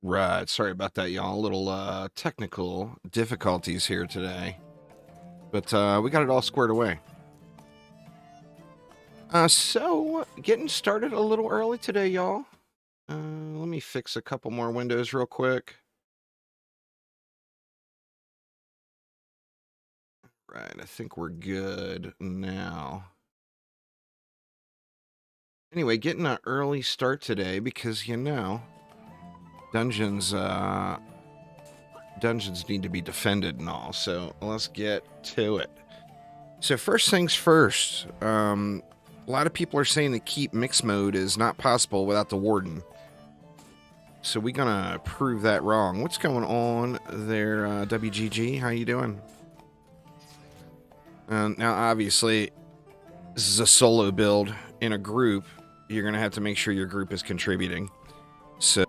Right. Sorry about that, y'all. A little technical difficulties here today. But we got it all squared away. So, getting started a little early today, y'all. Let me fix a couple more windows real quick. Right, I think we're good now. Anyway, getting an early start today because, dungeons need to be defended and all. So, let's get to it. So, first things first, a lot of people are saying that keep mix mode is not possible without the warden. So we're gonna prove that wrong. What's going on there, WGG? How you doing? Now, obviously, this is a solo build. In a group, you're gonna have to make sure your group is contributing. So,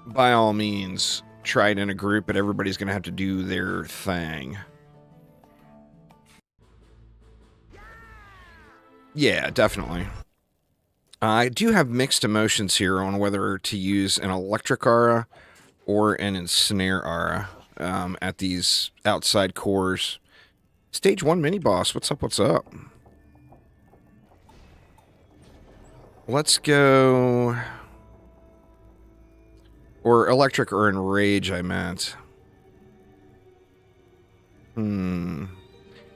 by all means, try it in a group, but everybody's gonna have to do their thing. Yeah, definitely. I do have mixed emotions here on whether to use an electric aura or an ensnare aura at these outside cores. Stage 1 mini-boss, what's up, what's up? Let's go... Or electric or enrage, I meant. You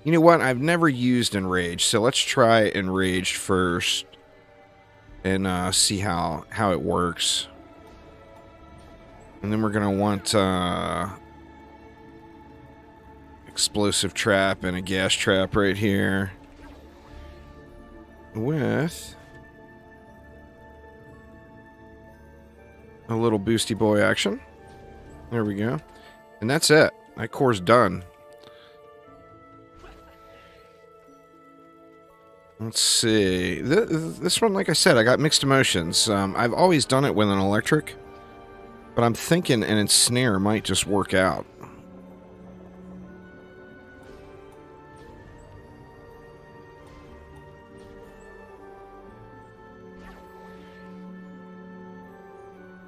know what? I've never used enrage, so let's try enraged first. And see how it works. And then we're going to want explosive trap and a gas trap right here. With a little boosty boy action. There we go. And that's it. That core's done. Let's see. This one, like I said, I got mixed emotions. I've always done it with an electric, but I'm thinking an ensnare might just work out.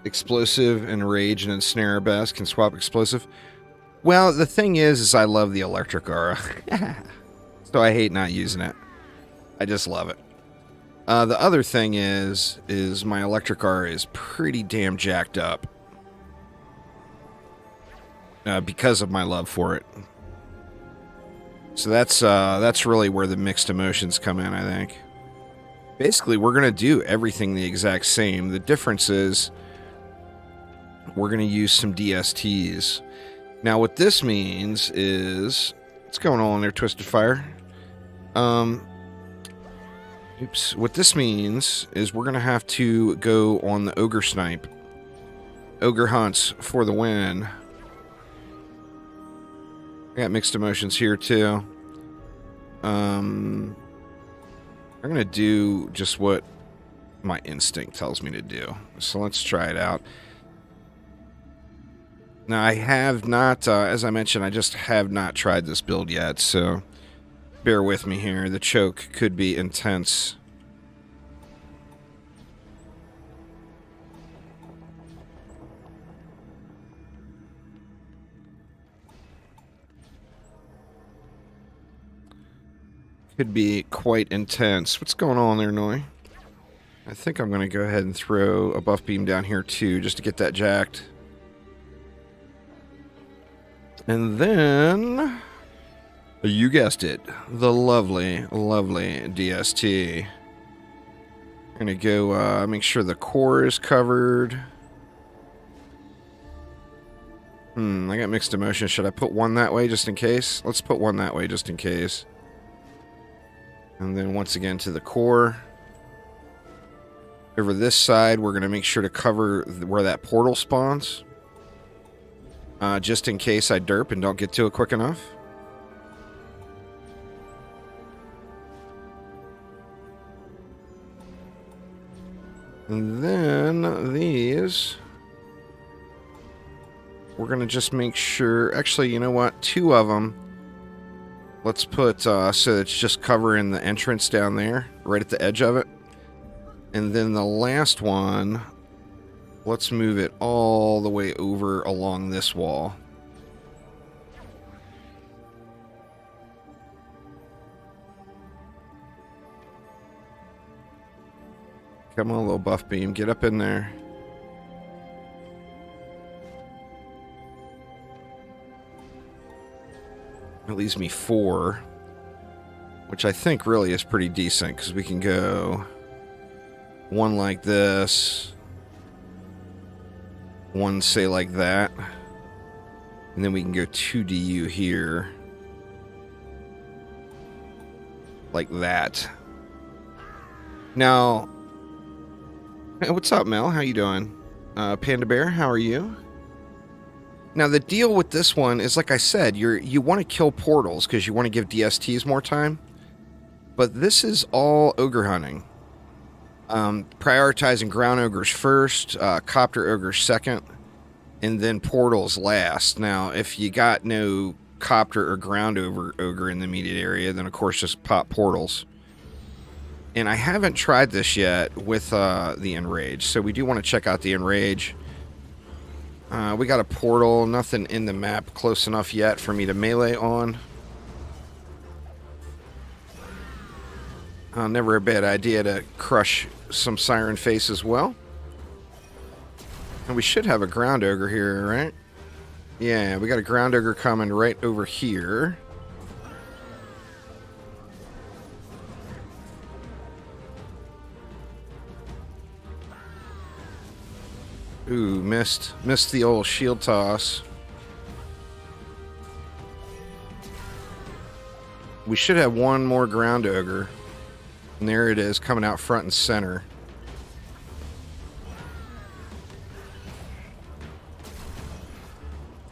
Explosive, enrage, and ensnare are best. Can swap explosive. Well, the thing is I love the electric aura. So I hate not using it. I just love it. The other thing is my electric aura is pretty damn jacked up. Because of my love for it. So that's really where the mixed emotions come in, I think. Basically, we're going to do everything the exact same. The difference is we're going to use some DSTs. Now, what this means is... What's going on there, Twisted Fire? Oops. What this means is we're going to have to go on the ogre snipe. Ogre hunts for the win. I got mixed emotions here, too. I'm going to do just what my instinct tells me to do. So let's try it out. Now, I have not, as I mentioned, I just have not tried this build yet, so... Bear with me here. The choke could be intense. Could be quite intense. What's going on there, Noi? I think I'm going to go ahead and throw a buff beam down here, too, just to get that jacked. And then... You guessed it. The lovely, lovely DST. I'm going to go make sure the core is covered. I got mixed emotions. Should I put one that way just in case? Let's put one that way just in case. And then once again to the core. Over this side, we're going to make sure to cover where that portal spawns. Just in case I derp and don't get to it quick enough. And then these, we're going to just make sure, actually, you know what, 2 of them, let's put, so it's just covering the entrance down there, right at the edge of it. And then the last one, Let's move it all the way over along this wall. Come on, little buff beam. Get up in there. It leaves me 4, which I think really is pretty decent, because we can go one like this, one, say, like that, and then we can go 2DU here, like that. Now, hey, what's up, Mel? How you doing? Panda Bear, how are you? Now, the deal with this one is, like I said, you want to kill portals because you want to give DSTs more time. But this is all ogre hunting. Prioritizing ground ogres first, copter ogres second, and then portals last. Now, if you got no copter or ground ogre in the immediate area, then of course just pop portals. And I haven't tried this yet with the enrage, so we do want to check out the enrage. We got a portal, nothing in the map close enough yet for me to melee on. Never a bad idea to crush some siren face as well. And we should have a ground ogre here, right? Yeah, we got a ground ogre coming right over here. Ooh, missed the old shield toss. We should have one more ground ogre. And there it is, coming out front and center.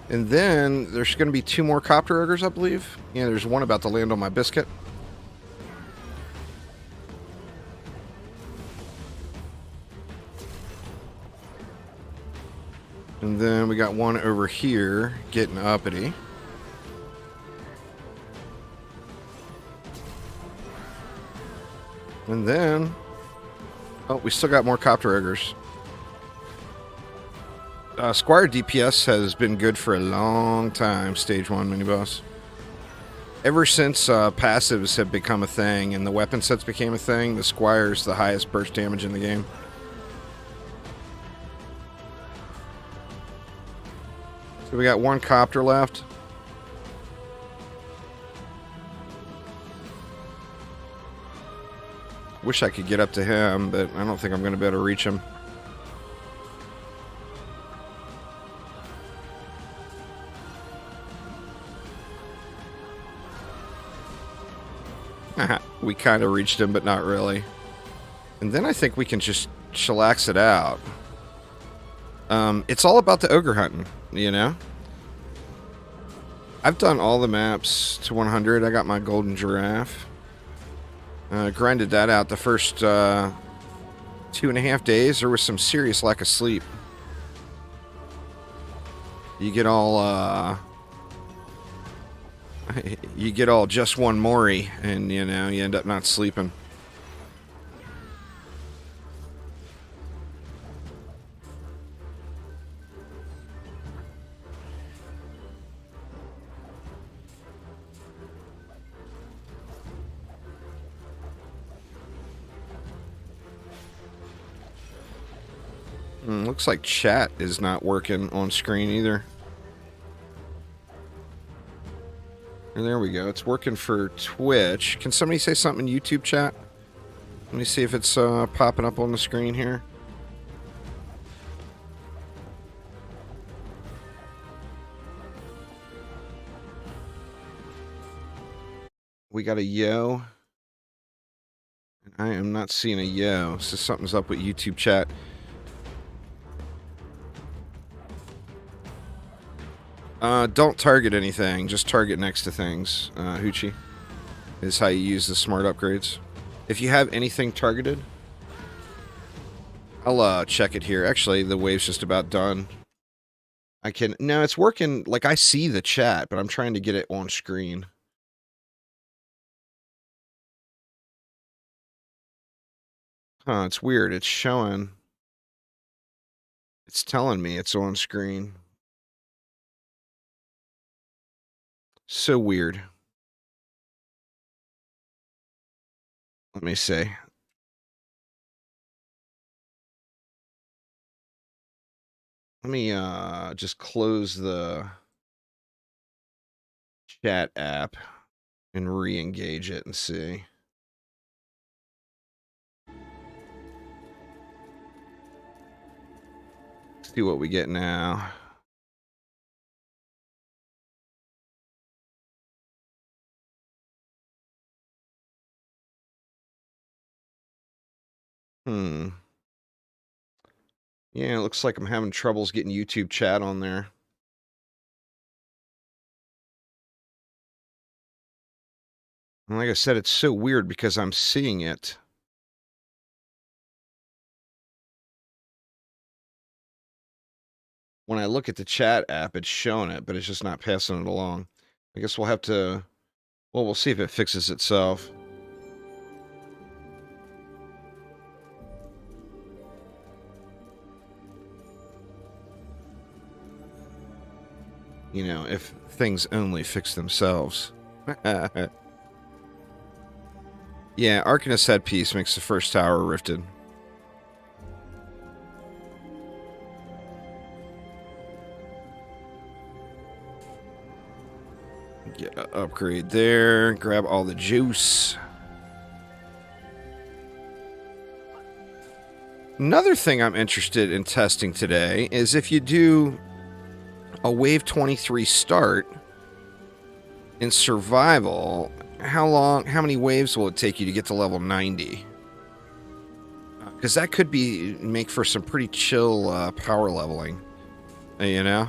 And then there's going to be 2 more copter ogres, I believe. Yeah, there's one about to land on my biscuit. And then we got one over here getting uppity. And then, oh, we still got more copter ogres. Squire DPS has been good for a long time, stage 1 mini-boss. Ever since passives have become a thing and the weapon sets became a thing, the Squire's the highest burst damage in the game. So we got one copter left. Wish I could get up to him, but I don't think I'm going to be able to reach him. We kind of reached him, but not really. And then I think we can just chillax it out. It's all about the ogre hunting, you know? I've done all the maps to 100. I got my golden giraffe. Grinded that out the first 2.5 days. There was some serious lack of sleep. You get all you get all just one Mori, and you know you end up not sleeping. Looks like chat is not working on screen either. And there we go. It's working for Twitch. Can somebody say something in YouTube chat? Let me see if it's popping up on the screen here. We got a yo. I am not seeing a yo, so something's up with YouTube chat. Don't target anything. Just target next to things, Hoochie. Is how you use the smart upgrades. If you have anything targeted, I'll check it here. Actually, the wave's just about done. I can... No, it's working. Like, I see the chat, but I'm trying to get it on screen. Huh, it's weird. It's showing It's telling me it's on screen. So weird. Let me see. Let me just close the chat app and re-engage it and see. See what we get now. Yeah, it looks like I'm having troubles getting YouTube chat on there. And like I said, it's so weird because I'm seeing it. When I look at the chat app, it's showing it, but it's just not passing it along. I guess we'll have to... Well, we'll see if it fixes itself. You know, if things only fix themselves. Yeah, Arcanist headpiece makes the first tower rifted. Get an upgrade there. Grab all the juice. Another thing I'm interested in testing today is if you do a wave 23 start in survival, how many waves will it take you to get to level 90? Because that could make for some pretty chill power leveling, you know?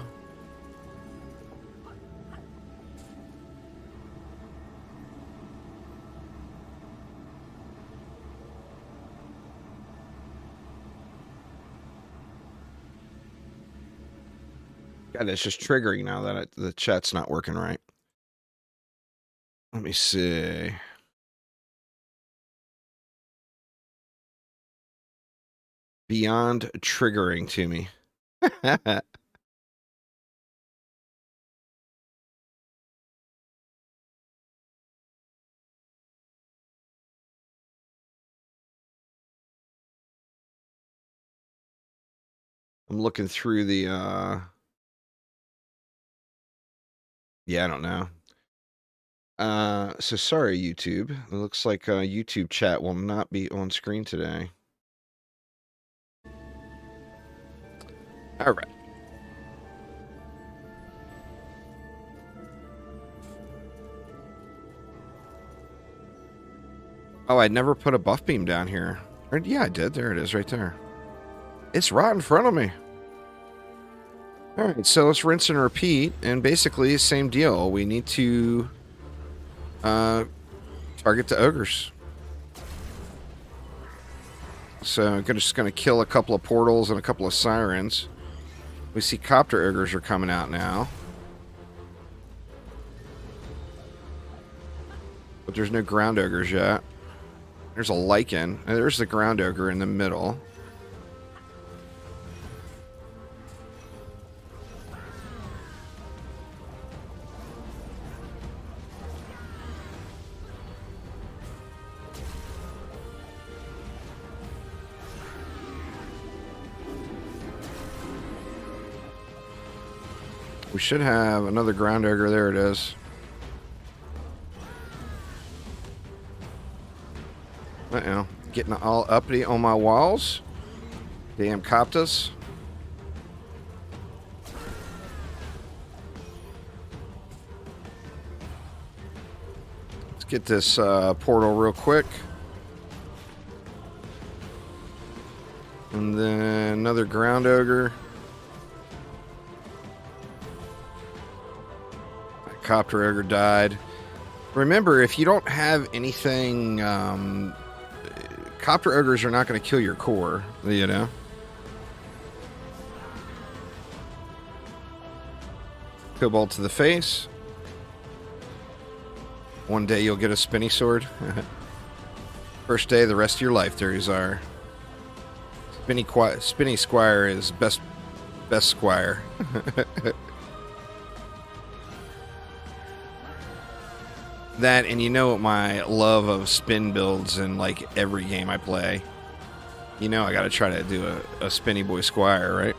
God, it's just triggering now that the chat's not working right. Let me see. Beyond triggering to me. I'm looking through the, yeah, I don't know. So sorry, YouTube. It looks like YouTube chat will not be on screen today. All right. Oh, I never put a buff beam down here. Yeah, I did. There it is right there. It's right in front of me. All right, so let's rinse and repeat. And basically, same deal. We need to target the ogres. So I'm just going to kill a couple of portals and a couple of sirens. We see copter ogres are coming out now. But there's no ground ogres yet. There's a lichen. And there's the ground ogre in the middle. We should have another ground ogre. There it is. Uh-oh. Getting all uppity on my walls. Damn coptas. Let's get this portal real quick. And then another ground ogre. That copter ogre died. Remember, if you don't have anything... copter ogres are not going to kill your core, you know? Cobalt to the face. One day you'll get a spinny sword. First day, the rest of your life, there you are. Spinny Squire is best Best squire. That, and you know my love of spin builds in like every game I play. You know I gotta try to do a spinny boy squire, right?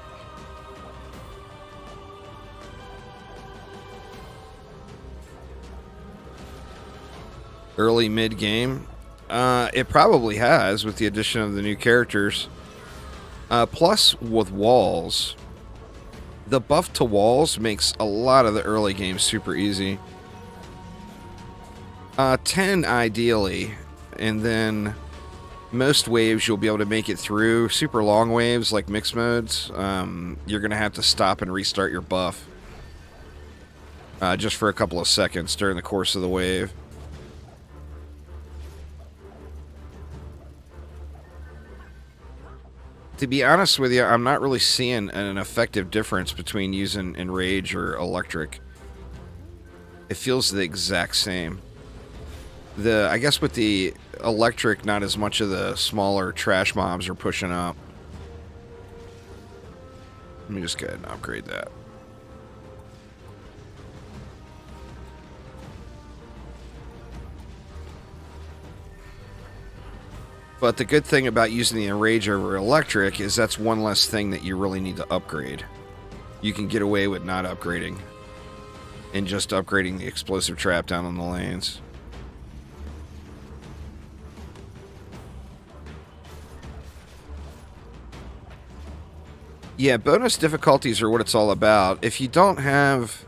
Early mid game. It probably has with the addition of the new characters. Plus with walls. The buff to walls makes a lot of the early games super easy. 10 ideally, and then most waves you'll be able to make it through. Super long waves like mixed modes, you're gonna have to stop and restart your buff just for a couple of seconds during the course of the wave. To be honest with you, I'm not really seeing an effective difference between using enrage or electric. It feels the exact same. I guess with the electric, not as much of the smaller trash mobs are pushing up. Let me just go ahead and upgrade that. But the good thing about using the enrage over electric is that's one less thing that you really need to upgrade. You can get away with not upgrading and just upgrading the explosive trap down on the lanes. Yeah, bonus difficulties are what it's all about. If you don't have...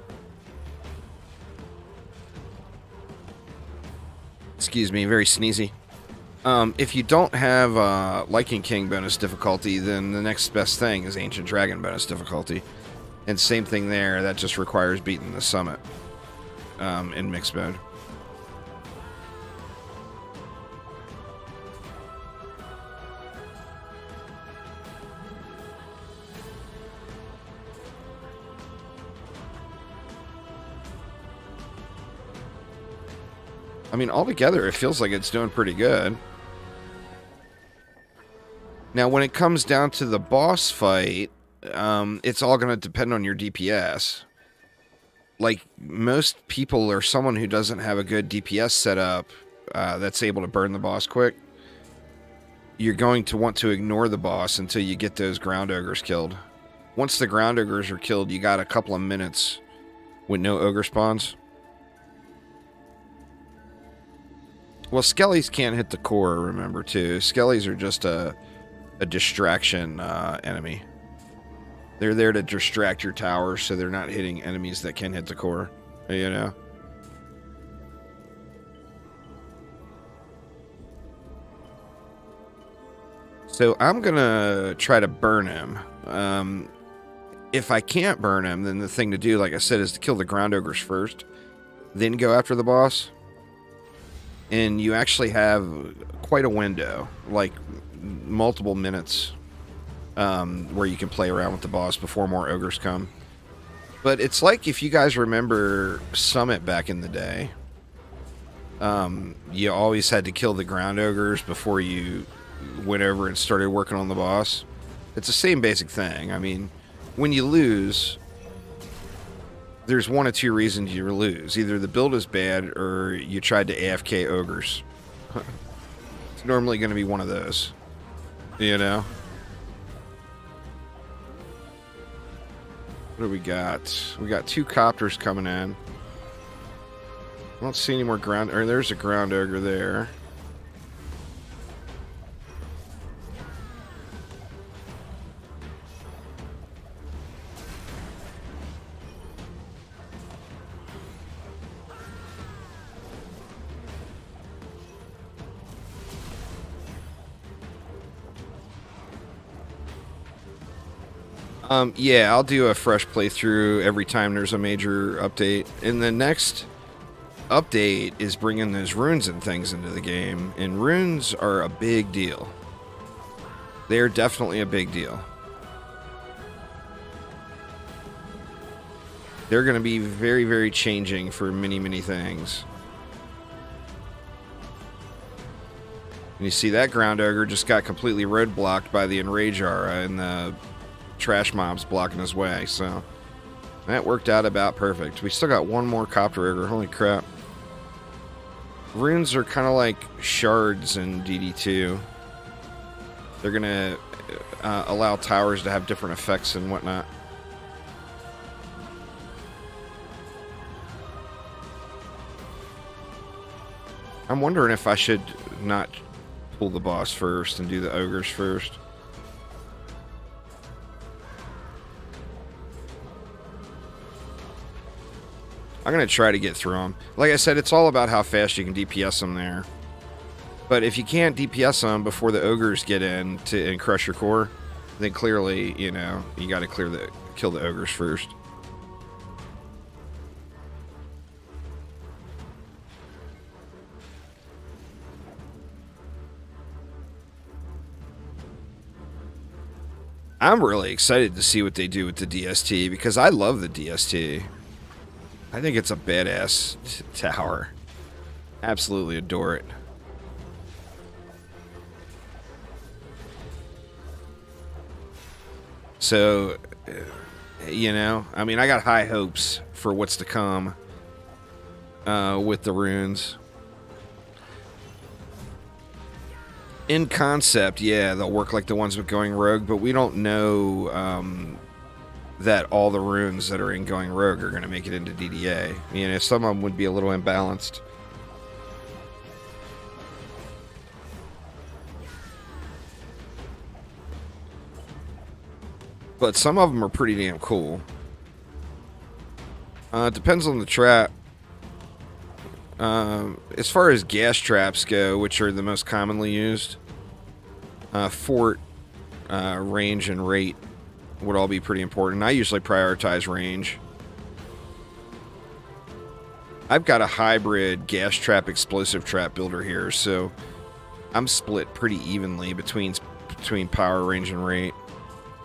Excuse me, very sneezy. If you don't have Lichen King bonus difficulty, then the next best thing is Ancient Dragon bonus difficulty. And same thing there, that just requires beating the summit in mixed mode. I mean, altogether, it feels like it's doing pretty good. Now, when it comes down to the boss fight, it's all going to depend on your DPS. Like, most people or someone who doesn't have a good DPS setup that's able to burn the boss quick, you're going to want to ignore the boss until you get those ground ogres killed. Once the ground ogres are killed, you got a couple of minutes with no ogre spawns. Well, skellies can't hit the core, remember, too. Skellies are just a distraction enemy. They're there to distract your towers, so they're not hitting enemies that can hit the core, you know? So I'm going to try to burn him. If I can't burn him, then the thing to do, like I said, is to kill the ground ogres first, then go after the boss. And you actually have quite a window, like multiple minutes, where you can play around with the boss before more ogres come. But it's like if you guys remember Summit back in the day, you always had to kill the ground ogres before you went over and started working on the boss. It's the same basic thing. I mean, when you lose, there's one of two reasons you lose. Either the build is bad or you tried to AFK ogres. It's normally going to be one of those. You know? What do we got? We got 2 copters coming in. I don't see any more ground... Or there's a ground ogre there. Yeah, I'll do a fresh playthrough every time there's a major update. And the next update is bringing those runes and things into the game. And runes are a big deal. They're definitely a big deal. They're going to be very, very changing for many, many things. And you see that ground ogre just got completely roadblocked by the enrage aura and the trash mobs blocking his way, so that worked out about perfect. We still got one more copter ogre. Holy crap. Runes are kind of like shards in DD2. They're going to allow towers to have different effects and whatnot. I'm wondering if I should not pull the boss first and do the ogres first. I'm going to try to get through them. Like I said, it's all about how fast you can DPS them there. But if you can't DPS them before the ogres get in and crush your core, then clearly, you know, you got to kill the ogres first. I'm really excited to see what they do with the DST because I love the DST. I think it's a badass tower. Absolutely adore it. So, you know, I mean, I got high hopes for what's to come with the runes. In concept, yeah, they'll work like the ones with Going Rogue, but we don't know that all the runes that are in Going Rogue are going to make it into DDA. You know, some of them would be a little imbalanced. But some of them are pretty damn cool. It depends on the trap. As far as gas traps go, which are the most commonly used, fort, range, and rate would all be pretty important. I usually prioritize range. I've got a hybrid gas trap explosive trap builder here, so I'm split pretty evenly between power, range, and rate.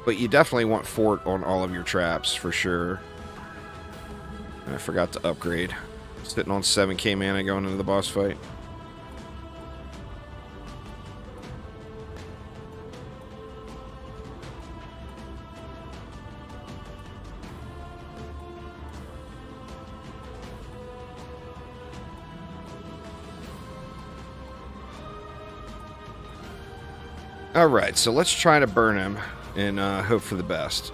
But you definitely want fort on all of your traps for sure. And I forgot to upgrade. Sitting on 7k mana going into the boss fight. Alright, so let's try to burn him and hope for the best.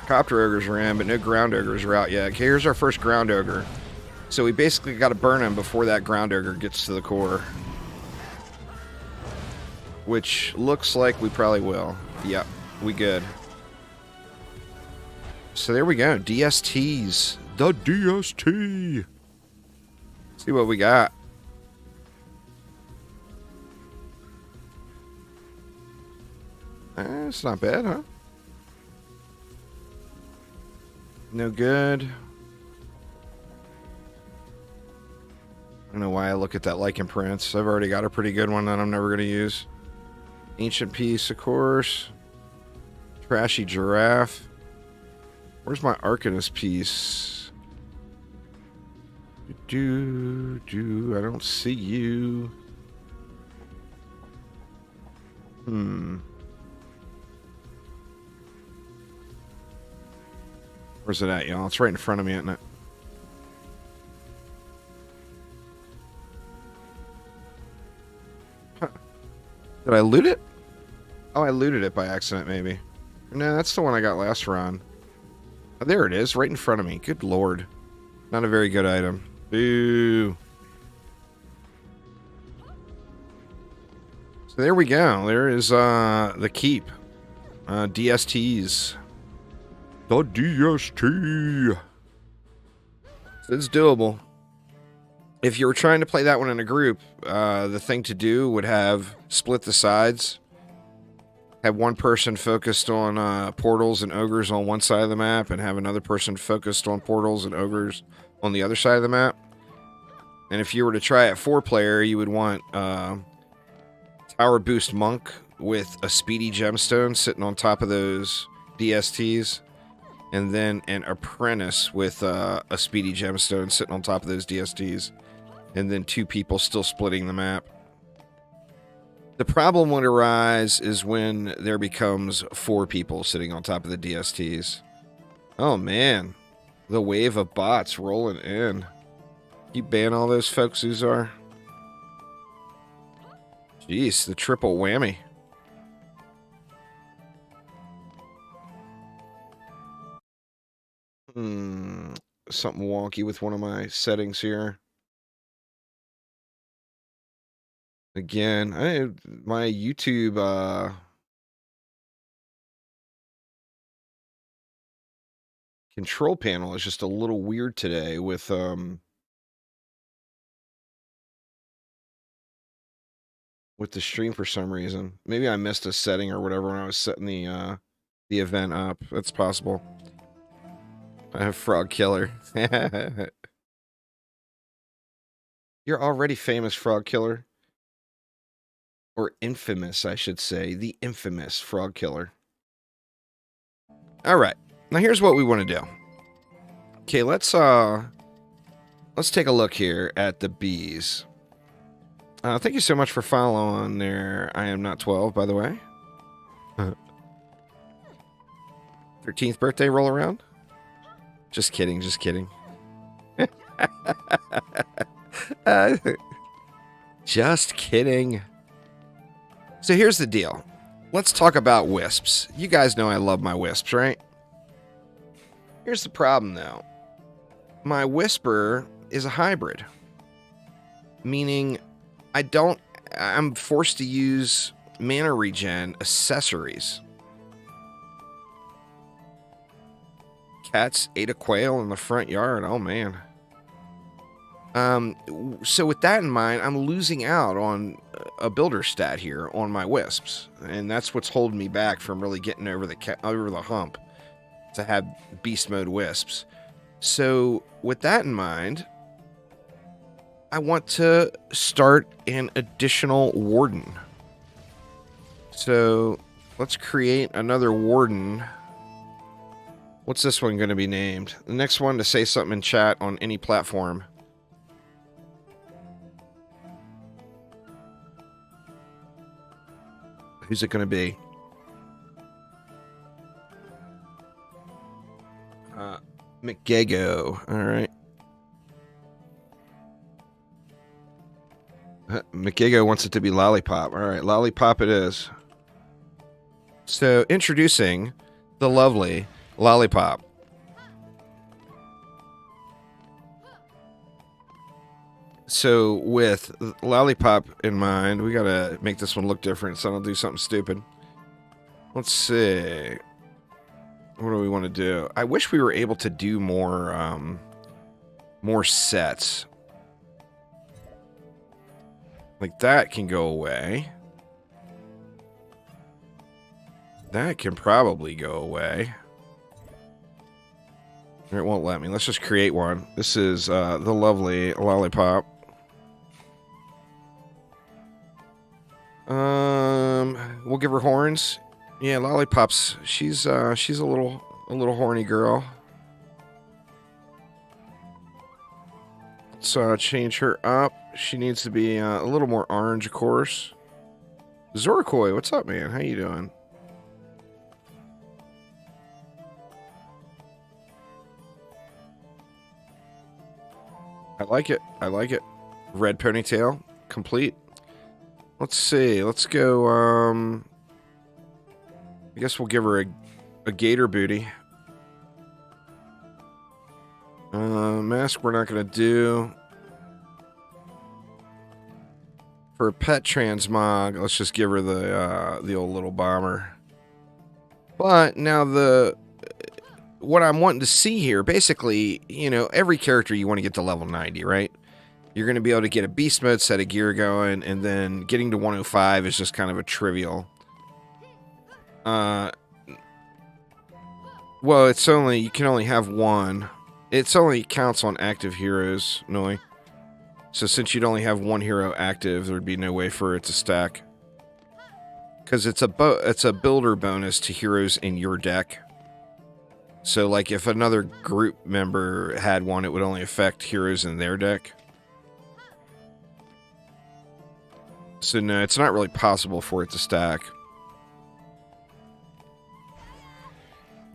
Copter ogres are in, but no ground ogres are out yet. Okay, here's our first ground ogre. So we basically got to burn him before that ground ogre gets to the core. Which looks like we probably will. Yep, we good. So there we go. DSTs. The DST. See what we got. It's not bad, huh? No good. I don't know why I look at that Lycan Prince. I've already got a pretty good one that I'm never going to use. Ancient Piece, of course. Trashy Giraffe. Where's my Arcanist piece? I don't see you. Where's it at, y'all? It's right in front of me, isn't it? Huh. Did I loot it? Oh, I looted it by accident, maybe. No, that's the one I got last run. Oh, there it is, right in front of me. Good lord. Not a very good item. Boo. So there we go. There is the keep. DSTs. The DST. It's doable. If you were trying to play that one in a group, the thing to do would have split the sides. Have one person focused on portals and ogres on one side of the map, and have another person focused on portals and ogres on the other side of the map. And if you were to try it 4-player, you would want Tower Boost Monk with a Speedy Gemstone sitting on top of those DSTs. And then an Apprentice with a Speedy Gemstone sitting on top of those DSTs. And then 2 people still splitting the map. The problem would arise is when there becomes 4 people sitting on top of the DSTs. Oh man, the wave of bots rolling in. You ban all those folks, Uzar? Jeez, the triple whammy. Something wonky with one of my settings here. Again, my YouTube control panel is just a little weird today with the stream for some reason. Maybe I missed a setting or whatever when I was setting the event up. That's possible. I have Frog Killer. You're already famous, Frog Killer. Or infamous, I should say. The infamous Frog Killer. Alright. Now here's what we want to do. Okay, let's take a look here at the bees. Thank you so much for following there. I am not 12, by the way. 13th birthday roll around? Just kidding, just kidding. Just kidding. So here's the deal. Let's talk about wisps. You guys know I love my wisps, right? Here's the problem, though. My whisper is a hybrid. Meaning, I'm forced to use mana regen accessories. Cats ate a quail in the front yard. Oh, man. So with that in mind, I'm losing out on a builder stat here on my wisps, and that's what's holding me back from really getting over the hump to have beast mode wisps. So with that in mind, I want to start an additional warden. So let's create another warden. What's this one going to be named? The next one to say something in chat on any platform. Who's it going to be? McGego. All right. McGego wants it to be Lollipop. All right, Lollipop it is. So, introducing the lovely Lollipop. So, with Lollipop in mind, we gotta make this one look different, so I don't do something stupid. Let's see. What do we want to do? I wish we were able to do more sets. Like, that can go away. That can probably go away. It won't let me. Let's just create one. This is the lovely Lollipop. We'll give her horns. Yeah, Lollipop's she's a little horny girl. Let's change her up. She needs to be a little more orange, of course. Zorkoi, what's up, man? How you doing? I like it. I like it. Red ponytail, complete. Let's see. Let's go. I guess we'll give her a gator booty. Mask we're not going to do. For a pet transmog, let's just give her the old little bomber. But now what I'm wanting to see here, basically, you know, every character you want to get to level 90, right? You're going to be able to get a beast mode set of gear going, and then getting to 105 is just kind of a trivial. Well, you can only have one. It's only counts on active heroes, Noi. So since you'd only have one hero active, there'd be no way for it to stack. Because it's a builder bonus to heroes in your deck. So, like, if another group member had one, it would only affect heroes in their deck. So, no, it's not really possible for it to stack.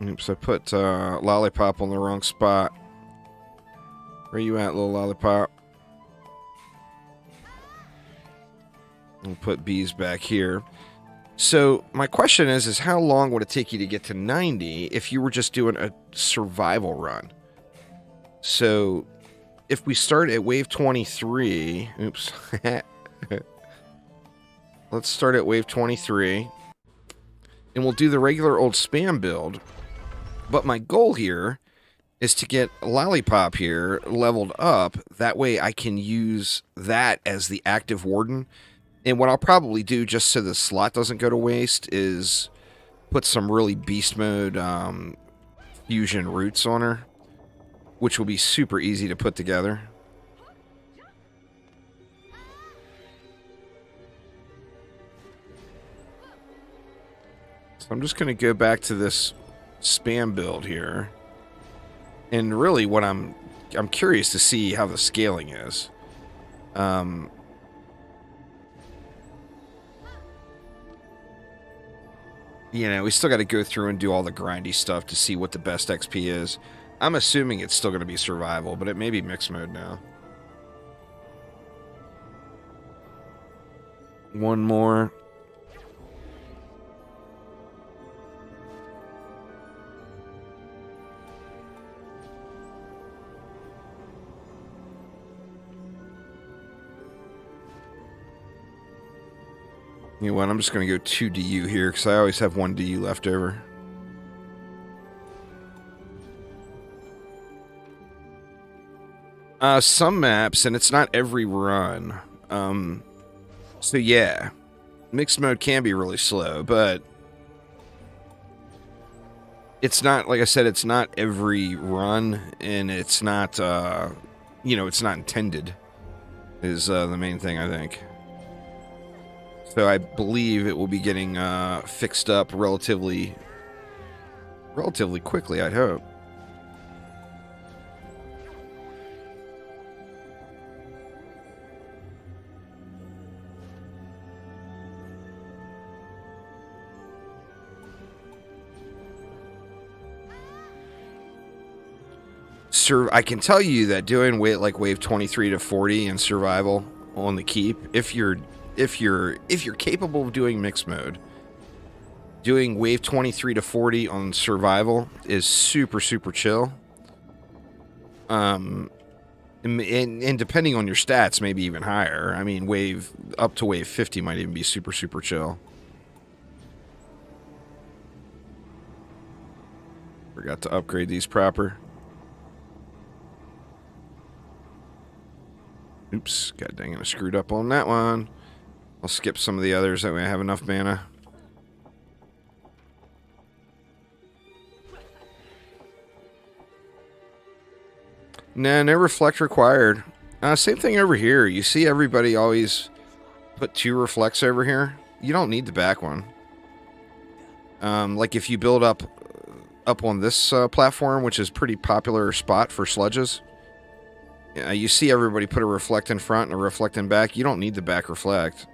Oops, I put Lollipop on the wrong spot. Where you at, little Lollipop? I'll put bees back here. So, my question is how long would it take you to get to 90 if you were just doing a survival run? So, if we start at wave 23... Oops. Let's start at wave 23. And we'll do the regular old spam build. But my goal here is to get Lollipop here leveled up. That way I can use that as the active warden. And what I'll probably do, just so the slot doesn't go to waste, is put some really beast mode fusion roots on her, which will be super easy to put together. So I'm just going to go back to this spam build here. And really what I'm curious to see how the scaling is. You know, we still got to go through and do all the grindy stuff to see what the best XP is. I'm assuming it's still going to be survival, but it may be mixed mode now. One more. You know what, I'm just going to go 2 DU here, because I always have 1 DU left over. Some maps, and it's not every run. So yeah, mixed mode can be really slow, but it's not, like I said, it's not every run, and it's not, you know, it's not intended, is the main thing, I think. So I believe it will be getting fixed up relatively quickly, I'd hope. I can tell you that doing wave 23 to 40 in survival on the keep, if you're capable of doing mixed mode, doing wave 23 to 40 on survival is super chill. And depending on your stats, maybe even higher. I mean, up to wave 50 might even be super chill. Forgot to upgrade these proper. Oops, god dang it, I screwed up on that one. I'll skip some of the others, that way I have enough mana. Nah, no reflect required. Same thing over here. You see everybody always put 2 reflects over here. You don't need the back one. Like if you build up on this platform, which is a pretty popular spot for sludges. You see everybody put a reflect in front and a reflect in back. You don't need the back reflect.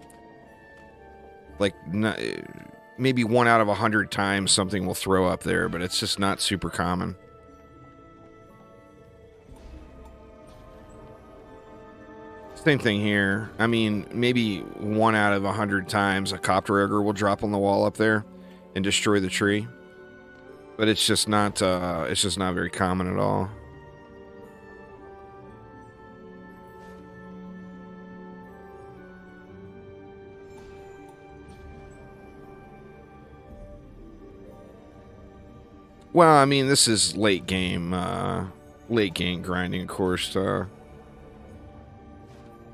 Like, maybe 1 out of 100 times something will throw up there, but it's just not super common. Same thing here. I mean, maybe 1 out of 100 times a copter ogre will drop on the wall up there and destroy the tree. But it's just not very common at all. Well, I mean, this is late game grinding, of course.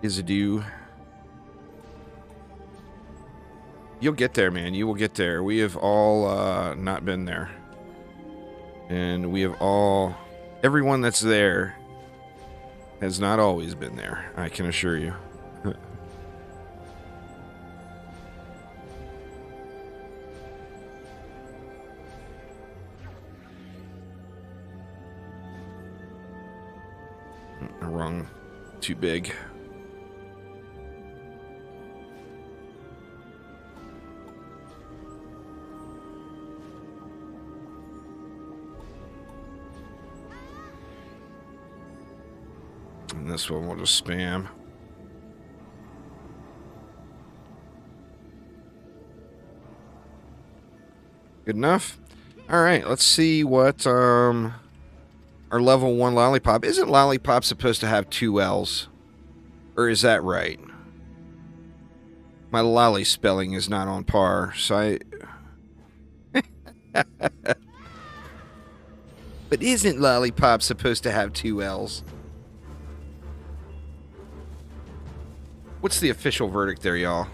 Is a do. You'll get there, man. You will get there. We have all not been there. And we have all... Everyone that's there Has not always been there, I can assure you. Wrong. Too big. And this one we'll just spam. Good enough? Alright, let's see what our level 1 lollipop. Isn't lollipop supposed to have 2 L's? Or is that right? My lolly spelling is not on par, so I... But isn't lollipop supposed to have 2 L's? What's the official verdict there, y'all?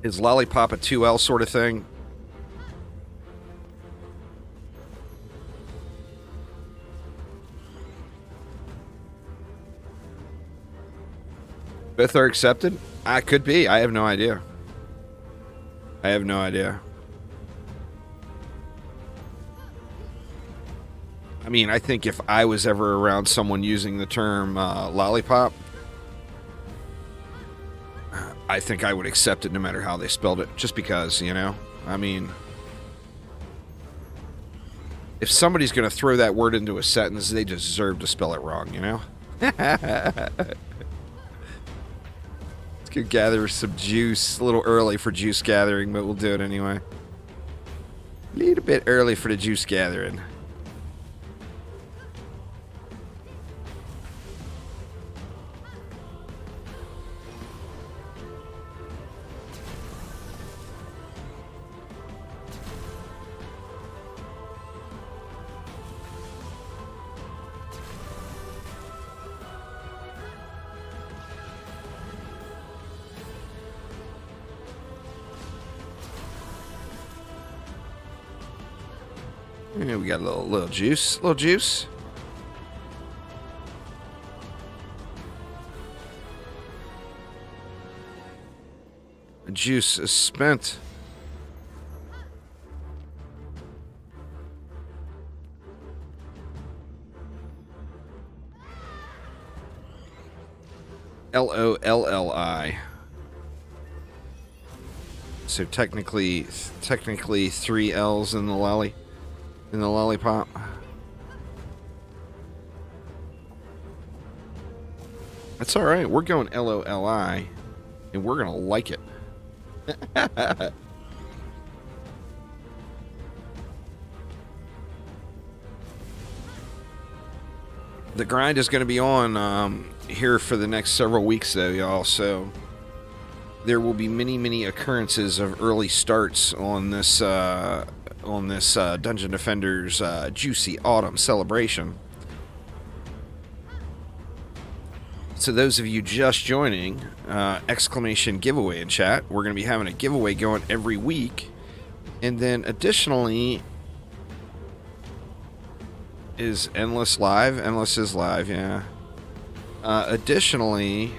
Is lollipop a 2L sort of thing? Both are accepted? I could be. I have no idea. I have no idea. I mean, I think if I was ever around someone using the term lollipop, I think I would accept it no matter how they spelled it. Just because, you know? I mean, if somebody's going to throw that word into a sentence, they deserve to spell it wrong, you know? Let's go gather some juice. A little early for juice gathering, but we'll do it anyway. A little bit early for the juice gathering. Yeah, we got a little juice. Little juice. The juice is spent. Lolli. So technically 3 L's in the lolly. In the lollipop. That's alright. We're going LOLI. And we're going to like it. The grind is going to be on here for the next several weeks, though, y'all. So there will be many occurrences of early starts on this Dungeon Defenders Juicy Autumn celebration. So those of you just joining, exclamation giveaway in chat. We're going to be having a giveaway going every week. And then additionally, is Endless live? Endless is live, yeah. Additionally,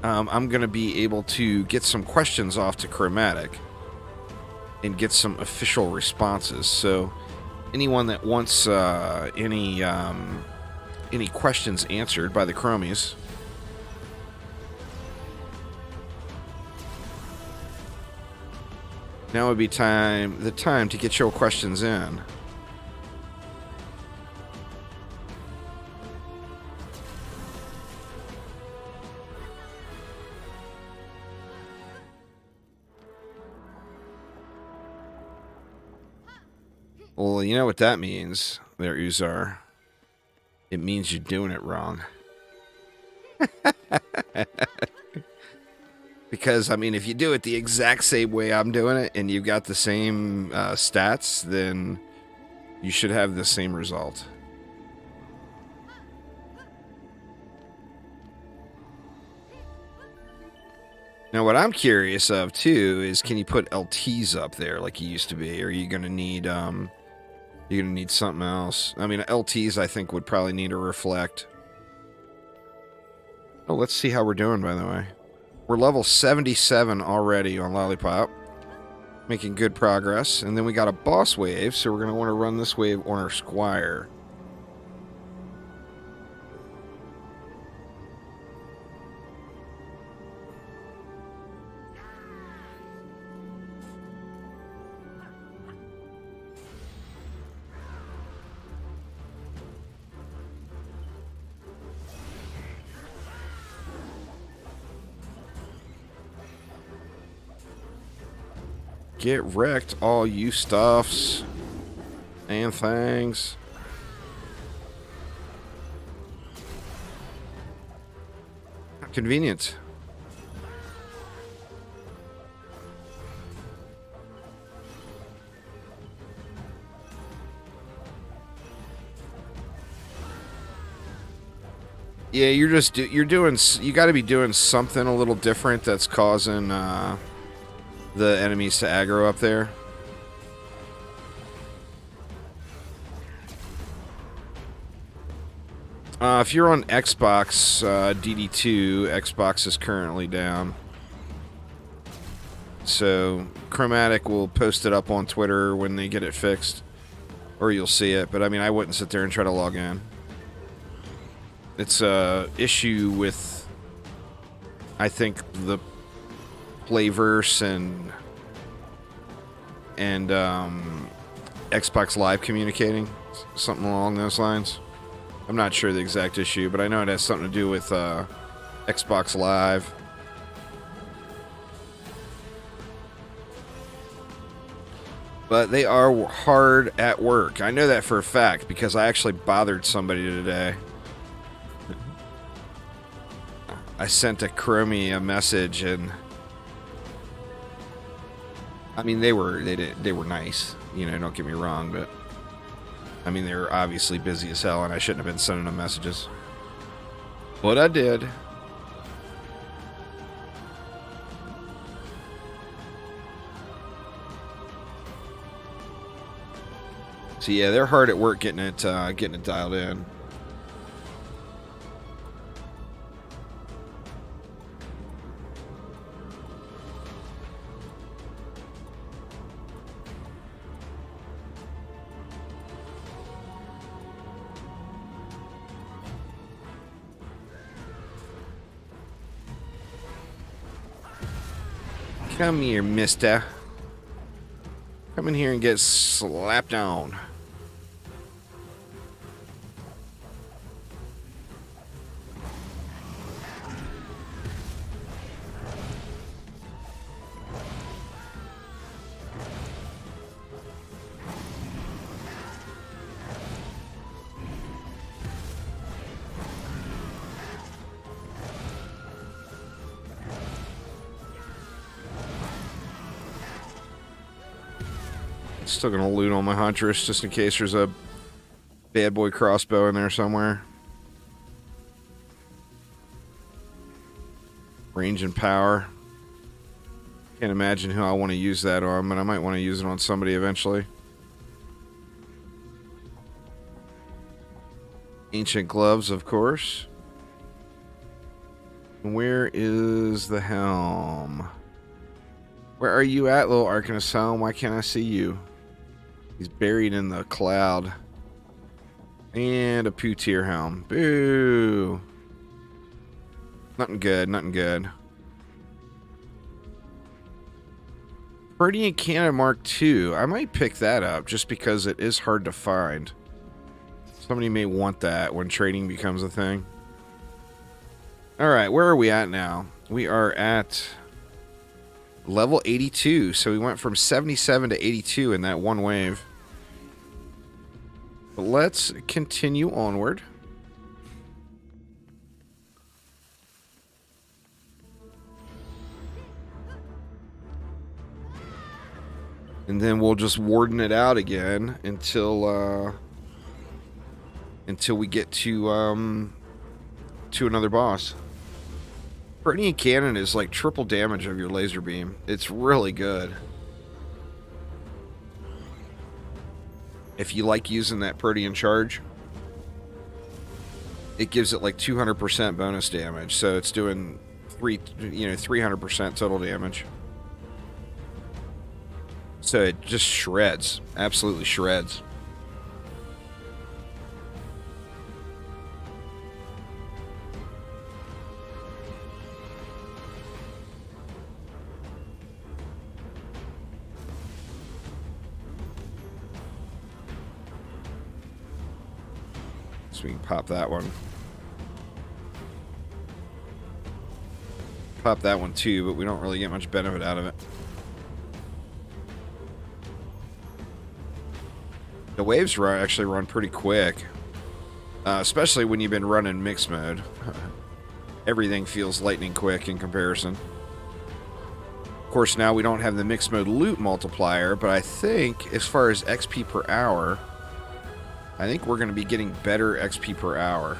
I'm going to be able to get some questions off to Chromatic and get some official responses. So anyone that wants any questions answered by the Chromies, now would be the time to get your questions in. Well, you know what that means, there, Uzar. It means you're doing it wrong. Because, I mean, if you do it the exact same way I'm doing it, and you've got the same stats, then you should have the same result. Now, what I'm curious of, too, is can you put LTs up there like you used to be? Or are you going to need You're going to need something else. I mean, LTs, I think, would probably need a reflect. Oh, let's see how we're doing, by the way. We're level 77 already on Lollipop. Making good progress. And then we got a boss wave, so we're going to want to run this wave on our Squire. Get wrecked, all you stuffs and things. How convenient. Yeah, you got to be doing something a little different that's causing the enemies to aggro up there. If you're on Xbox, DD2, Xbox is currently down. So, Chromatic will post it up on Twitter when they get it fixed. Or you'll see it, but I mean, I wouldn't sit there and try to log in. It's a issue with, I think, the Playverse and Xbox Live communicating, something along those lines. I'm not sure the exact issue, but I know it has something to do with Xbox Live. But they are hard at work. I know that for a fact because I actually bothered somebody today. I sent a Chromie a message, and I mean they were nice, you know, don't get me wrong, but I mean they were obviously busy as hell, and I shouldn't have been sending them messages, but I did. So yeah, they're hard at work getting it dialed in. Come here, mister. Come in here and get slapped on. Still gonna loot on my Huntress just in case there's a bad boy crossbow in there somewhere. Range and power. Can't imagine who I want to use that on, but I might want to use it on somebody eventually. Ancient gloves, of course. Where is the Helm? Where are you at, little Arcanist Helm? Why can't I see you? He's buried in the cloud. And a Poo-tier Helm. Boo! Nothing good, nothing good. Radiant Cannon Mark II. I might pick that up just because it is hard to find. Somebody may want that when trading becomes a thing. Alright, where are we at now? We are at level 82, so we went from 77 to 82 in that one wave. But let's continue onward. And then we'll just warden it out again until we get to another boss. Radiant Cannon is like triple damage of your laser beam. It's really good. if you like using that Protean charge, it gives it like 200% bonus damage. So it's doing 300% total damage. So it just shreds, absolutely shreds. So we can pop that one. Pop that one too, but we don't really get much benefit out of it. The waves actually run pretty quick, especially when you've been running mixed mode. Everything feels lightning quick in comparison. Of course, now we don't have the mixed mode loot multiplier, but I think as far as XP per hour, I think we're going to be getting better XP per hour.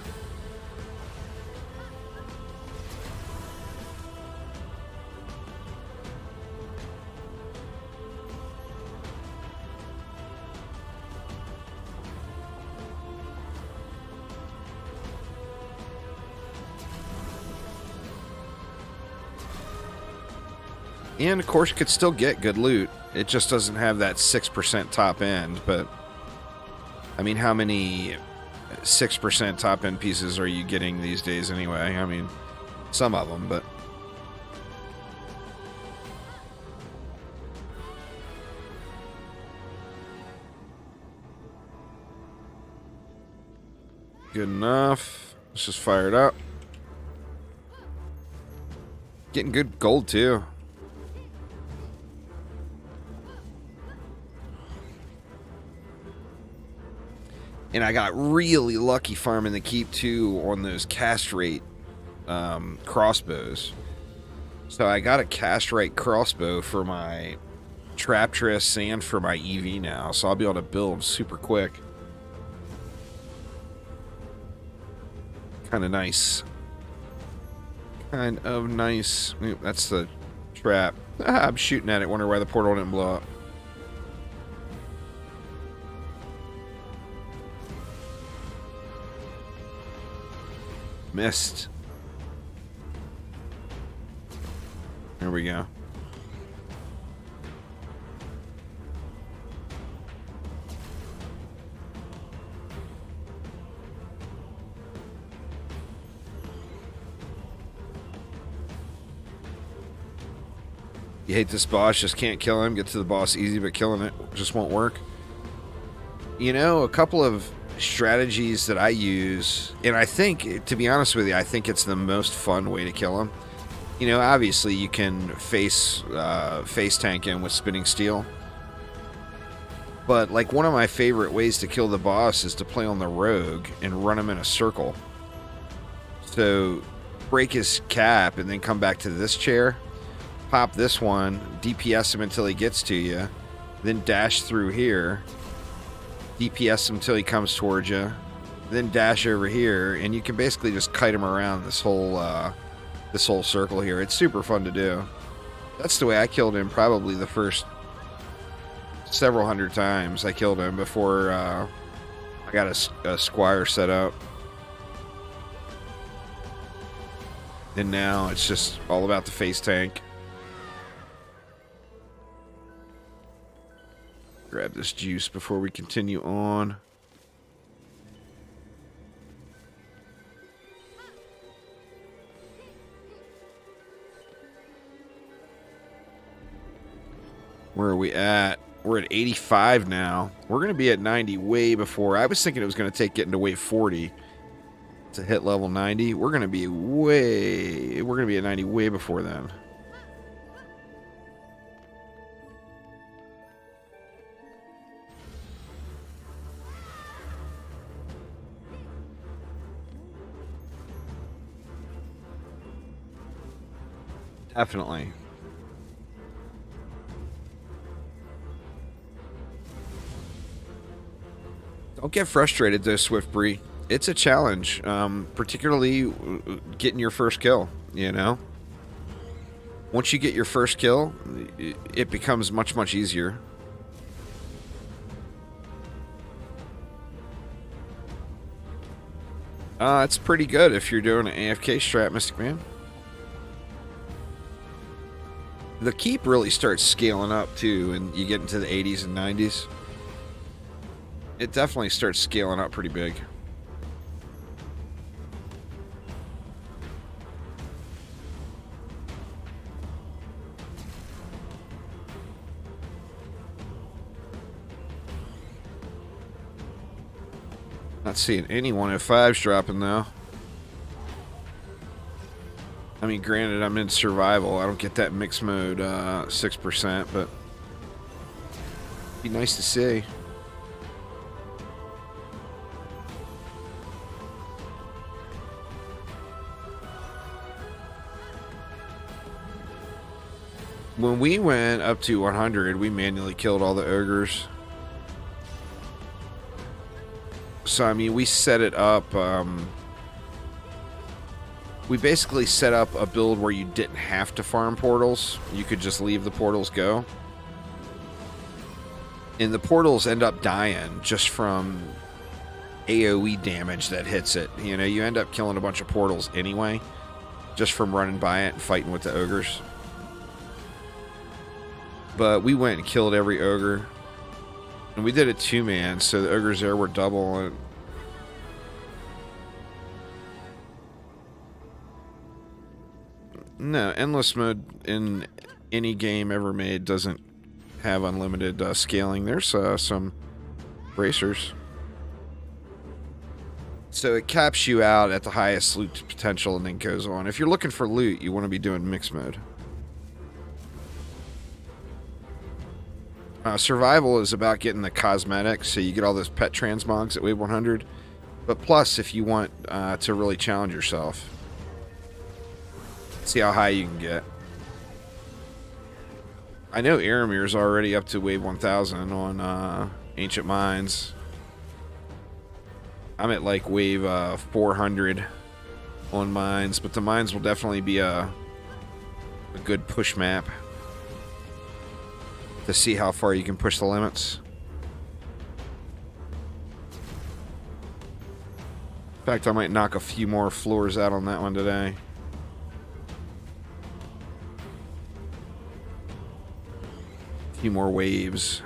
And, of course, you could still get good loot. It just doesn't have that 6% top end, but... I mean, how many 6% top end pieces are you getting these days anyway? I mean, some of them, but... Good enough. Let's just fire it up. Getting good gold, too. And I got really lucky farming the keep, too, on those cast rate crossbows. So I got a cast rate crossbow for my Traptress and for my EV now. So I'll be able to build super quick. Kind of nice. Kind of nice. Ooh, that's the trap. I'm shooting at it. Wonder why the portal didn't blow up. Missed. There we go. You hate this boss, just can't kill him. Get to the boss easy, but killing it just won't work. You know, a couple of strategies that I use, and I think, to be honest with you, I think it's the most fun way to kill him. You know, obviously you can face tank him with spinning steel, but like one of my favorite ways to kill the boss is to play on the rogue and run him in a circle. So break his cap and then come back to this chair, pop this one, DPS him until he gets to you, then dash through here, DPS him until he comes towards you, then dash over here, and you can basically just kite him around this whole circle here. It's super fun to do. That's the way I killed him probably the first several hundred times I killed him before I got a squire set up. And now it's just all about the face tank. Grab this juice before we continue on. Where are we at? We're at 85 now. We're going to be at 90 way before. I was thinking it was going to take getting to wave 40 to hit level 90. We're going to be at 90 way before then. Definitely. Don't get frustrated though, Swiftbree. It's a challenge, particularly getting your first kill, you know? Once you get your first kill, it becomes much, much easier. It's pretty good if you're doing an AFK strat, Mystic Man. The keep really starts scaling up too, and you get into the 80s and 90s. It definitely starts scaling up pretty big. Not seeing any 105s dropping though. I mean, granted, I'm in survival. I don't get that mixed mode 6%, but it'd be nice to see. When we went up to 100, we manually killed all the ogres. So, I mean, we set it up, we basically set up a build where you didn't have to farm portals. You could just leave the portals go. And the portals end up dying just from AoE damage that hits it. You know, you end up killing a bunch of portals anyway, just from running by it and fighting with the ogres. But we went and killed every ogre. And we did it 2-man, so the ogres there were double. And no, endless mode in any game ever made doesn't have unlimited scaling. There's some bracers. So it caps you out at the highest loot potential and then goes on. If you're looking for loot, you want to be doing mixed mode. Survival is about getting the cosmetics, so you get all those pet transmogs at wave 100. But plus, if you want to really challenge yourself, see how high you can get. I know Aramir's already up to wave 1000 on Ancient Mines. I'm at like wave 400 on Mines, but the Mines will definitely be a good push map to see how far you can push the limits. In fact, I might knock a few more floors out on that one today. A few more waves.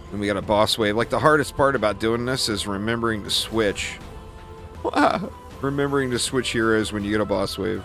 And we got a boss wave. Like, the hardest part about doing this is remembering to switch. Remembering to switch heroes when you get a boss wave.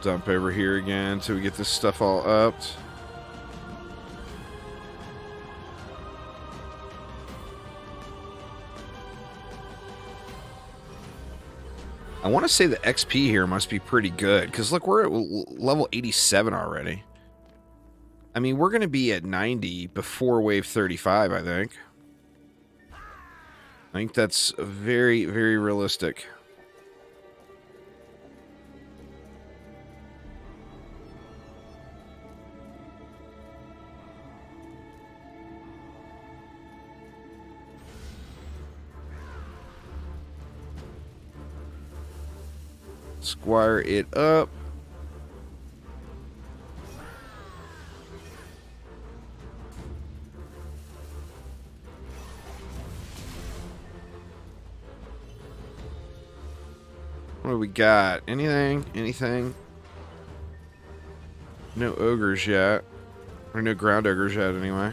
Dump over here again so we get this stuff all upped. I want to say the XP here must be pretty good, because look, we're at level 87 already. I mean, we're going to be at 90 before wave 35, I think. I think that's very, very realistic. Squire it up. What do we got? Anything? Anything? No ogres yet. Or no ground ogres yet, anyway.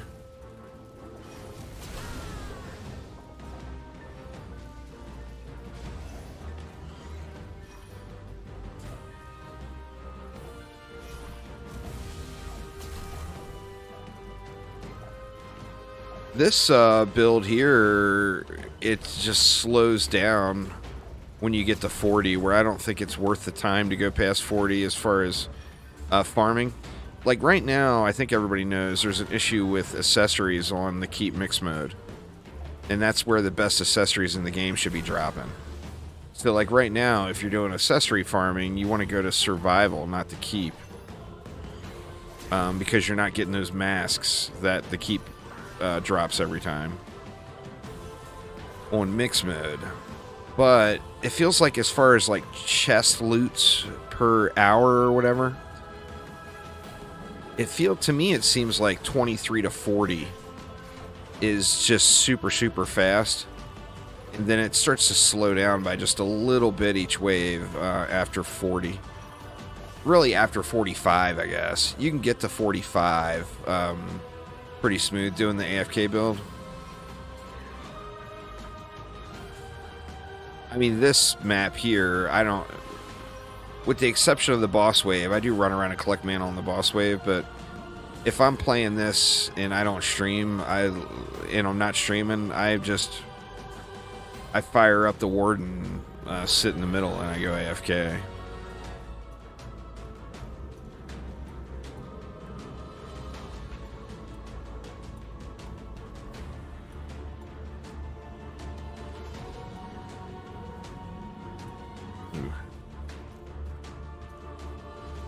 This build here, it just slows down when you get to 40, where I don't think it's worth the time to go past 40 as far as farming. Like right now, I think everybody knows there's an issue with accessories on the keep mix mode. And that's where the best accessories in the game should be dropping. So like right now, if you're doing accessory farming, you want to go to survival, not the keep. Because you're not getting those masks that the keep drops every time on mix mode. But it feels like as far as like chest loots per hour or whatever, to me it seems like 23 to 40 is just super fast, and then it starts to slow down by just a little bit each wave after 40. Really after 45, I guess. You can get to 45 pretty smooth doing the AFK build. I mean, this map here, I don't... With the exception of the boss wave, I do run around and collect mana on the boss wave, but if I'm playing this and I don't stream, and I'm not streaming, I fire up the warden, sit in the middle, and I go AFK.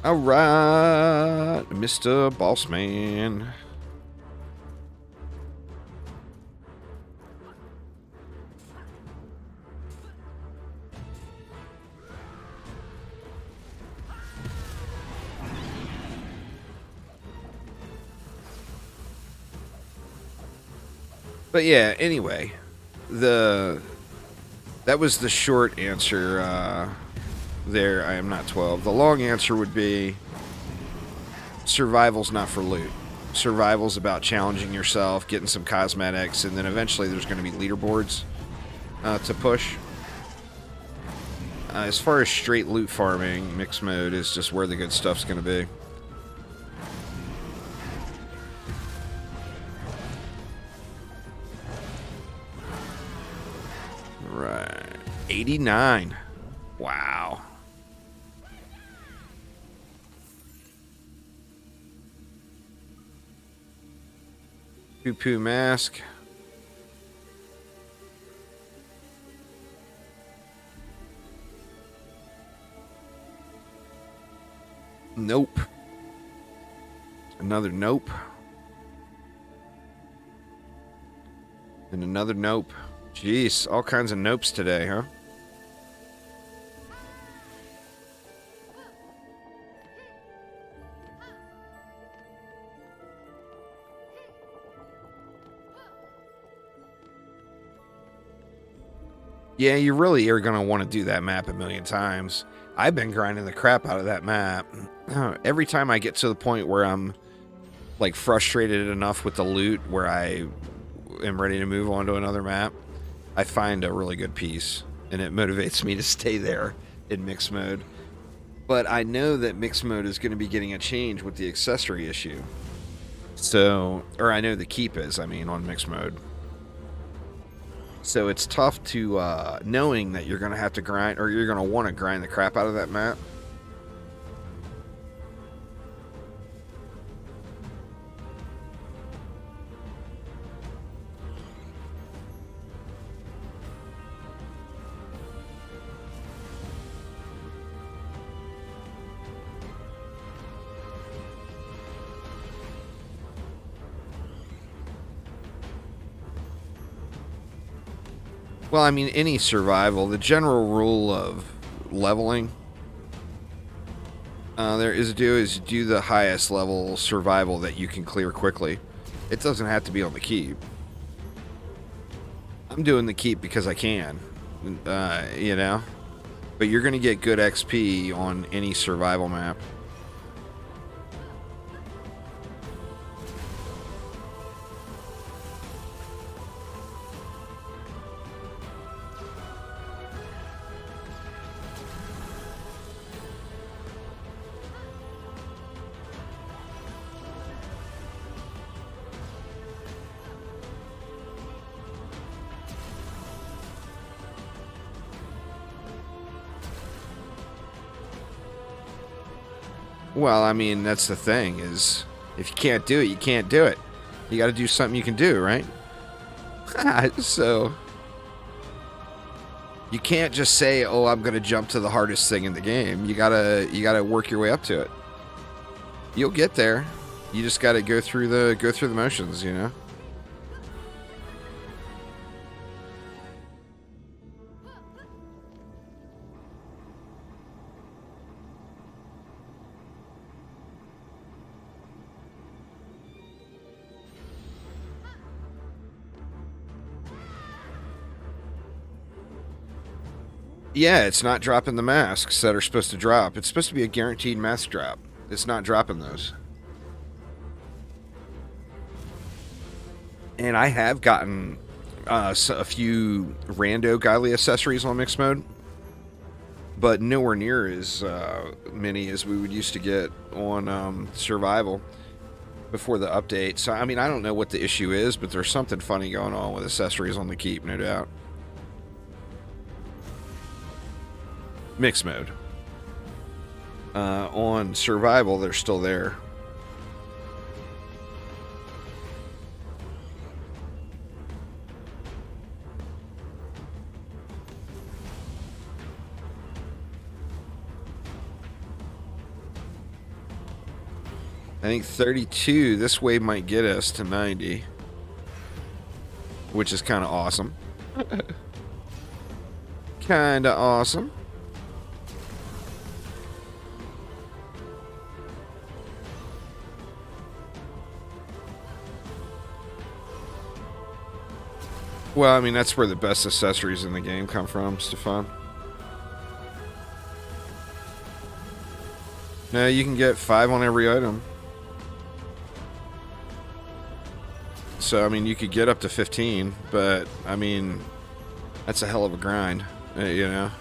All right, Mr. Bossman. But yeah, anyway, that was the short answer. There, I am not 12. The long answer would be survival's not for loot. Survival's about challenging yourself, getting some cosmetics, and then eventually there's going to be leaderboards to push. As far as straight loot farming, mixed mode is just where the good stuff's going to be. Right. 89. Wow. Poo-poo mask. Nope. Another nope. And another nope. Jeez, all kinds of nopes today, huh? Yeah, you really are going to want to do that map a million times. I've been grinding the crap out of that map. Every time I get to the point where I'm like frustrated enough with the loot where I am ready to move on to another map, I find a really good piece, and it motivates me to stay there in mixed mode. But I know that mixed mode is going to be getting a change with the accessory issue. So, or I know the keep is, I mean, on mixed mode. So it's tough to, knowing that you're going to have to grind, or you're going to want to grind the crap out of that map. Well, I mean, any survival, the general rule of leveling there is do the highest level survival that you can clear quickly. It doesn't have to be on the keep. I'm doing the keep because I can, you know? But you're going to get good XP on any survival map. Well, I mean, that's the thing is, if you can't do it, you can't do it. You got to do something you can do, right? So you can't just say, "Oh, I'm going to jump to the hardest thing in the game." You gotta work your way up to it. You'll get there. You just got to go through the motions, you know. Yeah, it's not dropping the masks that are supposed to drop. It's supposed to be a guaranteed mask drop. It's not dropping those. And I have gotten a few rando godly accessories on mixed mode, but nowhere near as many as we would used to get on survival before the update. So, I mean, I don't know what the issue is, but there's something funny going on with accessories on the keep, no doubt. Mixed mode. On survival, they're still there. I think 32, this wave might get us to 90. Which is kind of awesome. Kind of awesome. Well, I mean, that's where the best accessories in the game come from, Stefan. No, you can get 5 on every item. So, I mean, you could get up to 15, but, I mean, that's a hell of a grind, you know?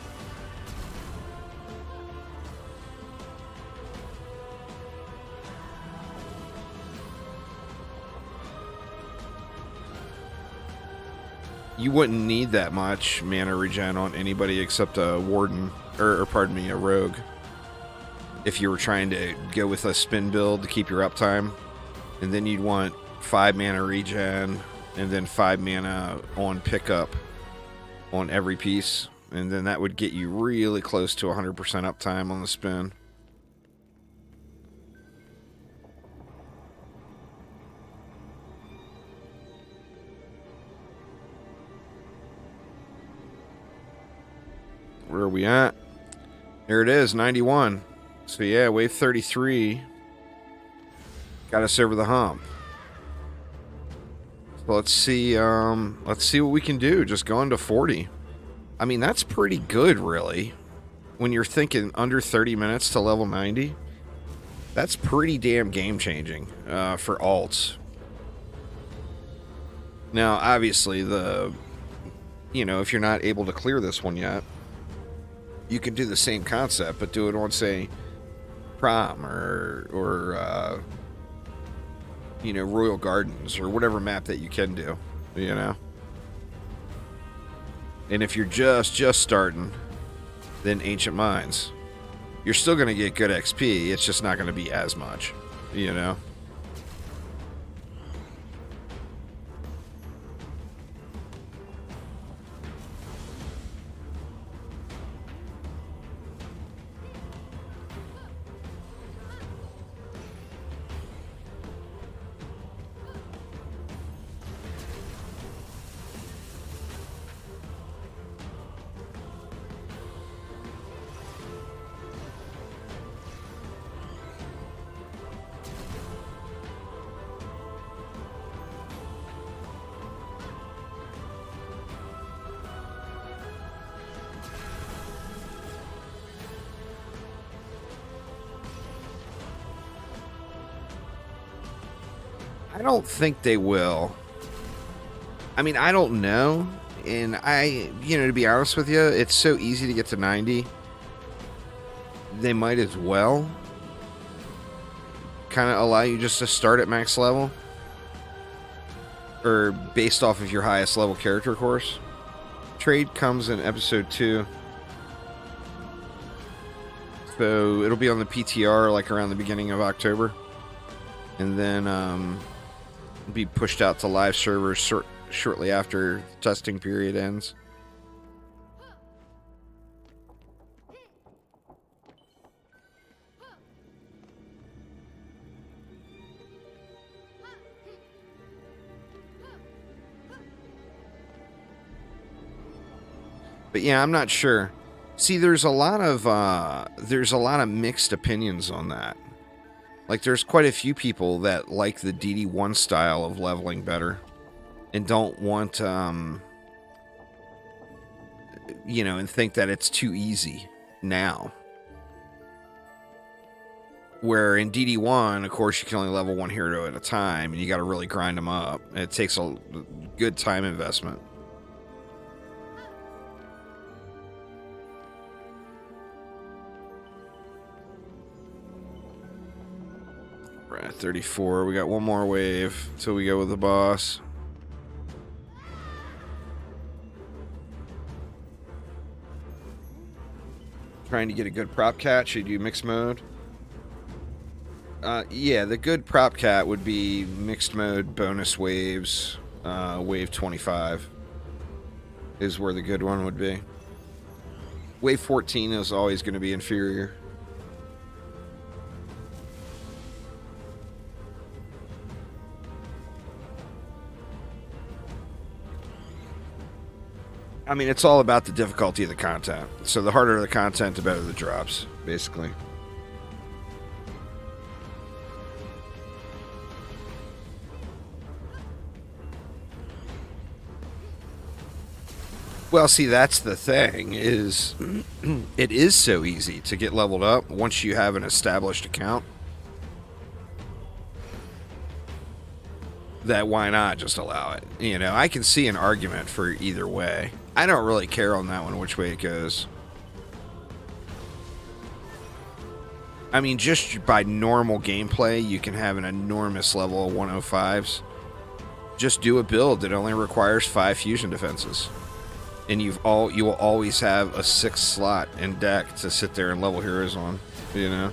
You wouldn't need that much mana regen on anybody except a warden, or pardon me, a rogue. If you were trying to go with a spin build to keep your uptime, and then you'd want 5 mana regen, and then 5 mana on pickup on every piece, and then that would get you really close to 100% uptime on the spin. Where are we at? There it is, 91. So yeah, wave 33 got us over the hump. So let's see what we can do. Just going to 40. I mean, that's pretty good, really. When you're thinking under 30 minutes to level 90, that's pretty damn game-changing for alts. Now, obviously, if you're not able to clear this one yet, you can do the same concept, but do it on, say, Prom or Royal Gardens or whatever map that you can do, you know. And if you're just starting, then Ancient Mines. You're still going to get good XP, it's just not going to be as much, you know. I don't think they will. I mean, I don't know. And to be honest with you, it's so easy to get to 90. They might as well kind of allow you just to start at max level. Or based off of your highest level character course. Trade comes in episode 2. So it'll be on the PTR like around the beginning of October. And then be pushed out to live servers shortly after the testing period ends. But yeah, I'm not sure. See, there's a lot of mixed opinions on that. Like, there's quite a few people that like the DD1 style of leveling better and don't want, you know, and think that it's too easy now. Where in DD1, of course, you can only level one hero at a time, and you got to really grind them up. And it takes a good time investment. We're at 34. We got one more wave until we go with the boss. Trying to get a good prop cat. Should you do mixed mode? Yeah, the good prop cat would be mixed mode bonus waves. Wave 25 is where the good one would be. Wave 14 is always going to be inferior. I mean, it's all about the difficulty of the content. So the harder the content, the better the drops, basically. Well, see, that's the thing, is it is so easy to get leveled up once you have an established account. That why not just allow it? You know, I can see an argument for either way. I don't really care on that one which way it goes. I mean, just by normal gameplay, you can have an enormous level of 105s. Just do a build that only requires 5 fusion defenses. And you will always have a 6th slot in deck to sit there and level heroes on, you know?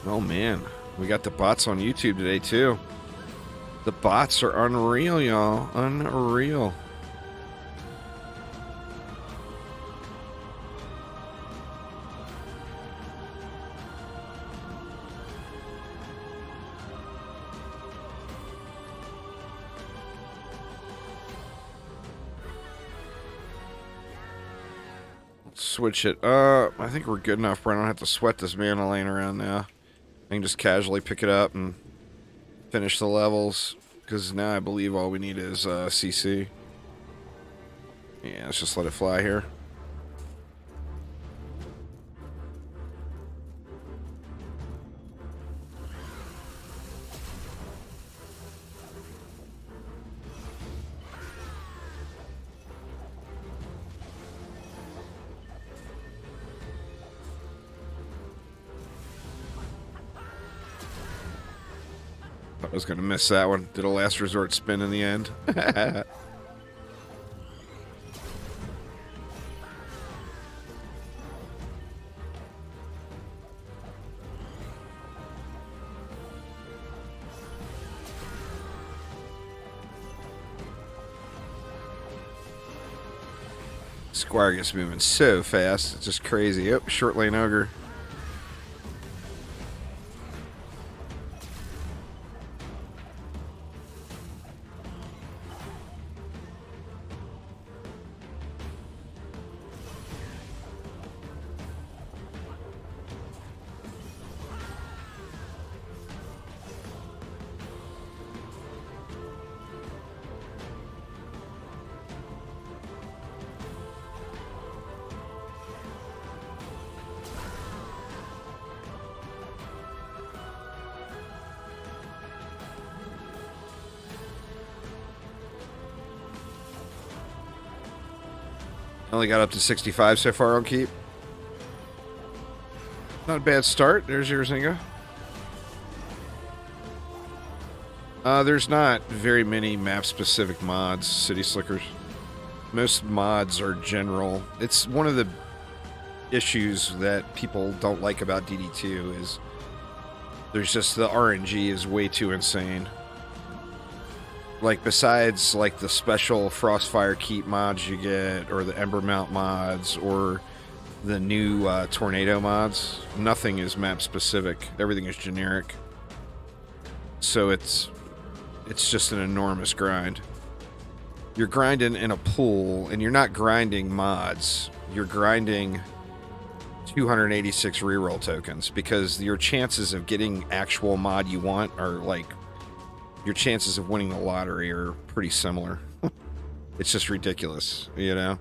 Oh man, we got the bots on YouTube today too. The bots are unreal, y'all. Unreal. Let's switch it up. I think we're good enough where I don't have to sweat this mana lane around now. I can just casually pick it up and finish the levels, because now I believe all we need is CC. Yeah, let's just let it fly here. I was gonna miss that one. Did a last resort spin in the end. Squire gets moving so fast, it's just crazy. Oh, short lane ogre. Only got up to 65 so far on keep. Not a bad start. There's your Zinga. There's not very many map-specific mods, City Slickers. Most mods are general. It's one of the issues that people don't like about DD2 is there's just the RNG is way too insane. Like, besides, like, the special Frostfire Keep mods you get, or the Ember Mount mods, or the new Tornado mods, nothing is map-specific. Everything is generic. So it's just an enormous grind. You're grinding in a pool, and you're not grinding mods. You're grinding 286 reroll tokens, because your chances of getting actual mod you want are, like, your chances of winning the lottery are pretty similar. It's just ridiculous, you know?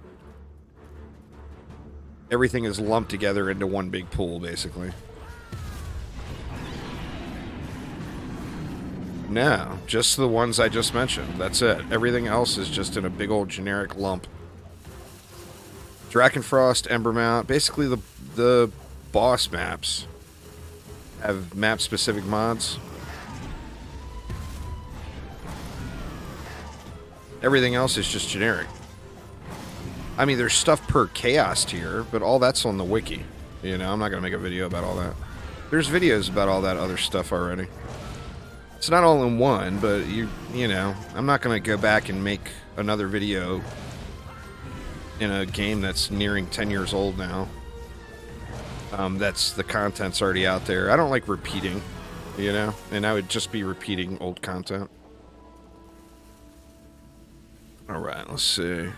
Everything is lumped together into one big pool, basically. No, just the ones I just mentioned. That's it. Everything else is just in a big old generic lump. Drakenfrost, Embermount, basically the boss maps have map-specific mods. Everything else is just generic. I mean, there's stuff per chaos tier, but all that's on the wiki. You know, I'm not going to make a video about all that. There's videos about all that other stuff already. It's not all in one, but you know, I'm not going to go back and make another video in a game that's nearing 10 years old now. That's the content's already out there. I don't like repeating, you know, and I would just be repeating old content. All right, let's see.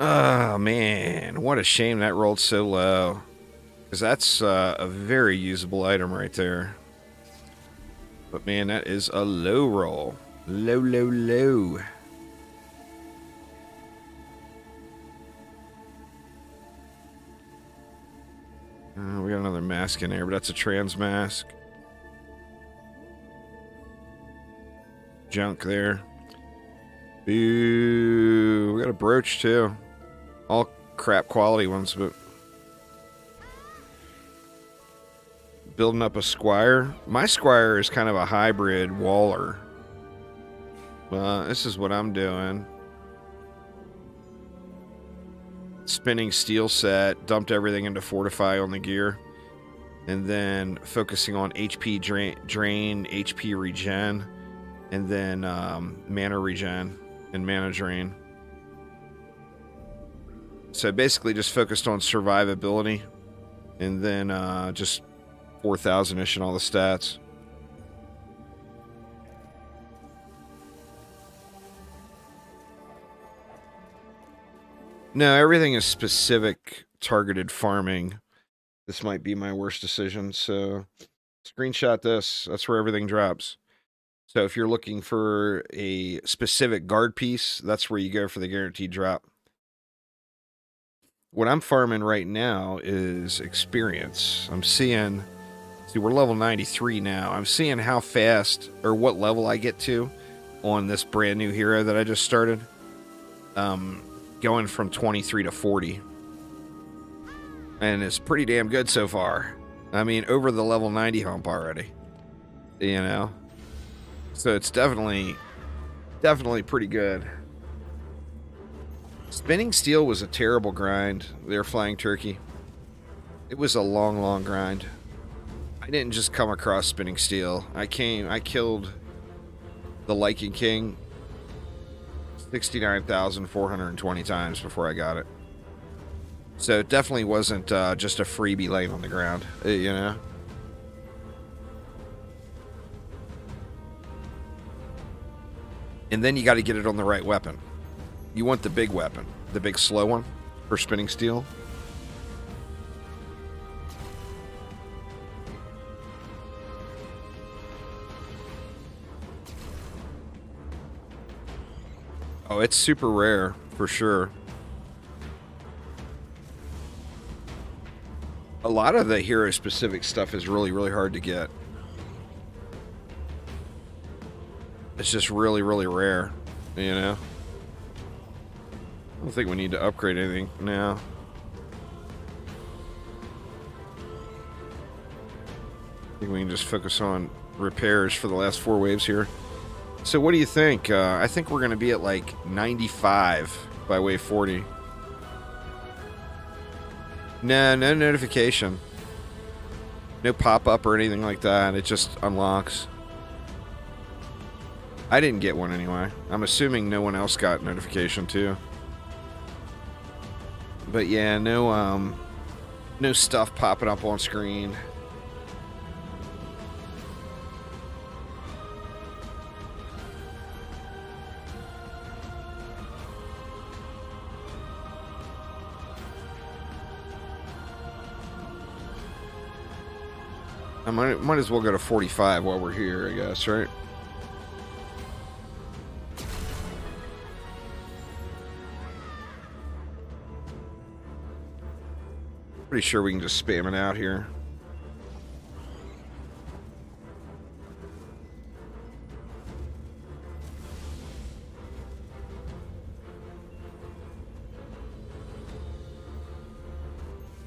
Oh, man. What a shame that rolled so low. Because that's a very usable item right there. But, man, that is a low roll. Low, low, low. We got another mask in there, but that's a trans mask. Junk there. Boo. We got a brooch too. All crap quality ones, but building up a squire. My squire is kind of a hybrid waller. This is what I'm doing. Spinning steel set, dumped everything into fortify on the gear, and then focusing on HP drain, HP regen, and then mana regen and mana drain. So basically just focused on survivability, and then just 4,000-ish in all the stats. No, everything is specific targeted farming. This might be my worst decision, so screenshot this. That's where everything drops. So if you're looking for a specific guard piece, that's where you go for the guaranteed drop. What I'm farming right now is experience. I'm seeing, see, we're level 93 now. I'm seeing how fast or what level I get to on this brand new hero that I just started. Going from 23 to 40. And it's pretty damn good so far. I mean, over the level 90 hump already. You know? So it's definitely pretty good. Spinning steel was a terrible grind. They're flying turkey. It was a long, long grind. I didn't just come across spinning steel. I killed the Lycan King 69,420 times before I got it. So it definitely wasn't just a freebie laying on the ground, you know? And then you got to get it on the right weapon. You want the big weapon, the big slow one for spinning steel. Oh, it's super rare, for sure. A lot of the hero-specific stuff is really, really hard to get. It's just really, really rare, you know? I don't think we need to upgrade anything now. I think we can just focus on repairs for the last 4 waves here. So what do you think? I think we're going to be at like 95 by wave 40. No notification. No pop-up or anything like that. It just unlocks. I didn't get one anyway. I'm assuming no one else got notification too. But yeah, no stuff popping up on screen. I might as well go to 45 while we're here, I guess, right? Pretty sure we can just spam it out here.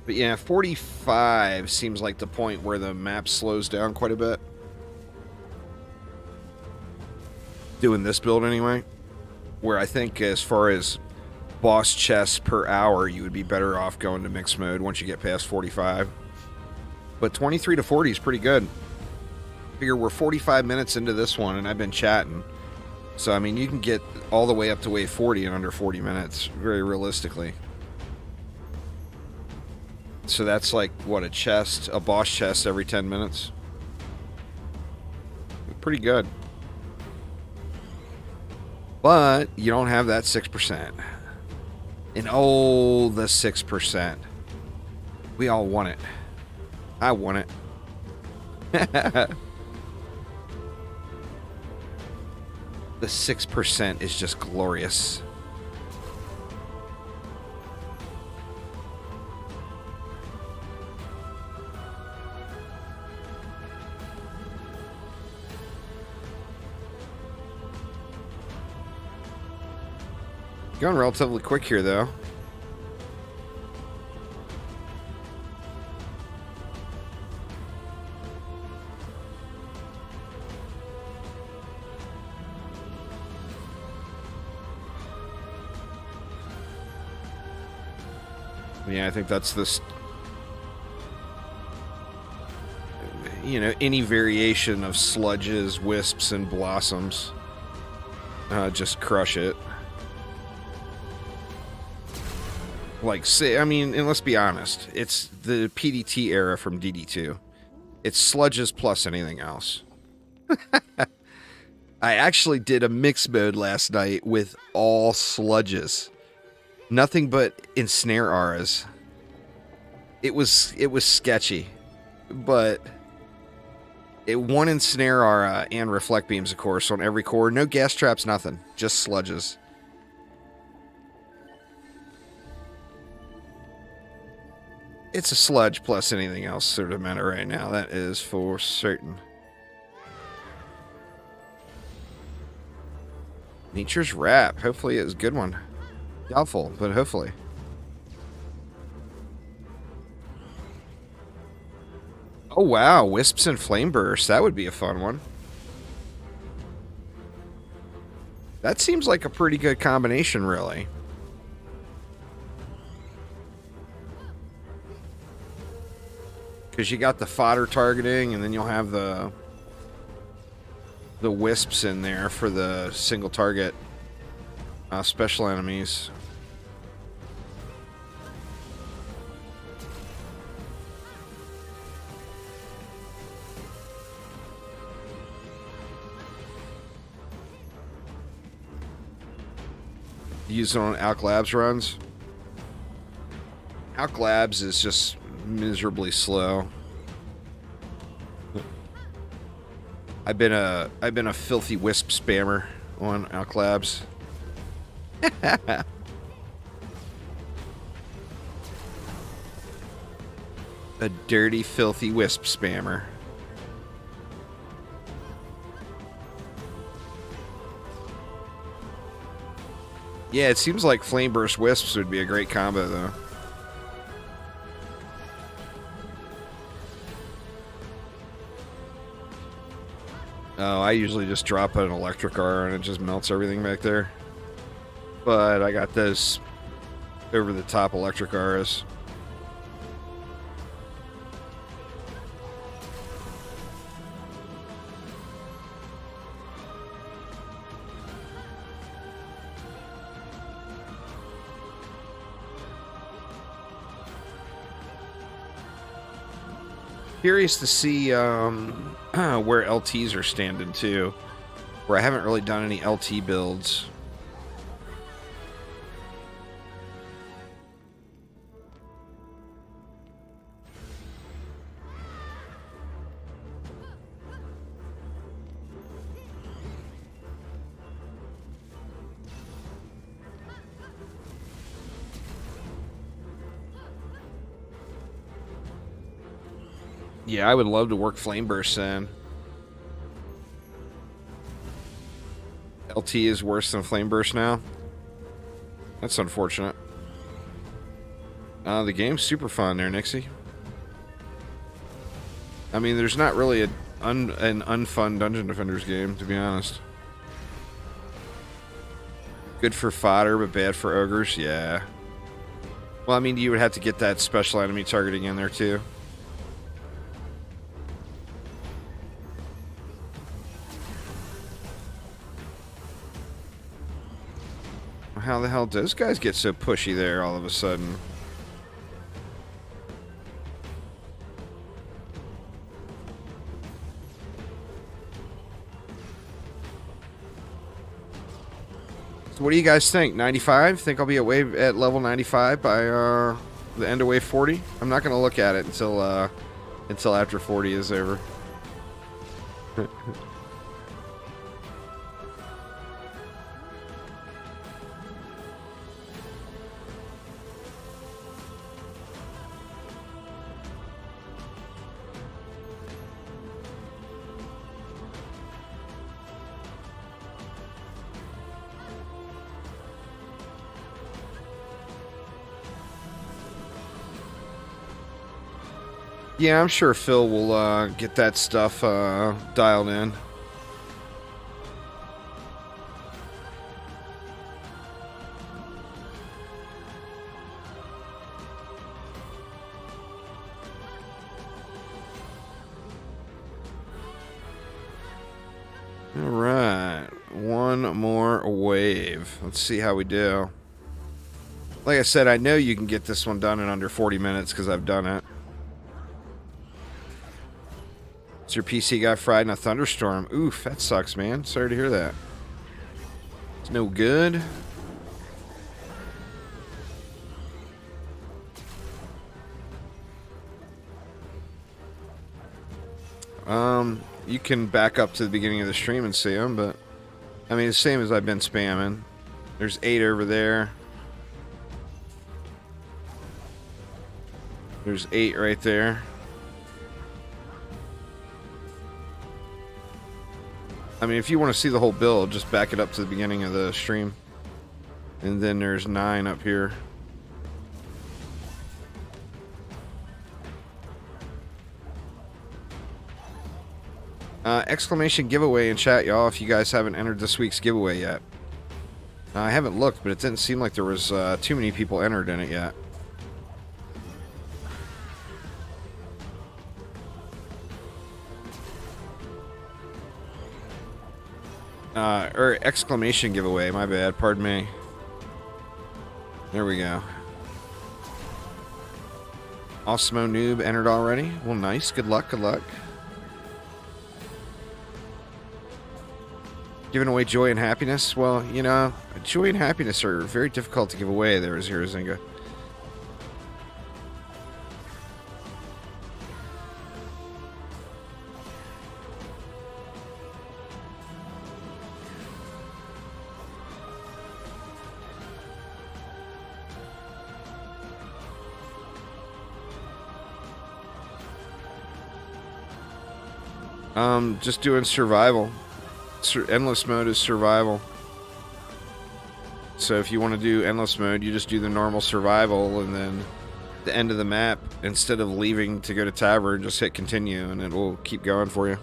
But yeah, 45 seems like the point where the map slows down quite a bit. Doing this build anyway. Where I think as far as boss chests per hour, you would be better off going to mixed mode once you get past 45. But 23 to 40 is pretty good. Figure we're 45 minutes into this one and I've been chatting. So, I mean, you can get all the way up to wave 40 in under 40 minutes, very realistically. So that's like, what, a boss chest every 10 minutes? Pretty good. But you don't have that 6%. And oh, the 6%. We all want it. I want it. The 6% is just glorious. Going relatively quick here, though. Yeah, I think that's this. You know, any variation of sludges, wisps, and blossoms. Just crush it. Like, say, I mean, and let's be honest, it's the PDT era from DD2. It's sludges plus anything else. I actually did a mix mode last night with all sludges. Nothing but ensnare auras. It was sketchy. But it one ensnare aura and reflect beams, of course, on every core. No gas traps, nothing. Just sludges. It's a sludge plus anything else sort of meta right now. That is for certain. Nature's Wrap. Hopefully it's a good one. Doubtful, but hopefully. Oh wow, Wisps and Flame Burst. That would be a fun one. That seems like a pretty good combination, really. Because you got the fodder targeting, and then you'll have the wisps in there for the single target special enemies. Use it on Alk Labs runs. Alk Labs is just miserably slow. I've been a filthy wisp spammer on Alk Labs. A dirty, filthy wisp spammer. Yeah, it seems like Flame Burst Wisps would be a great combo, though. Oh, I usually just drop an electric R and it just melts everything back there. But I got those over-the-top electric R's. Curious to see where LTs are standing too, where I haven't really done any LT builds. Yeah, I would love to work Flame Burst in. LT is worse than Flame Burst now. That's unfortunate. The game's super fun there, Nixie. I mean, there's not really an unfun Dungeon Defenders game, to be honest. Good for fodder, but bad for ogres? Yeah. Well, I mean, you would have to get that special enemy targeting in there, too. How the hell do those guys get so pushy there all of a sudden? So what do you guys think? 95? Think I'll be at level 95 by the end of wave 40? I'm not going to look at it until after 40 is over. Yeah, I'm sure Phil will get that stuff dialed in. All right, one more wave. Let's see how we do. Like I said, I know you can get this one done in under 40 minutes because I've done it. Your PC got fried in a thunderstorm. Oof, that sucks, man. Sorry to hear that. It's no good. You can back up to the beginning of the stream and see them, but I mean, the same as I've been spamming. There's 8 over there. There's 8 right there. I mean, if you want to see the whole build, just back it up to the beginning of the stream. And then there's 9 up here. Exclamation giveaway in chat, y'all, if you guys haven't entered this week's giveaway yet. I haven't looked, but it didn't seem like there was too many people entered in it yet. Or exclamation giveaway, my bad, pardon me. There we go. Osmo Noob entered already. Well, nice. Good luck, good luck. Giving away joy and happiness? Well, you know, joy and happiness are very difficult to give away there, Zero Zinga. Just doing survival. Endless mode is survival. So if you want to do endless mode, you just do the normal survival, and then the end of the map, instead of leaving to go to tavern, just hit continue, and it will keep going for you.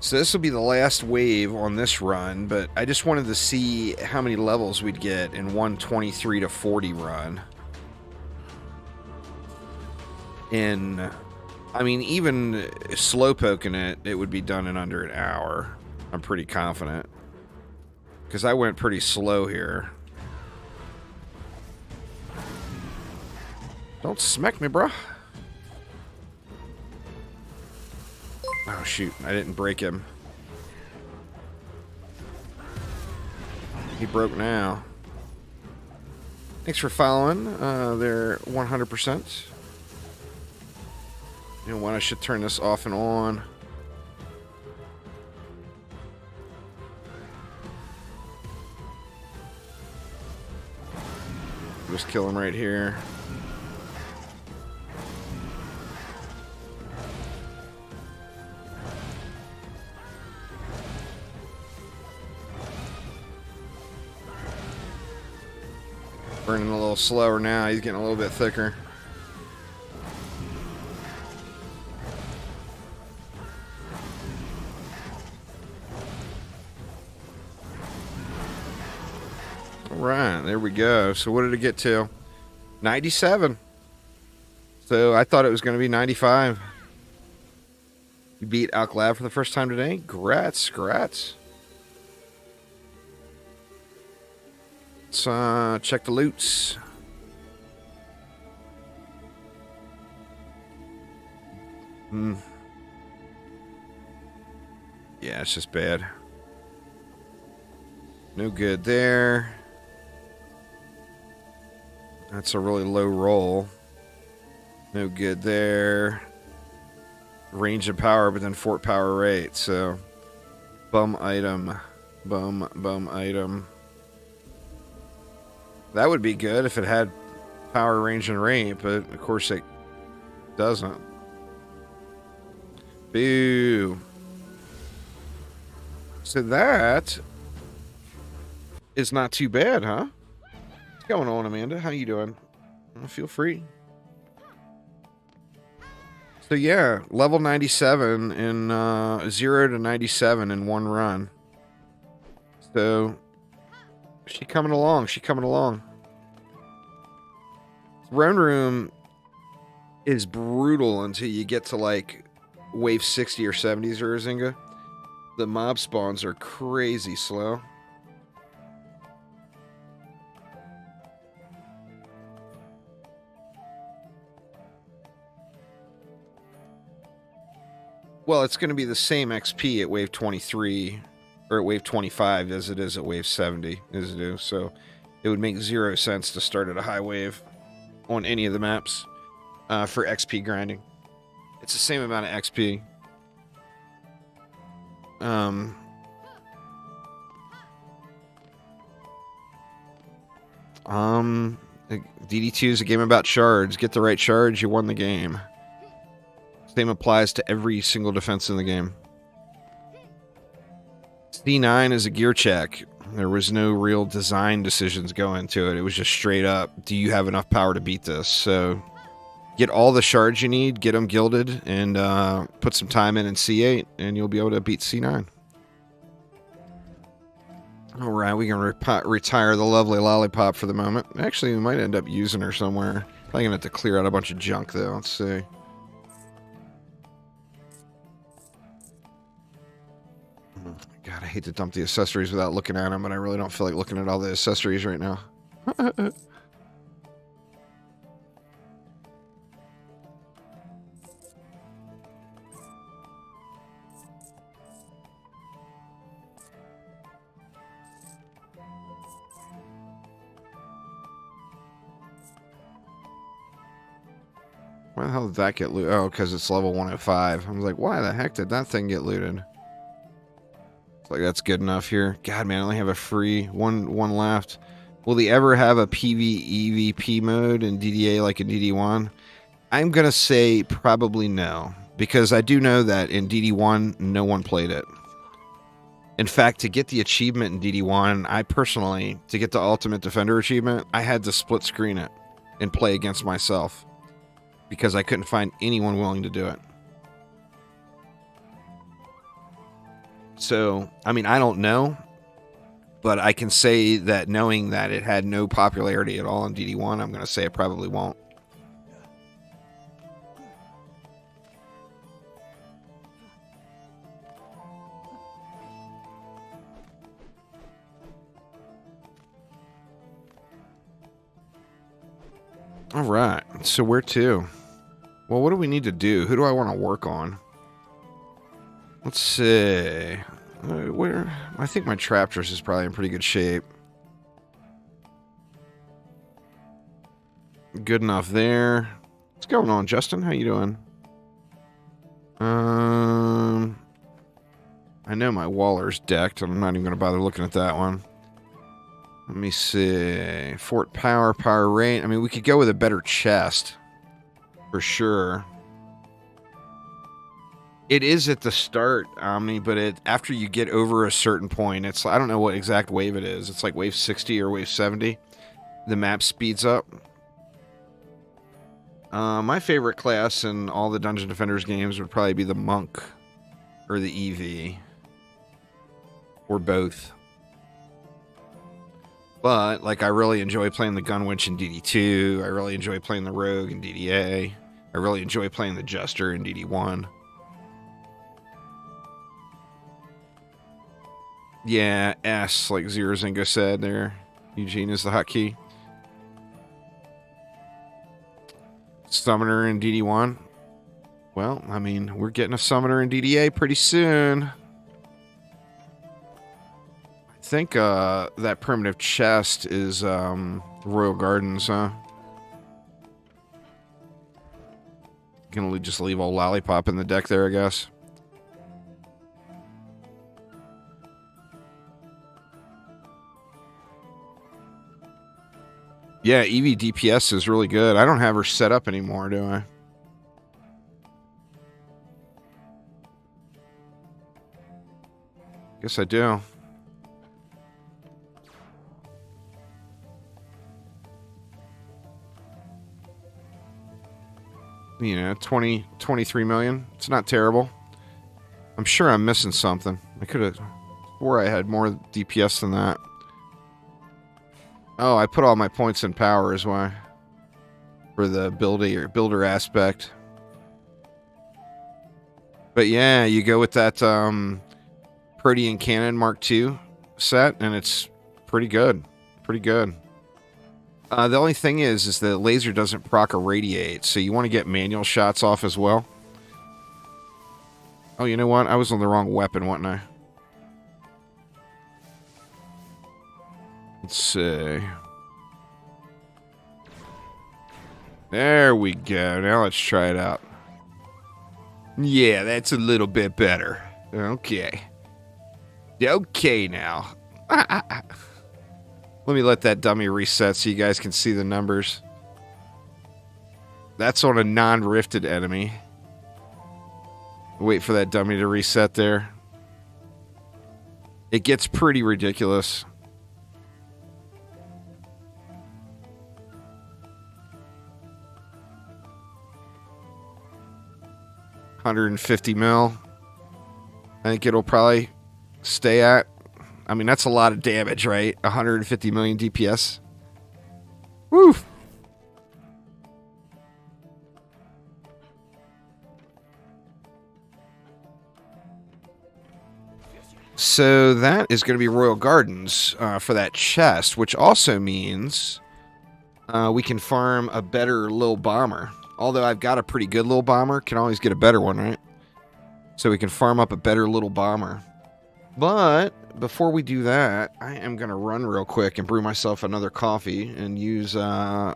So this will be the last wave on this run, but I just wanted to see how many levels we'd get in one 23 to 40 run. And, I mean, even slow poking it, it would be done in under an hour. I'm pretty confident. Because I went pretty slow here. Don't smack me, bro. Oh, shoot. I didn't break him. He broke now. Thanks for following. They're 100%. You know what? I should turn this off and on. Just kill him right here. Burning a little slower now. He's getting a little bit thicker. Alright, there we go. So what did it get to? 97. So I thought it was going to be 95. You beat Alclad for the first time today? Congrats. Let's check the loots. Yeah, it's just bad. No good there. That's a really low roll. No good there. Range and power, but then fort power rate. So, bum item. Bum item. That would be good if it had power, range, and rate, but of course it doesn't. Boo. So that is not too bad, huh? What's going on, Amanda? How you doing? Feel free. So yeah, level 97 in 0 to 97 in one run. So she coming along. Throne Room is brutal until you get to like wave 60 or 70s, Urzinga. The mob spawns are crazy slow. Well, it's going to be the same XP at wave 23 or at wave 25 as it is at wave 70, as it is. So it would make 0 sense to start at a high wave on any of the maps for XP grinding. It's the same amount of XP. DD2 is a game about shards. Get the right shards, you won the game. Same applies to every single defense in the game. C9 is a gear check. There was no real design decisions go into it. It was just straight up, do you have enough power to beat this? So get all the shards you need, get them gilded, and put some time in C8, and you'll be able to beat C9. Alright, we can retire the lovely lollipop for the moment. Actually, we might end up using her somewhere. I'm going to have to clear out a bunch of junk, though. Let's see. God, I hate to dump the accessories without looking at them, but I really don't feel like looking at all the accessories right now. Why the hell did that get looted? Oh, because it's level 105. I was like, why the heck did that thing get looted? Like that's good enough here. God, man, I only have a free one left. Will they ever have a PvEVP mode in DDA like in DD1? I'm gonna say probably no, because I do know that in DD1 no one played it. In fact, to get the achievement in DD1, I personally, to get the Ultimate Defender achievement, I had to split screen it and play against myself because I couldn't find anyone willing to do it. So, I mean, I don't know, but I can say that knowing that it had no popularity at all in DD1, I'm going to say it probably won't. All right, so where to? Well, what do we need to do? Who do I want to work on? Let's see. Where? I think my Traptress is probably in pretty good shape. Good enough there. What's going on, Justin? How you doing? I know my Waller's decked. I'm not even going to bother looking at that one. Let me see. Fort Power, Power Rate. I mean, we could go with a better chest. For sure. It is at the start, Omni, but after you get over a certain point, it's, I don't know what exact wave it is. It's like wave 60 or wave 70. The map speeds up. My favorite class in all the Dungeon Defenders games would probably be the Monk or the EV. Or both. But, like, I really enjoy playing the Gunwitch in DD2. I really enjoy playing the Rogue in DDA. I really enjoy playing the Jester in DD1. Yeah, S, like Zero Zingo said there. Eugene is the hotkey. Summoner in DD1. Well, I mean, we're getting a Summoner in DDA pretty soon. I think that primitive chest is Royal Gardens, huh? Gonna just leave old Lollipop in the deck there, I guess. Yeah, EV DPS is really good. I don't have her set up anymore, do I? Guess I do. You know, 23 million. It's not terrible. I'm sure I'm missing something. I could have swore I had more DPS than that. Oh, I put all my points in power is why. For the builder aspect. But yeah, you go with that Protean Cannon Mark II set, and it's pretty good. Pretty good. The only thing is the laser doesn't proc irradiate, so you want to get manual shots off as well. Oh, you know what? I was on the wrong weapon, wasn't I? Let's see. There we go. Now let's try it out. Yeah, that's a little bit better. Okay. Okay now. Let me let that dummy reset so you guys can see the numbers. That's on a non-rifted enemy. Wait for that dummy to reset there. It gets pretty ridiculous. $150 mil. I think it'll probably stay at. I mean, that's a lot of damage, right? 150 million DPS. Woo! So that is going to be Royal Gardens for that chest, which also means we can farm a better little bomber. Although I've got a pretty good little bomber, can always get a better one, right? So we can farm up a better little bomber. But before we do that, I am going to run real quick and brew myself another coffee and use the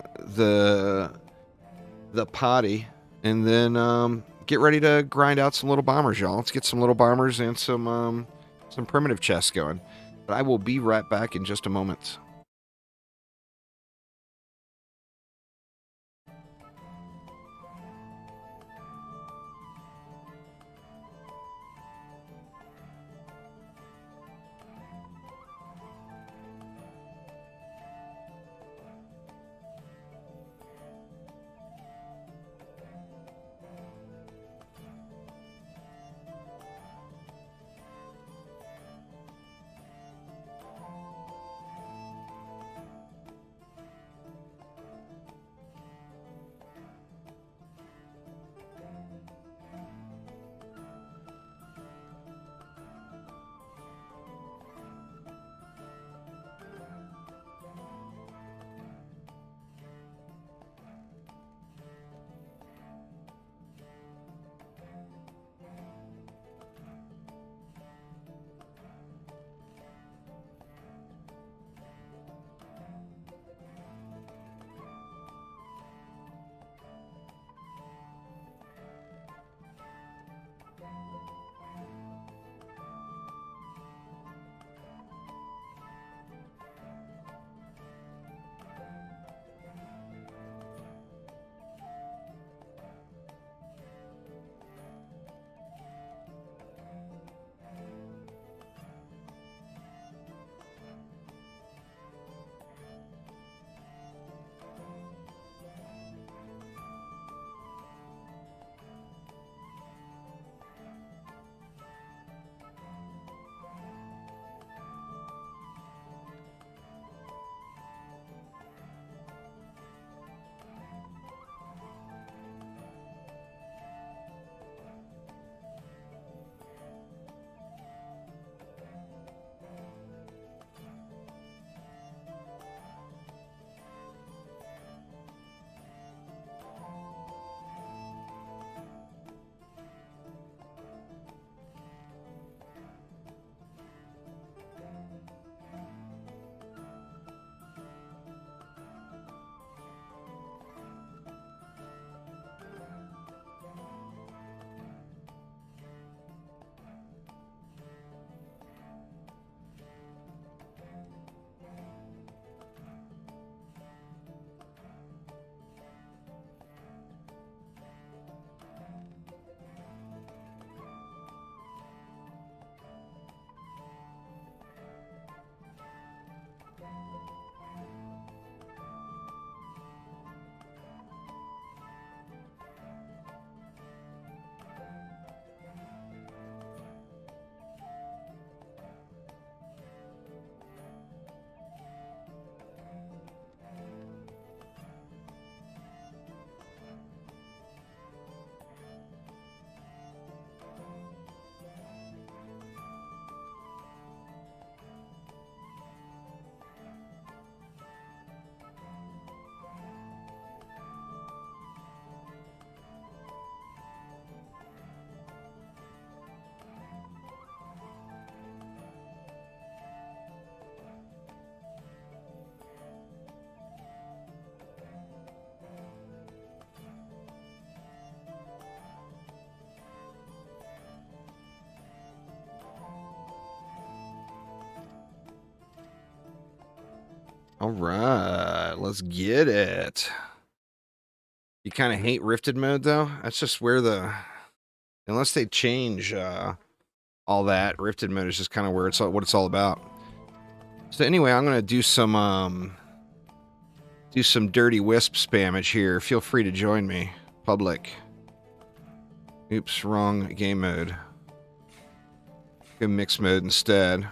potty. And then get ready to grind out some little bombers, y'all. Let's get some little bombers and some primitive chests going. But I will be right back in just a moment. All right, let's get it. You kind of hate rifted mode, though? That's just where unless they change all that, rifted mode is just kind of where what it's all about. So anyway, I'm going to do some dirty wisp spammage here. Feel free to join me. Public. Oops, wrong game mode. Go mix mode instead.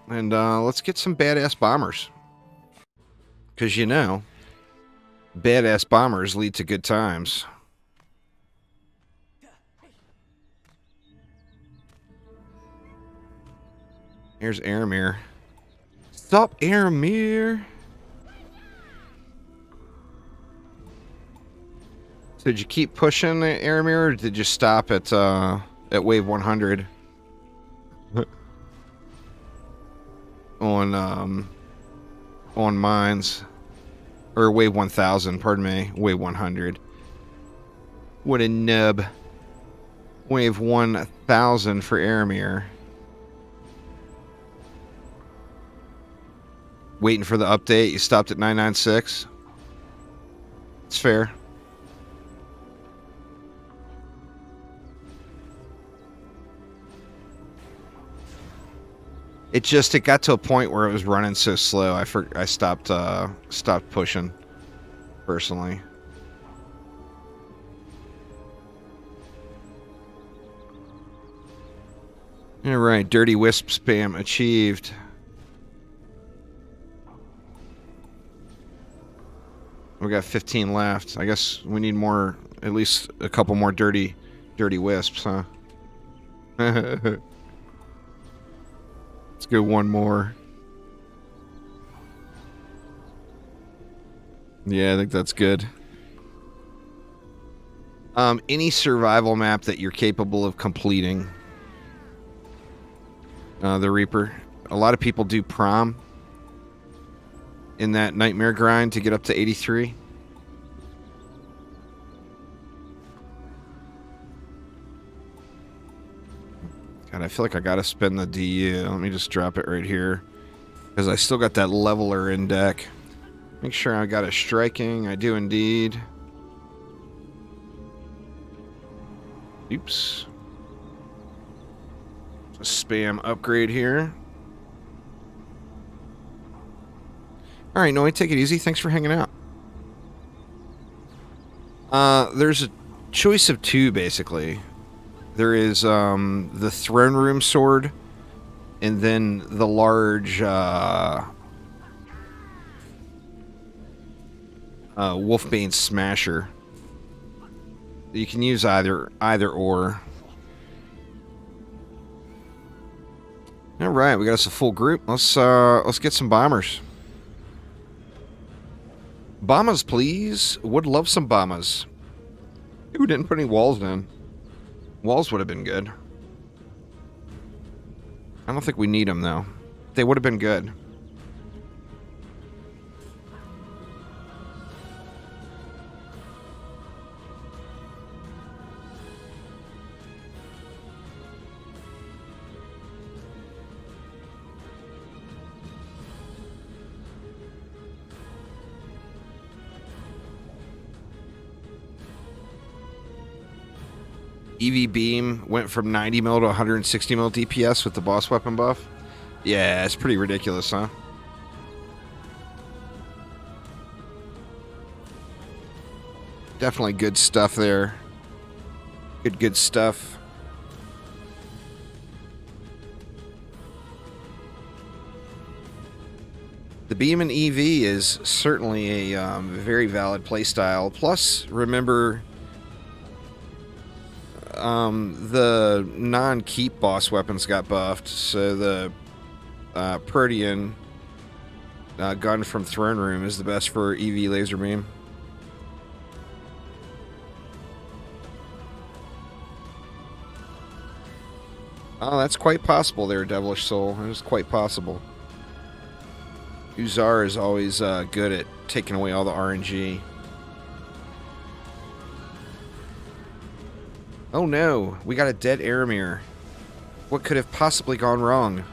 And let's get some badass bombers. Because, you know, badass bombers lead to good times. Here's Aramir. Stop, Aramir! So did you keep pushing, Aramir, or did you stop at wave 100? on mines. Or wave 1000, pardon me. Wave 100. What a nub. Wave 1000 for Aramir. Waiting for the update. You stopped at 996. It's fair. It got to a point where it was running so slow. I stopped pushing, personally. All right, dirty wisp spam achieved. We got 15 left. I guess we need more, at least a couple more dirty wisps, huh? Let's go one more. Yeah, I think that's good. Any survival map that you're capable of completing. The Reaper. A lot of people do prom in that nightmare grind to get up to 83. God, I feel like I gotta spend the DU. Let me just drop it right here, because I still got that leveler in deck. Make sure I got a striking. I do indeed. Oops. A spam upgrade here. Alright, Noe, take it easy. Thanks for hanging out. There's a choice of two, basically. There is the throne room sword, and then the large Wolfbane smasher. You can use either or. All right, we got us a full group. Let's get some bombers. Bombers, please. Would love some bombers. Who didn't put any walls in? Walls would have been good. I don't think we need them, though. They would have been good. EV beam went from 90 mil to 160 mil DPS with the boss weapon buff. Yeah, it's pretty ridiculous, huh? Definitely good stuff there. Good stuff. The beam and EV is certainly a very valid playstyle. Plus, remember, the non-keep boss weapons got buffed, so the Protean gun from Throne Room is the best for EV laser beam. Oh, that's quite possible there, Devilish Soul. It is quite possible. Uzar is always good at taking away all the RNG. Oh no, we got a dead Aramir. What could have possibly gone wrong?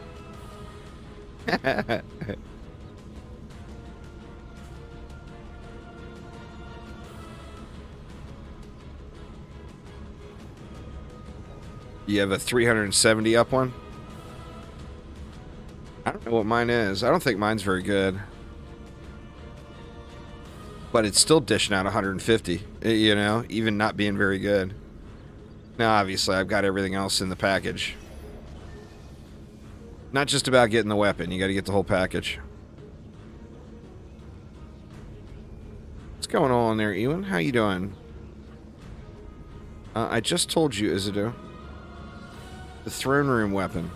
You have a 370 up one? I don't know what mine is. I don't think mine's very good. But it's still dishing out 150, you know, even not being very good. Now, obviously, I've got everything else in the package. Not just about getting the weapon. You got to get the whole package. What's going on there, Ewan? How you doing? I just told you, Isidore. The throne room weapon.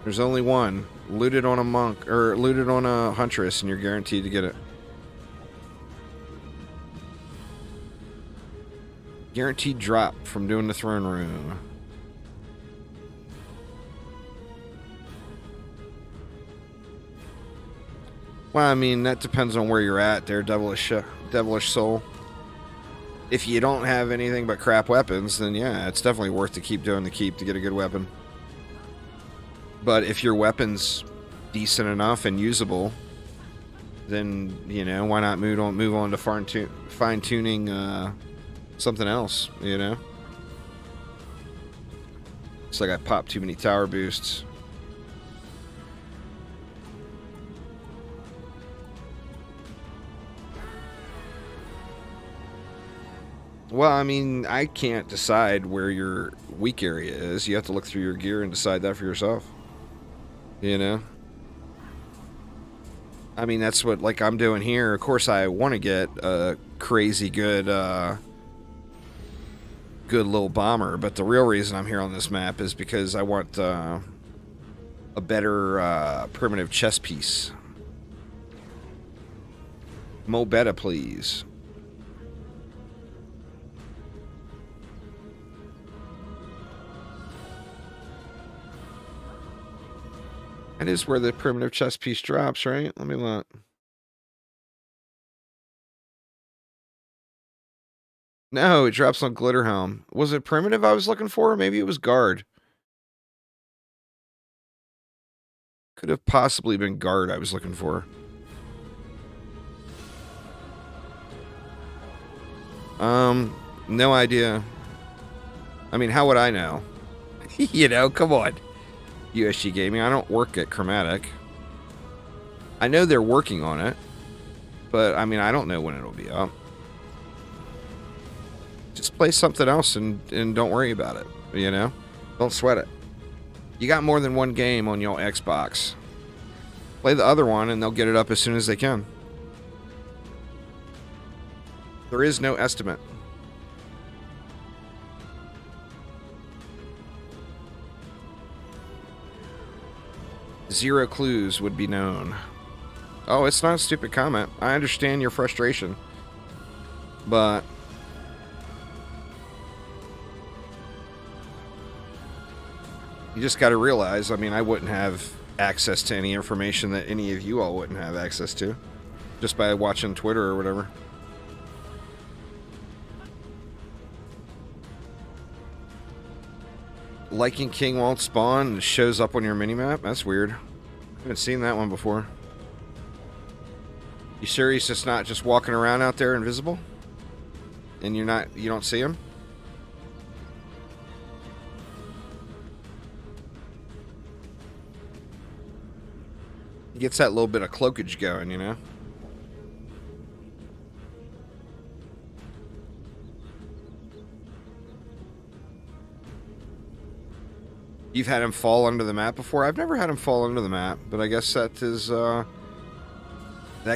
There's only one. Loot it on a monk, or loot it on a huntress, and you're guaranteed to get it. Guaranteed drop from doing the throne room. Well, I mean, that depends on where you're at there, devilish soul. If you don't have anything but crap weapons, then yeah, it's definitely worth to keep doing the keep to get a good weapon. But if your weapon's decent enough and usable, then, you know, why not move on to fine-tuning something else, you know? It's like I popped too many tower boosts. Well, I mean, I can't decide where your weak area is. You have to look through your gear and decide that for yourself. You know? I mean, that's what, like, I'm doing here. Of course, I want to get a crazy good, good little bomber, but the real reason I'm here on this map is because I want, a better, primitive chess piece. Mo beta, please. That is where the primitive chess piece drops, right? Let me look. No, it drops on Glitter Helm. Was it primitive I was looking for? Maybe it was guard. Could have possibly been guard I was looking for. No idea. I mean, how would I know? You know, come on. USG Gaming. I don't work at Chromatic. I know they're working on it, but I mean, I don't know when it'll be up. Just play something else and don't worry about it, you know? Don't sweat it. You got more than one game on your Xbox. Play the other one and they'll get it up as soon as they can. There is no estimate. Zero clues would be known. Oh, it's not a stupid comment. I understand your frustration. But you just got to realize, I mean, I wouldn't have access to any information that any of you all wouldn't have access to. Just by watching Twitter or whatever. Liking King won't spawn and shows up on your minimap? That's weird. I haven't seen that one before. You serious it's not just walking around out there invisible? And you don't see him? He gets that little bit of cloakage going, you know? You've had him fall under the map before? I've never had him fall under the map, but I guess that is, that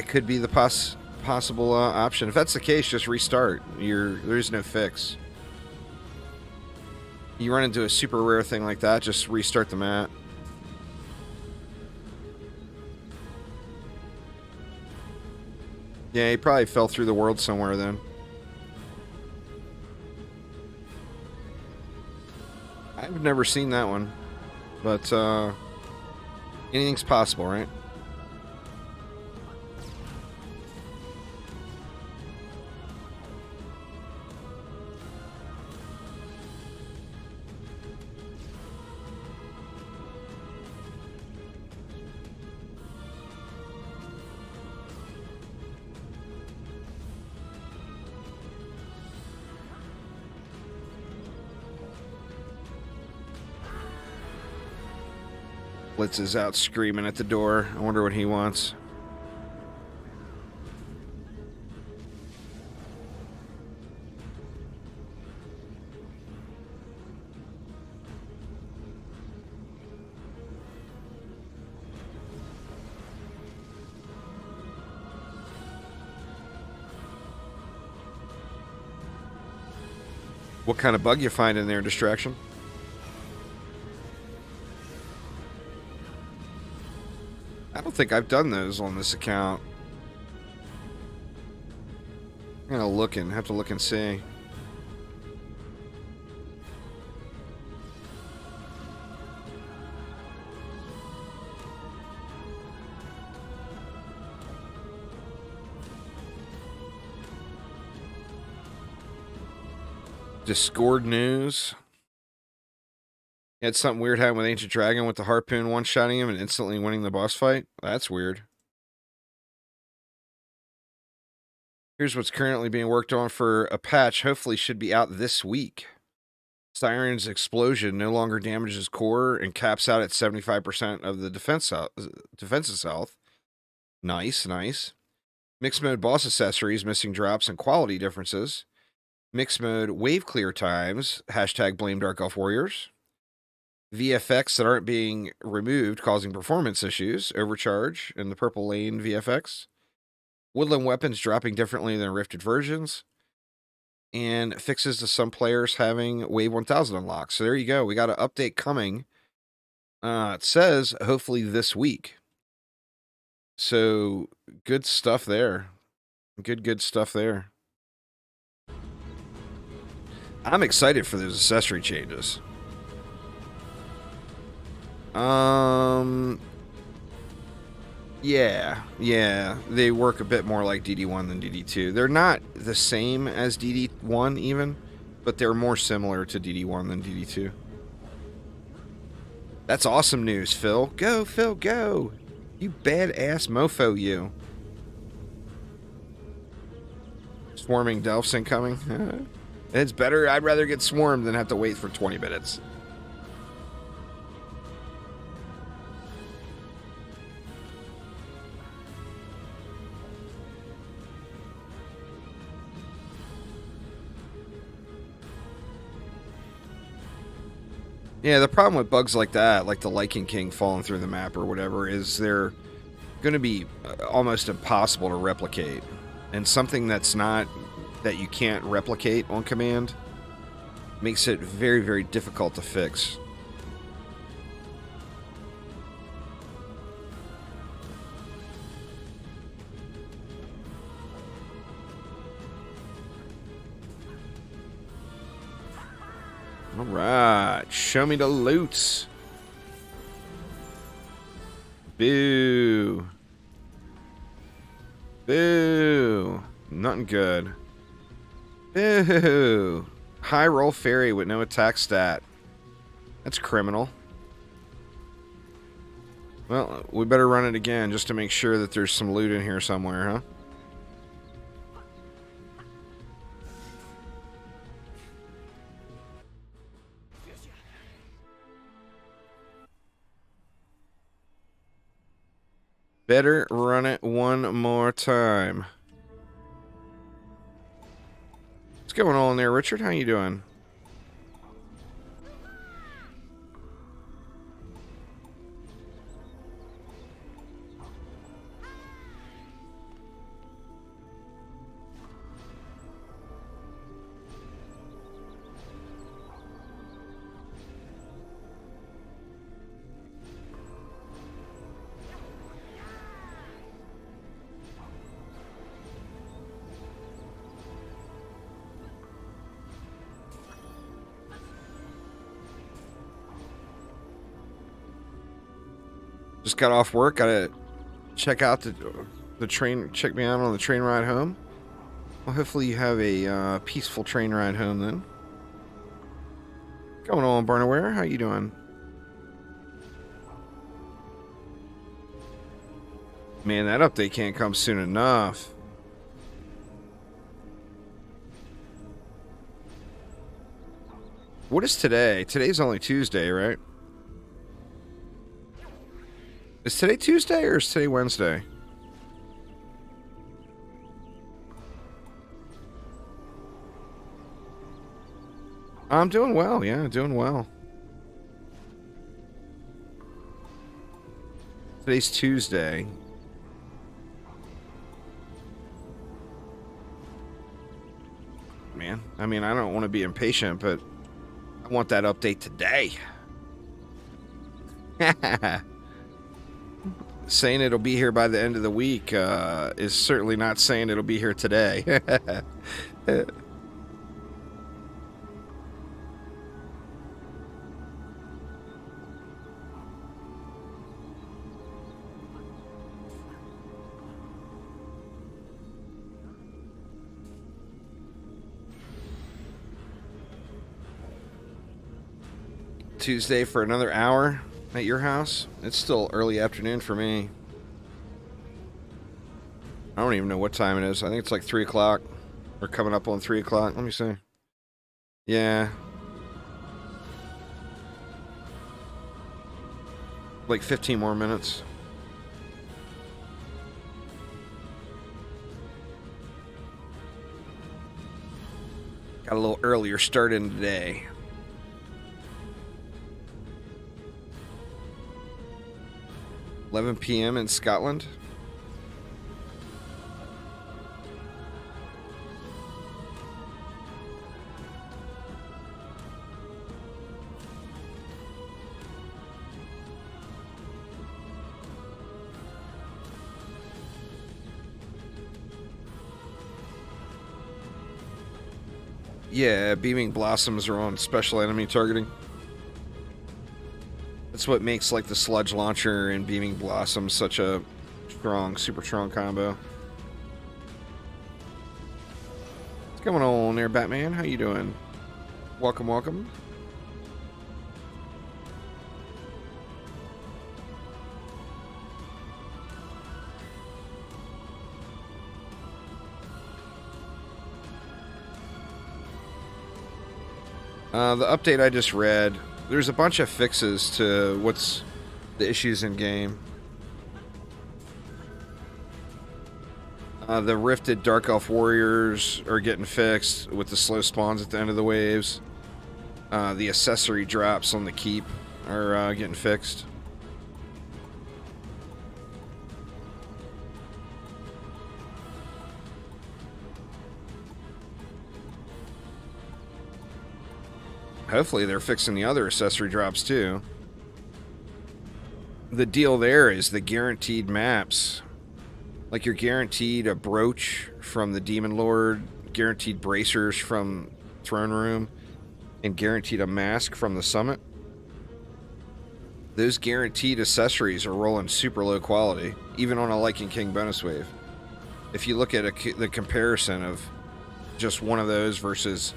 could be the possible option. If that's the case, just restart. There is no fix. You run into a super rare thing like that, just restart the map. Yeah, he probably fell through the world somewhere then. I've never seen that one, but anything's possible, right? Blitz is out screaming at the door. I wonder what he wants. What kind of bug you find in there, Distraction? I don't think I've done those on this account. I'm gonna have to look and see. Discord news. Had something weird happen with Ancient Dragon with the harpoon one-shotting him and instantly winning the boss fight. That's weird. Here's what's currently being worked on for a patch. Hopefully should be out this week. Sirens explosion no longer damages core and caps out at 75% of the defense's health. Nice, nice. Mixed mode boss accessories, missing drops, and quality differences. Mixed mode wave clear times. Hashtag blame Dark Elf Warriors. VFX that aren't being removed causing performance issues. Overcharge in the purple lane VFX. Woodland weapons dropping differently than rifted versions. And fixes to some players having Wave 1000 unlocked. So there you go. We got an update coming. It says hopefully this week. So good stuff there. Good stuff there. I'm excited for those accessory changes. Yeah, they work a bit more like DD1 than DD2. They're not the same as DD1 even, but they're more similar to DD1 than DD2. That's awesome news, Phil. Go, Phil, go! You badass mofo, you. Swarming Delphs incoming. It's better. I'd rather get swarmed than have to wait for 20 minutes. Yeah, the problem with bugs like that, like the Lichen King falling through the map or whatever, is they're going to be almost impossible to replicate. And something that's not, that you can't replicate on command, makes it very, very difficult to fix. Alright, show me the loots. Boo. Boo. Nothing good. Boo. High roll fairy with no attack stat. That's criminal. Well, we better run it again just to make sure that there's some loot in here somewhere, huh? Better run it one more time. What's going on there, Richard? How you doing? Just got off work. Gotta check out the train. Check me out on the train ride home. Well, hopefully you have a peaceful train ride home then. Going on, Barnaware? How you doing? Man, that update can't come soon enough. What is today? Today's only Tuesday, right? Is today Tuesday or is today Wednesday? I'm doing well, yeah, doing well. Today's Tuesday. Man, I mean, I don't want to be impatient, but I want that update today. Saying it'll be here by the end of the week is certainly not saying it'll be here today. Tuesday for another hour at your house? It's still early afternoon for me. I don't even know what time it is. I think it's like 3 o'clock. We're coming up on 3 o'clock. Let me see. Yeah. Like 15 more minutes. Got a little earlier start in today. $11 p.m. in Scotland. Yeah, beaming blossoms are on special enemy targeting. That's what makes like the sludge launcher and beaming blossoms such a strong, super strong combo. What's going on there, Batman? How you doing? Welcome, welcome. The update I just read, there's a bunch of fixes to what's the issues in game. The rifted Dark Elf warriors are getting fixed with the slow spawns at the end of the waves. The accessory drops on the keep are getting fixed. Hopefully they're fixing the other accessory drops too. The deal there is the guaranteed maps. Like you're guaranteed a brooch from the Demon Lord, guaranteed bracers from Throne Room, and guaranteed a mask from the Summit. Those guaranteed accessories are rolling super low quality, even on a Lycan King bonus wave. If you look at the comparison of just one of those versus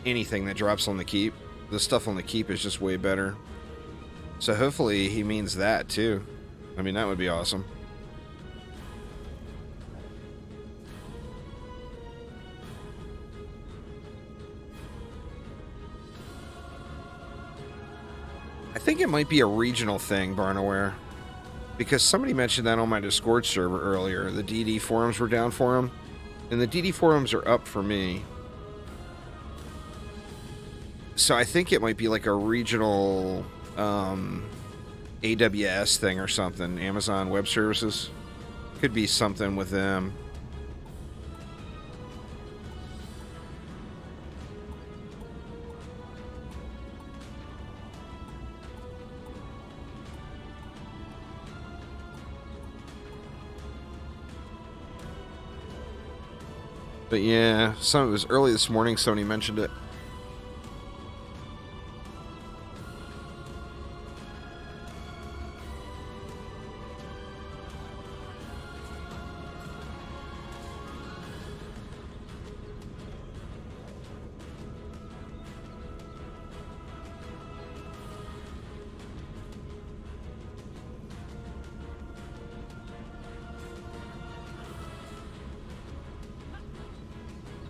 anything that drops on the keep, the stuff on the keep is just way better. So hopefully he means that too. I mean, that would be awesome. I think it might be a regional thing, Barnaware, because somebody mentioned that on my Discord server earlier. The DD forums were down for him, and the DD forums are up for me. So I think it might be like a regional AWS thing or something. Amazon Web Services. Could be something with them. But yeah, it was early this morning, Sony mentioned it.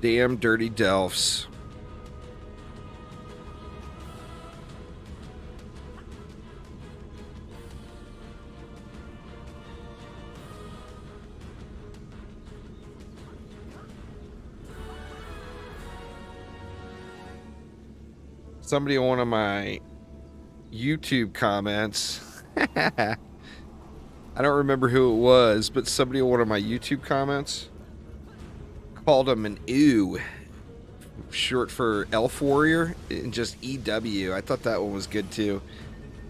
Damn dirty Delphs. Somebody on one of my YouTube comments, I don't remember who it was, but somebody on one of my YouTube comments called him an ew, short for elf warrior, and just EW. I thought that one was good too,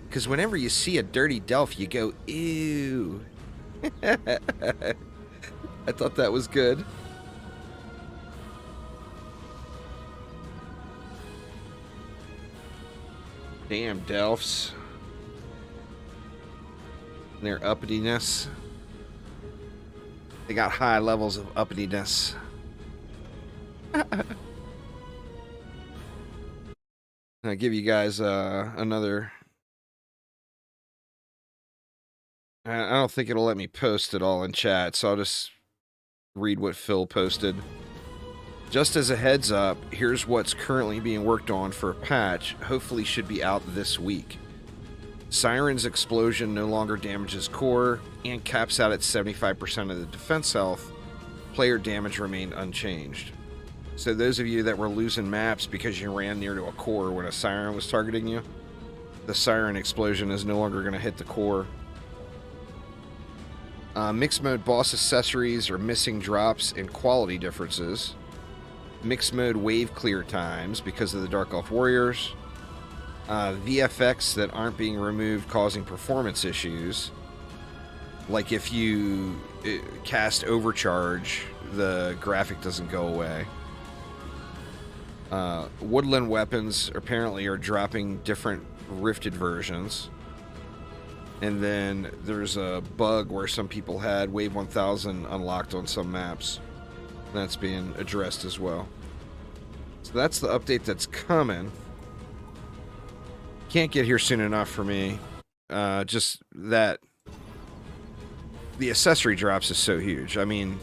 because whenever you see a dirty delf, you go ew. I thought that was good. Damn delfs. Their uppityness. They got high levels of uppityness. I'll give you guys another. I don't think it'll let me post it all in chat, so I'll just read what Phil posted. Just as a heads up, here's what's currently being worked on for a patch. Hopefully should be out this week. Sirens explosion no longer damages core and caps out at 75% of the defense health. Player damage remained unchanged. So those of you that were losing maps because you ran near to a core when a siren was targeting you, the siren explosion is no longer going to hit the core. Mixed mode boss accessories are missing drops and quality differences. Mixed mode wave clear times because of the Dark Elf Warriors. VFX that aren't being removed causing performance issues. Like if you cast Overcharge, the graphic doesn't go away. Woodland weapons apparently are dropping different rifted versions. And then there's a bug where some people had Wave 1000 unlocked on some maps. That's being addressed as well. So that's the update that's coming. Can't get here soon enough for me. Just that the accessory drops is so huge. I mean,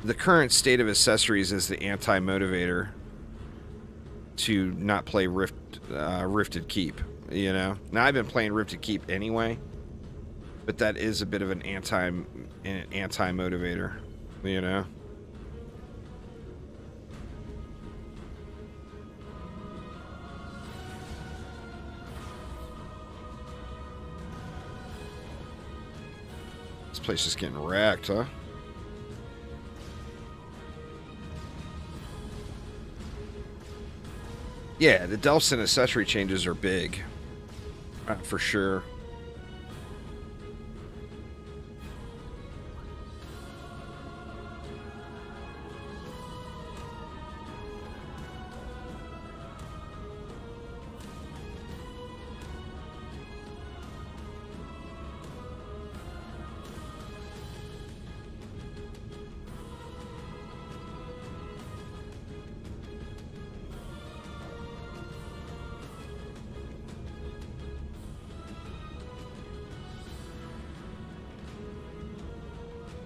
the current state of accessories is the anti-motivator to not play Rifted Keep, you know? Now, I've been playing Rifted Keep anyway, but that is a bit of an anti-motivator, you know? This place is getting wrecked, huh? Yeah, the Delphs and accessory changes are big. For sure.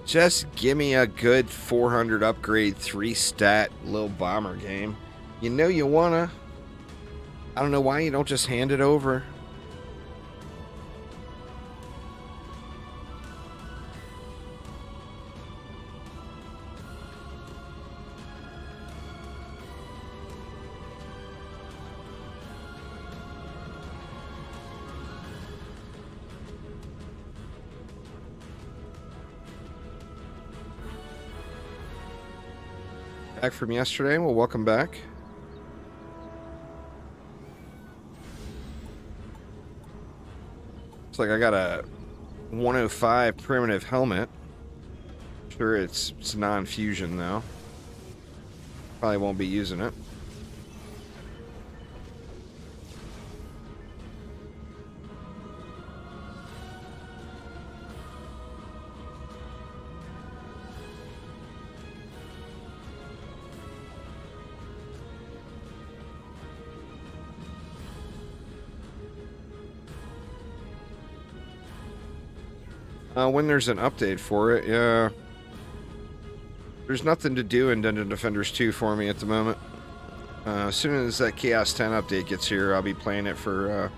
Just give me a good 400 upgrade, 3-stat little bomber game. You know you wanna. I don't know why you don't just hand it over. Back from yesterday. Well, welcome back. Looks like I got a 105 primitive helmet. Sure, it's non-fusion though. Probably won't be using it. When there's an update for it, yeah. There's nothing to do in Dungeon Defenders 2 for me at the moment. As soon as that Chaos 10 update gets here, I'll be playing it for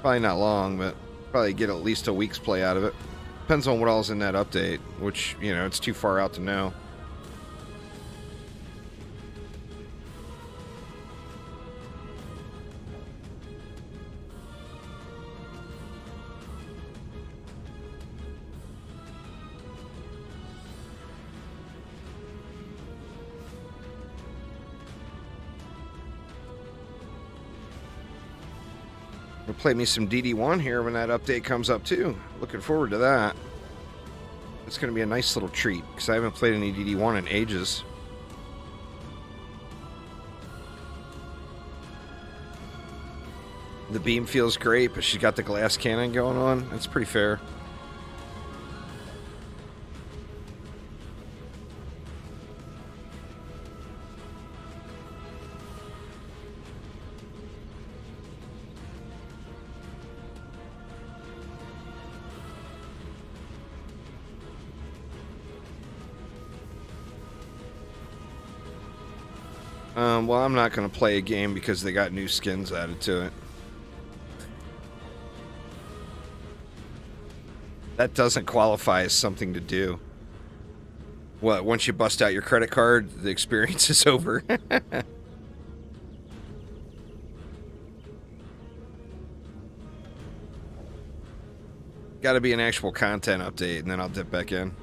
probably not long, but probably get at least a week's play out of it. Depends on what all's in that update, which, you know, it's too far out to know. play me some DD1 here when that update comes up too. Looking forward to that. It's going to be a nice little treat because I haven't played any DD1 in ages. The beam feels great, but she's got the glass cannon going on. That's pretty fair. Well, I'm not going to play a game because they got new skins added to it. That doesn't qualify as something to do. What, once you bust out your credit card, the experience is over? Gotta be an actual content update, and then I'll dip back in.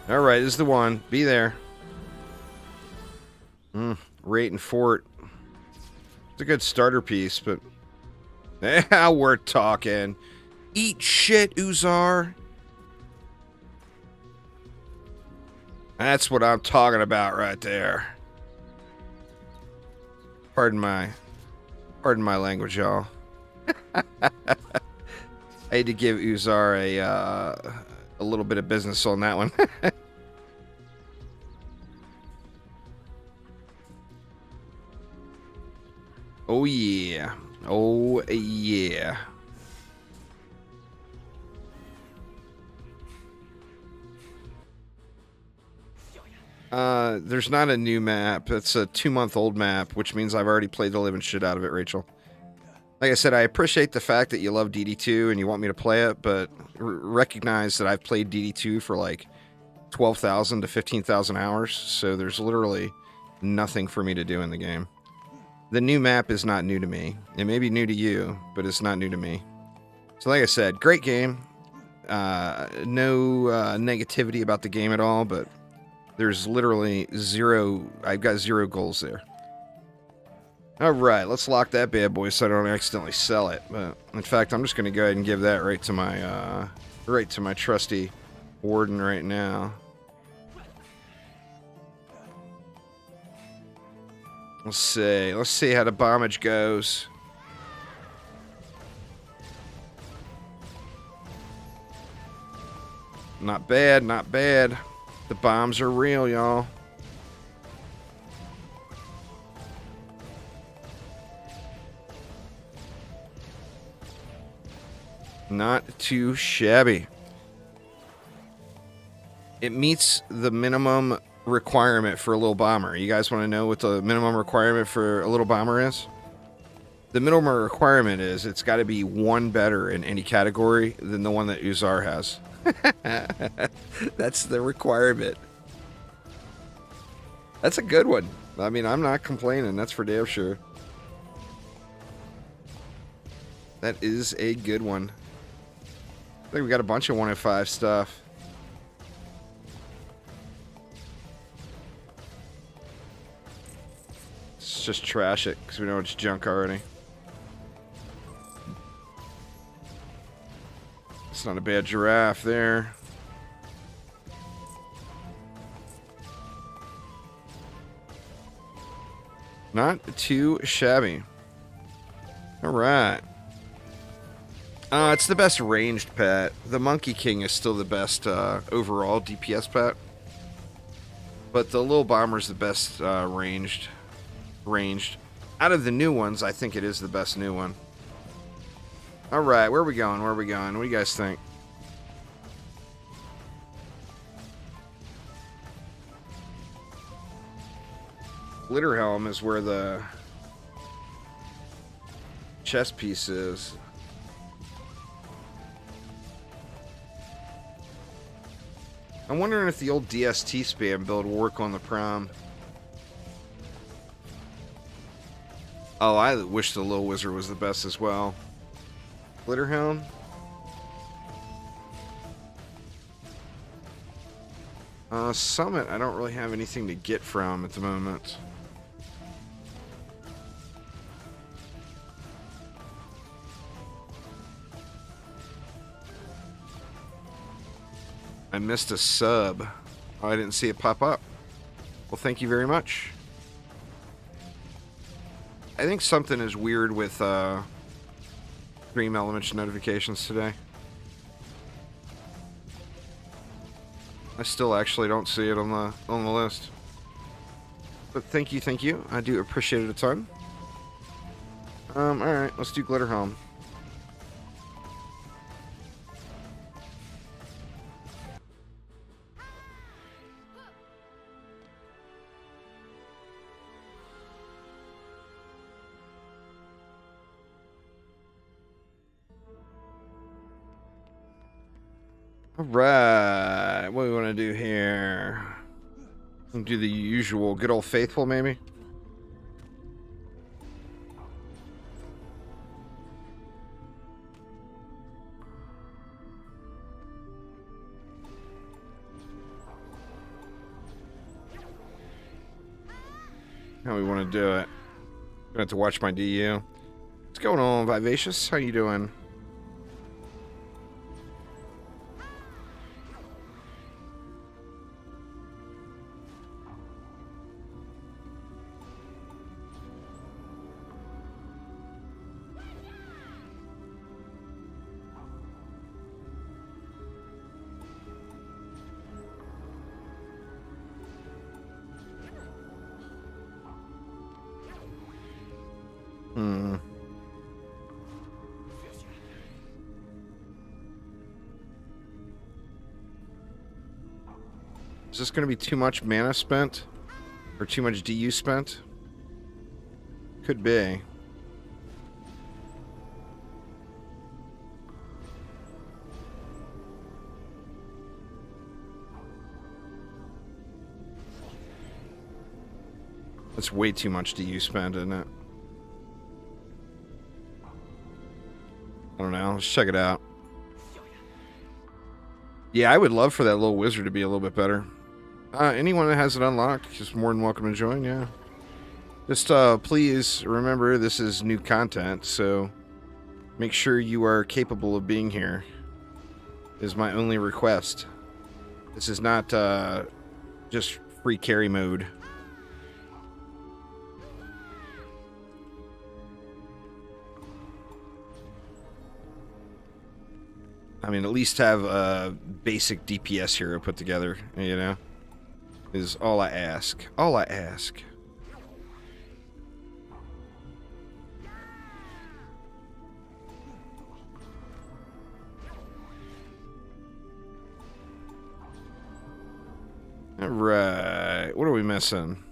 Alright, this is the one. Be there. Rate and Fort. It's a good starter piece, but... Now we're talking. Eat shit, Uzar. That's what I'm talking about right there. Pardon my language, y'all. I had to give Uzar a little bit of business on that one. Oh yeah. Oh yeah. There's not a new map. It's a 2-month-old map, which means I've already played the living shit out of it, Rachel. Like I said, I appreciate the fact that you love DD2 and you want me to play it, but recognize that I've played DD2 for like 12,000 to 15,000 hours, so there's literally nothing for me to do in the game. The new map is not new to me. It may be new to you, but it's not new to me. So like I said, great game. No negativity about the game at all, but there's literally I've got 0 goals there. Alright, let's lock that bad boy so I don't accidentally sell it. But in fact, I'm just going to go ahead and give that right to my trusty warden right now. Let's see how the bombage goes. Not bad, not bad. The bombs are real, y'all. Not too shabby. It meets the minimum requirement for a little bomber. You guys want to know what the minimum requirement for a little bomber is? The minimum requirement is it's got to be 1 better in any category than the one that Uzar has. That's the requirement. That's a good one. I mean, I'm not complaining. That's for damn sure. That is a good one. I think we got a bunch of 105 stuff. Let's just trash it because we know it's junk already. It's not a bad giraffe there. Not too shabby. Alright. It's the best ranged pet. The Monkey King is still the best overall DPS pet. But the Little Bomber's the best ranged. Out of the new ones, I think it is the best new one. Alright, where are we going? Where are we going? What do you guys think? Glitter Helm is where the chess piece is. I'm wondering if the old DST spam build will work on the prom. Oh, I wish the Little Wizard was the best as well. Glitter Helm? Summit, I don't really have anything to get from at the moment. I missed a sub. Oh, I didn't see it pop up. Well, thank you very much. I think something is weird with Dream Elements notifications today. I still actually don't see it on the list. But thank you. I do appreciate it a ton. Alright, let's do Glitter Helm. Alright, what do we want to do here? We'll do the usual good old faithful, maybe? How we want to do it? Gonna have to watch my DU. What's going on, Vivacious? How you doing? Is this going to be too much mana spent? Or too much DU spent? Could be. That's way too much DU spent, isn't it? I don't know. Let's check it out. Yeah, I would love for that little wizard to be a little bit better. Anyone that has it unlocked, just more than welcome to join, yeah. Just, please remember this is new content, so make sure you are capable of being here, is my only request. This is not, just free carry mode. I mean, at least have a basic DPS hero put together, you know? Is all I ask. All I ask. Alright. What are we missing?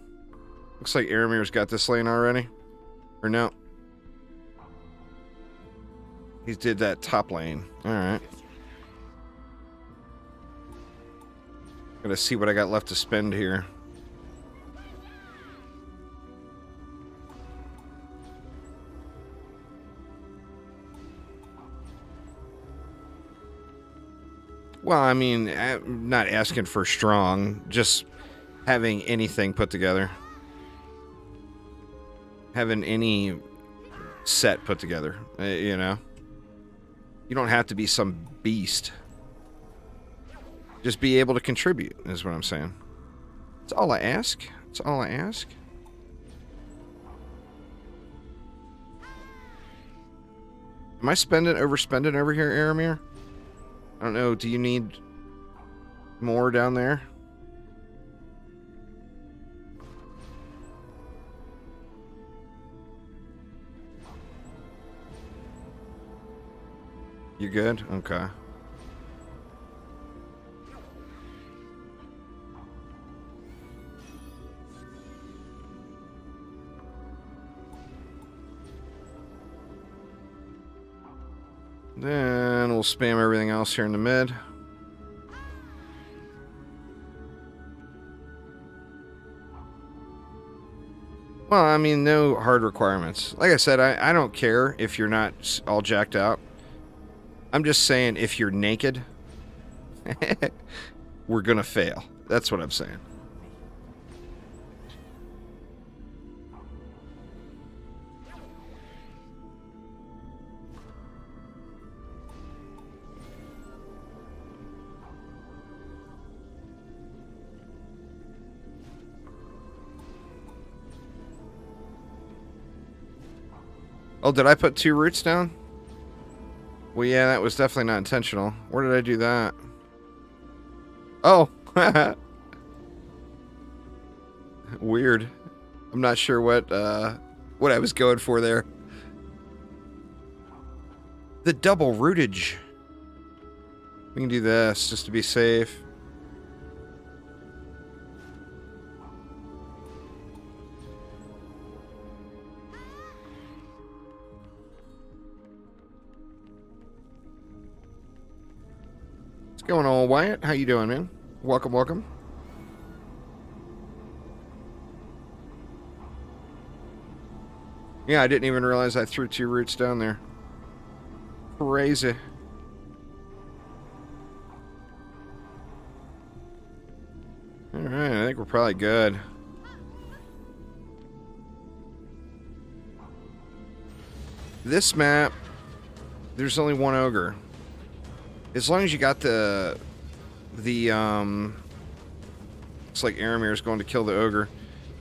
Looks like Aramir's got this lane already. Or no? He did that top lane. Alright. Gotta see what I got left to spend here. Well, I mean, I'm not asking for strong, just having anything put together. Having any set put together, you know? You don't have to be some beast. Just be able to contribute, is what I'm saying. That's all I ask. That's all I ask. Am I overspending over here, Aramir? I don't know. Do you need more down there? You good? Okay. then we'll spam everything else here in the mid. Well, I mean, no hard requirements. Like I said, I don't care if you're not all jacked out. I'm just saying if you're naked, we're gonna fail. That's what I'm saying. Oh, did I put 2 roots down? Well, yeah, that was definitely not intentional. Where did I do that? Oh! Weird. I'm not sure what I was going for there. The double rootage. We can do this just to be safe. What's going on, Wyatt? How you doing, man? Welcome, welcome. Yeah, I didn't even realize I threw 2 roots down there. Crazy. Alright, I think we're probably good. This map, there's only 1 ogre. As long as you got the looks like Aramir's going to kill the ogre.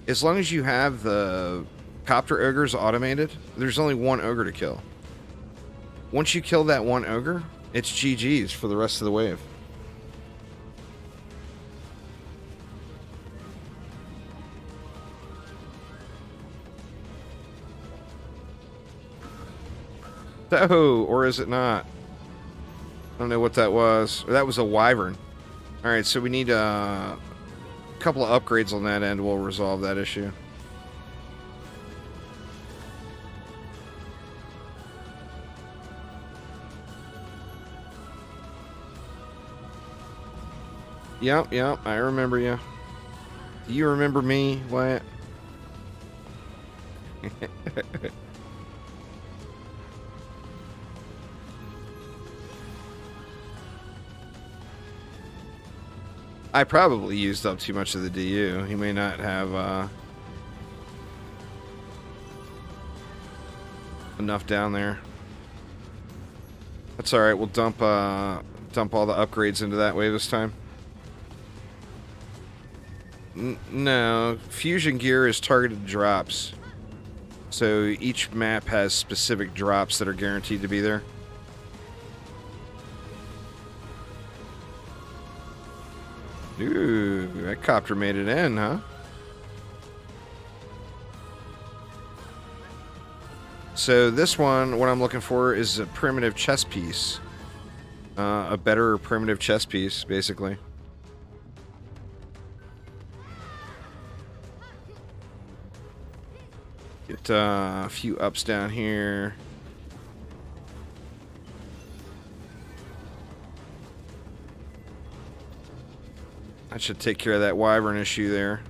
As long as you have the copter ogres automated, there's only 1 ogre to kill. Once you kill that 1 ogre, it's GG's for the rest of the wave. Oh, or is it not? I don't know what that was. That was a wyvern. Alright, so we need a couple of upgrades on that end. We'll resolve that issue. Yep, I remember you. Do you remember me, Wyatt? I probably used up too much of the DU. He may not have enough down there. That's alright, we'll dump all the upgrades into that wave this time. No, fusion gear is targeted drops. So each map has specific drops that are guaranteed to be there. Ooh, that copter made it in, huh? So this one, what I'm looking for is a primitive chess piece. A better primitive chess piece, basically. Get a few ups down here. That should take care of that wyvern issue there.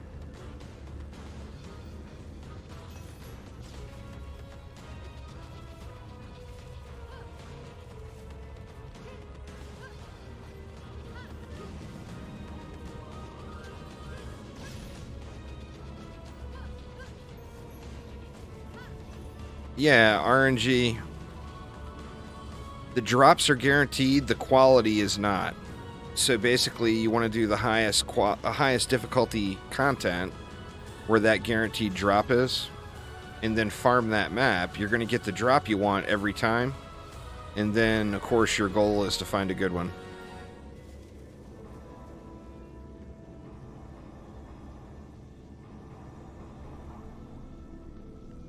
Yeah, RNG. The drops are guaranteed, the quality is not. So basically, you want to do the highest difficulty content, where that guaranteed drop is, and then farm that map. You're going to get the drop you want every time, and then, of course, your goal is to find a good one.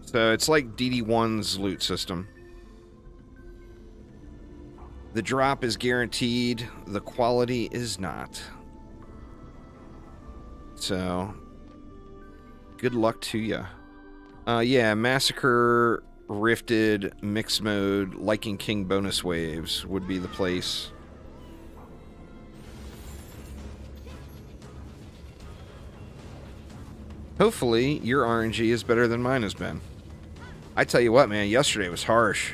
So it's like DD1's loot system. The drop is guaranteed, the quality is not. So, good luck to ya. Yeah, Massacre Rifted, mixed mode, Liking King bonus waves would be the place. Hopefully, your RNG is better than mine has been. I tell you what, man, yesterday was harsh.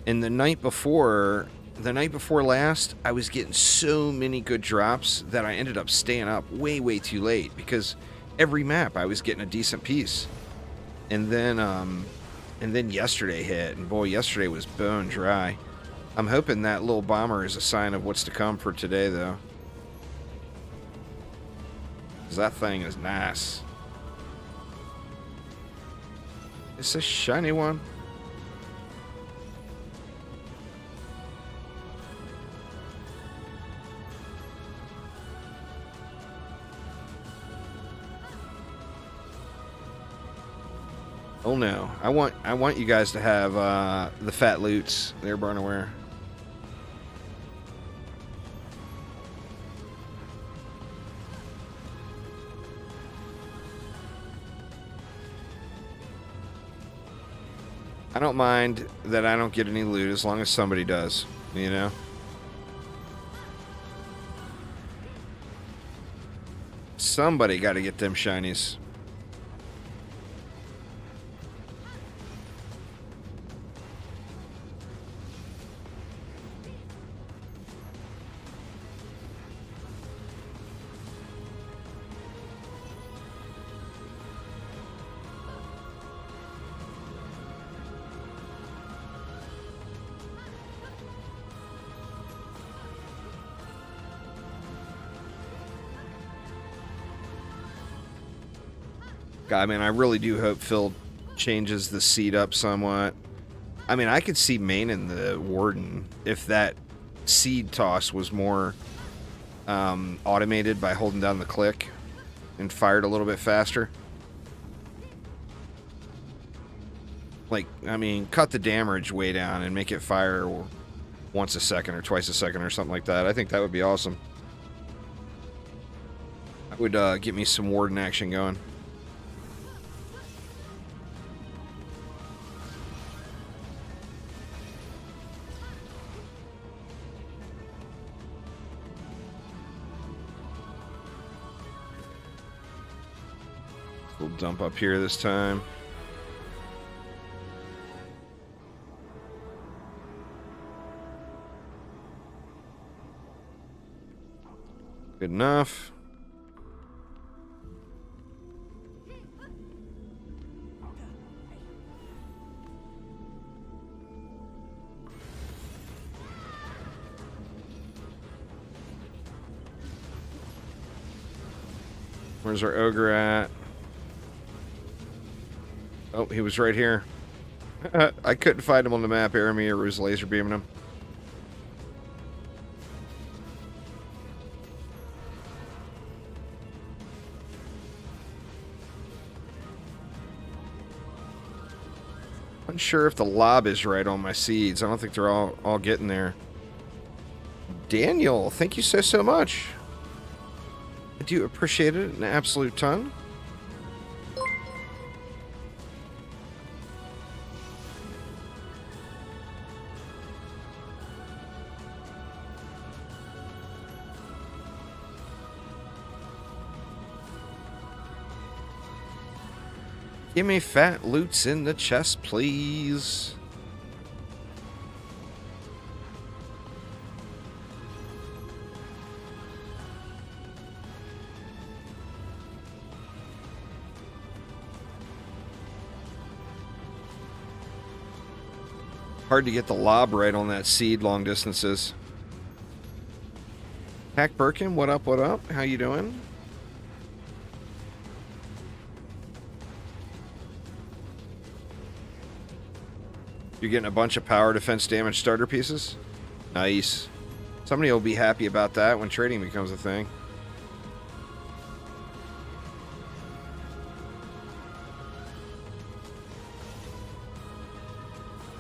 And the night before last, I was getting so many good drops that I ended up staying up way, way too late because every map I was getting a decent piece. And then yesterday hit, and boy, yesterday was bone dry. I'm hoping that little bomber is a sign of what's to come for today, though. Because that thing is nice. It's a shiny one. Oh no, I want you guys to have the fat loots there, Barnaware. I don't mind that I don't get any loot as long as somebody does, you know? Somebody got to get them shinies. I mean, I really do hope Phil changes the seed up somewhat. I mean, I could see maining the warden if that seed toss was more automated by holding down the click and fired a little bit faster. Like, I mean, cut the damage way down and make it fire once a second or twice a second or something like that. I think that would be awesome. That would get me some warden action going. We'll dump up here this time. Good enough. Where's our ogre at? Oh, he was right here. I couldn't find him on the map. Aramir was laser beaming him. Unsure if the lob is right on my seeds. I don't think they're all getting there. Daniel, thank you so much. I do appreciate it an absolute ton. Give me fat loots in the chest, please. Hard to get the lob right on that seed long distances. Hack Birkin, what up, what up? How you doing? You're getting a bunch of power defense damage starter pieces? Nice. Somebody will be happy about that when trading becomes a thing.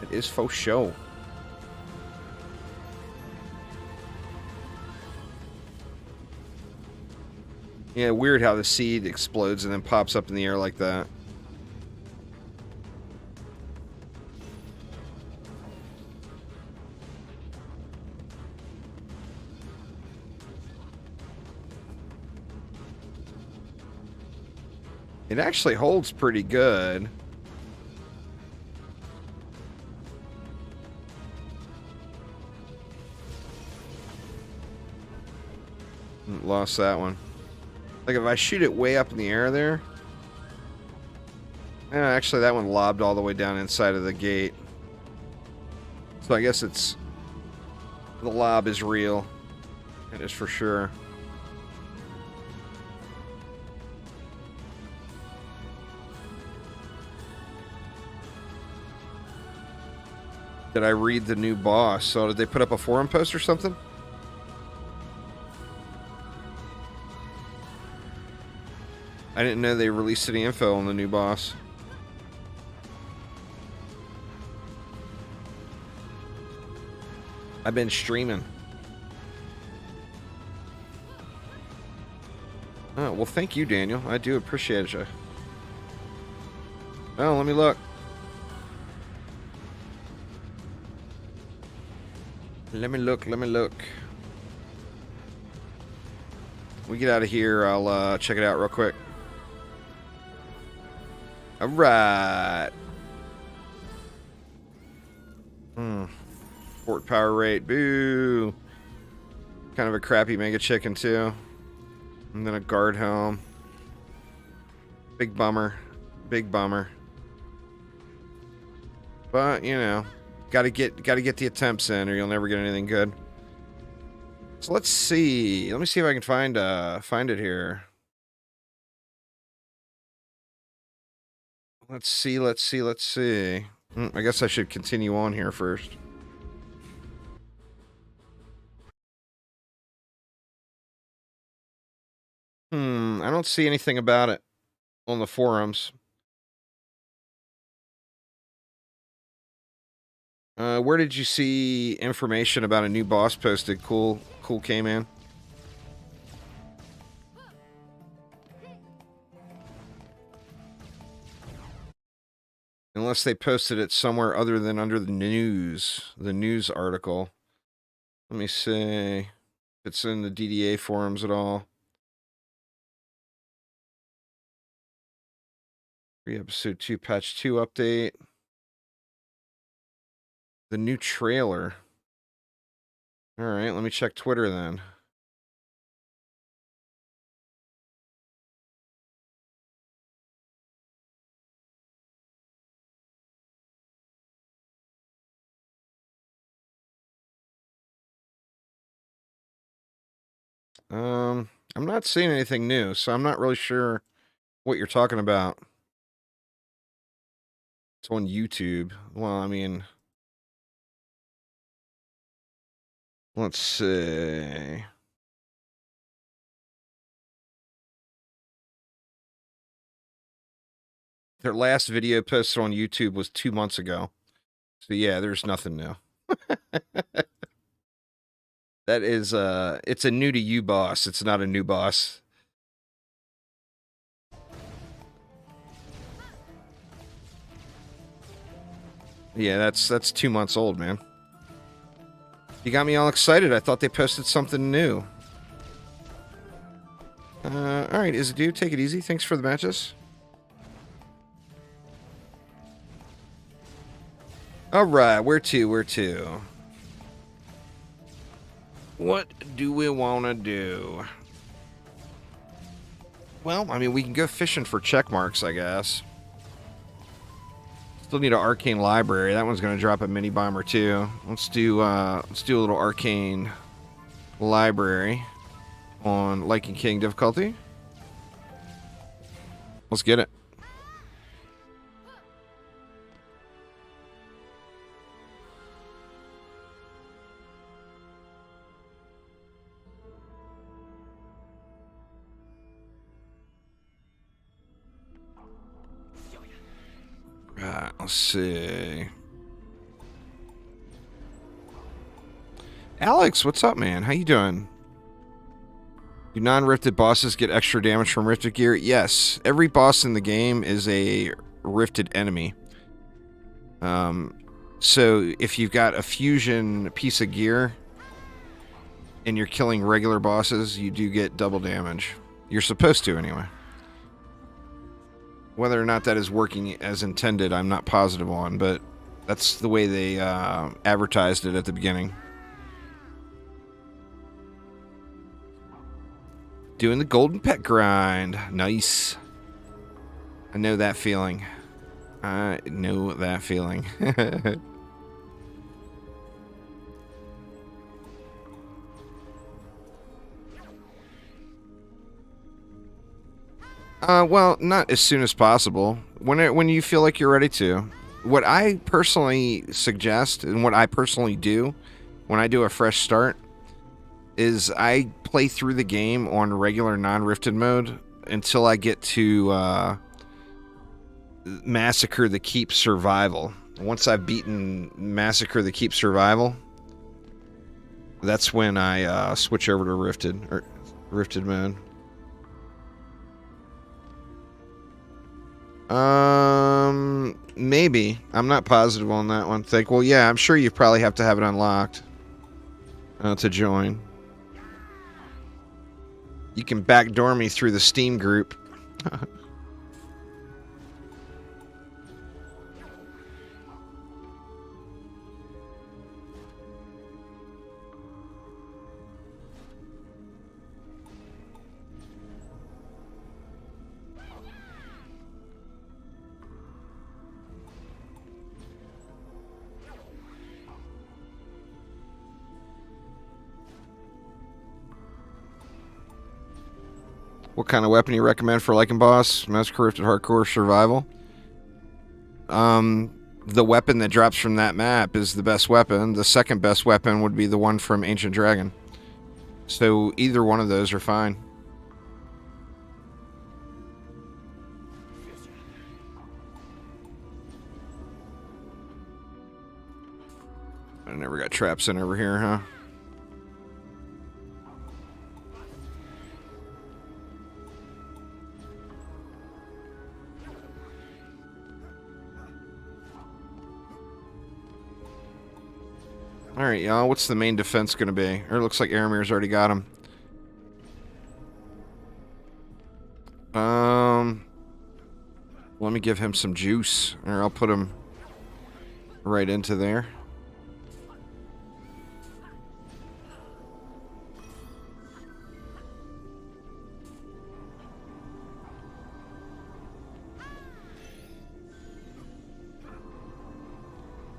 It is faux show. Yeah, weird how the seed explodes and then pops up in the air like that. It actually holds pretty good. Lost that one. Like if I shoot it way up in the air there. Actually, that one lobbed all the way down inside of the gate. So I guess it's... The lob is real. It is for sure. Did I read the new boss? So did they put up a forum post or something? I didn't know they released any info on the new boss. I've been streaming. Oh, well, thank you, Daniel. I do appreciate you. Oh, let me look. Let me look. When we get out of here, I'll check it out real quick. All right. Fort power rate. Boo. Kind of a crappy mega chicken, too. And then a guard helm. Big bummer. Big bummer. But, you know, gotta get the attempts in or you'll never get anything good. So let's see. Let me see if I can find it here. Let's see. I guess I should continue on here first. I don't see anything about it on the forums. Where did you see information about a new boss posted? Cool K-Man. Unless they posted it somewhere other than under the news article. Let me see if it's in the DDA forums at all. Episode 2 patch 2 update. The new trailer. Alright, let me check Twitter then. I'm not seeing anything new, so I'm not really sure what you're talking about. It's on YouTube. Well, I mean... Let's see. Their last video posted on YouTube was 2 months ago. So yeah, there's nothing new. That is, it's a new to you boss. It's not a new boss. Yeah, that's 2 months old, man. You got me all excited. I thought they posted something new. Alright, is it dude? Take it easy. Thanks for the matches. Alright, where to? What do we want to do? Well, I mean, we can go fishing for check marks, I guess. Still need an Arcane Library. That one's going to drop a mini bomber, too. Let's do a little Arcane Library on Lycan King difficulty. Let's get it. Right, let's see. Alex, what's up, man? How you doing? Do non-rifted bosses get extra damage from rifted gear? Yes. Every boss in the game is a rifted enemy. So if you've got a fusion piece of gear and you're killing regular bosses, you do get double damage. You're supposed to, anyway. Whether or not that is working as intended, I'm not positive on, but that's the way they advertised it at the beginning. Doing the golden pet grind. Nice. I know that feeling. I know that feeling. Well, not as soon as possible. When you feel like you're ready to. What I personally suggest and what I personally do when I do a fresh start is I play through the game on regular non-rifted mode until I get to Massacre the Keep Survival. Once I've beaten Massacre the Keep Survival, that's when I switch over to rifted mode. Maybe. I'm not positive on that one. Well, yeah, I'm sure you probably have to have it unlocked to join. You can backdoor me through the Steam group. What kind of weapon do you recommend for Lycan Boss? Massacre Rifted Hardcore Survival? The weapon that drops from that map is the best weapon. The second best weapon would be the one from Ancient Dragon. So either one of those are fine. I never got traps in over here, huh? Alright, y'all, what's the main defense going to be? Or it looks like Aramir's already got him. Let me give him some juice. Or I'll put him right into there.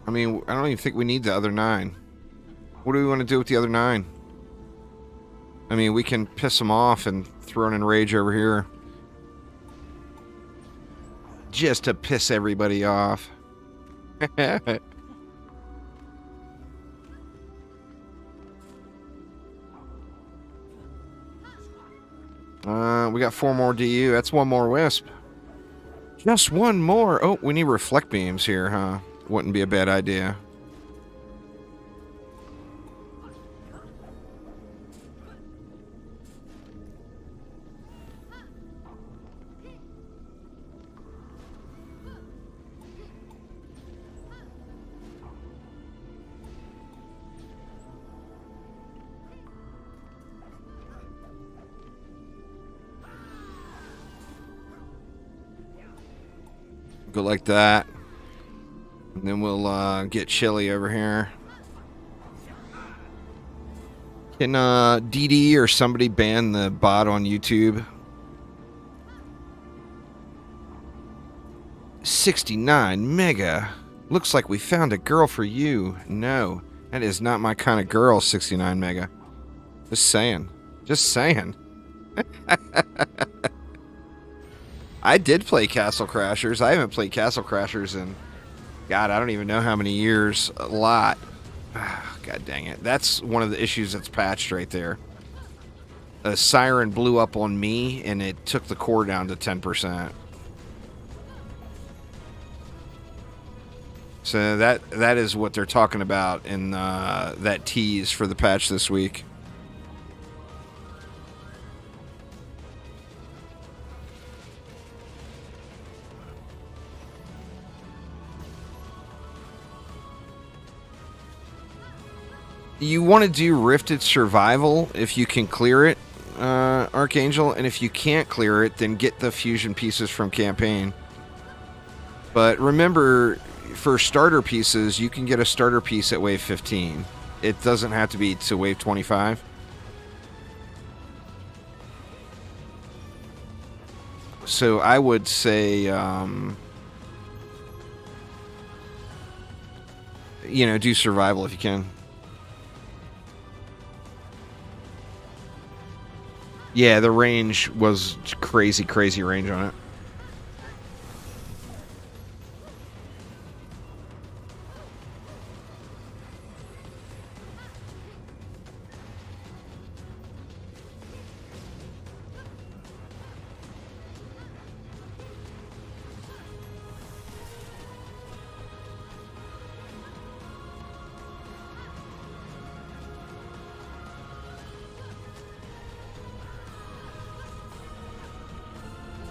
I mean, I don't even think we need the other 9. What do we want to do with the other 9? I mean, we can piss them off and throw an enrage over here. Just to piss everybody off. We got 4 more DU. That's 1 more wisp. Just 1 more. Oh, we need reflect beams here, huh? Wouldn't be a bad idea. Go like that. And then we'll get chilly over here. Can DD or somebody ban the bot on YouTube? 69 mega. Looks like we found a girl for you. No, that is not my kind of girl, 69 mega. Just saying. Just saying. I did play Castle Crashers. I haven't played Castle Crashers in... God, I don't even know how many years. A lot. God dang it. That's one of the issues that's patched right there. A siren blew up on me, and it took the core down to 10%. So that is what they're talking about in that tease for the patch this week. You want to do Rifted Survival if you can clear it, Archangel, and if you can't clear it, then get the fusion pieces from Campaign. But remember, for starter pieces, you can get a starter piece at wave 15. It doesn't have to be to wave 25. So I would say, you know, do survival if you can. Yeah, the range was crazy, crazy range on it.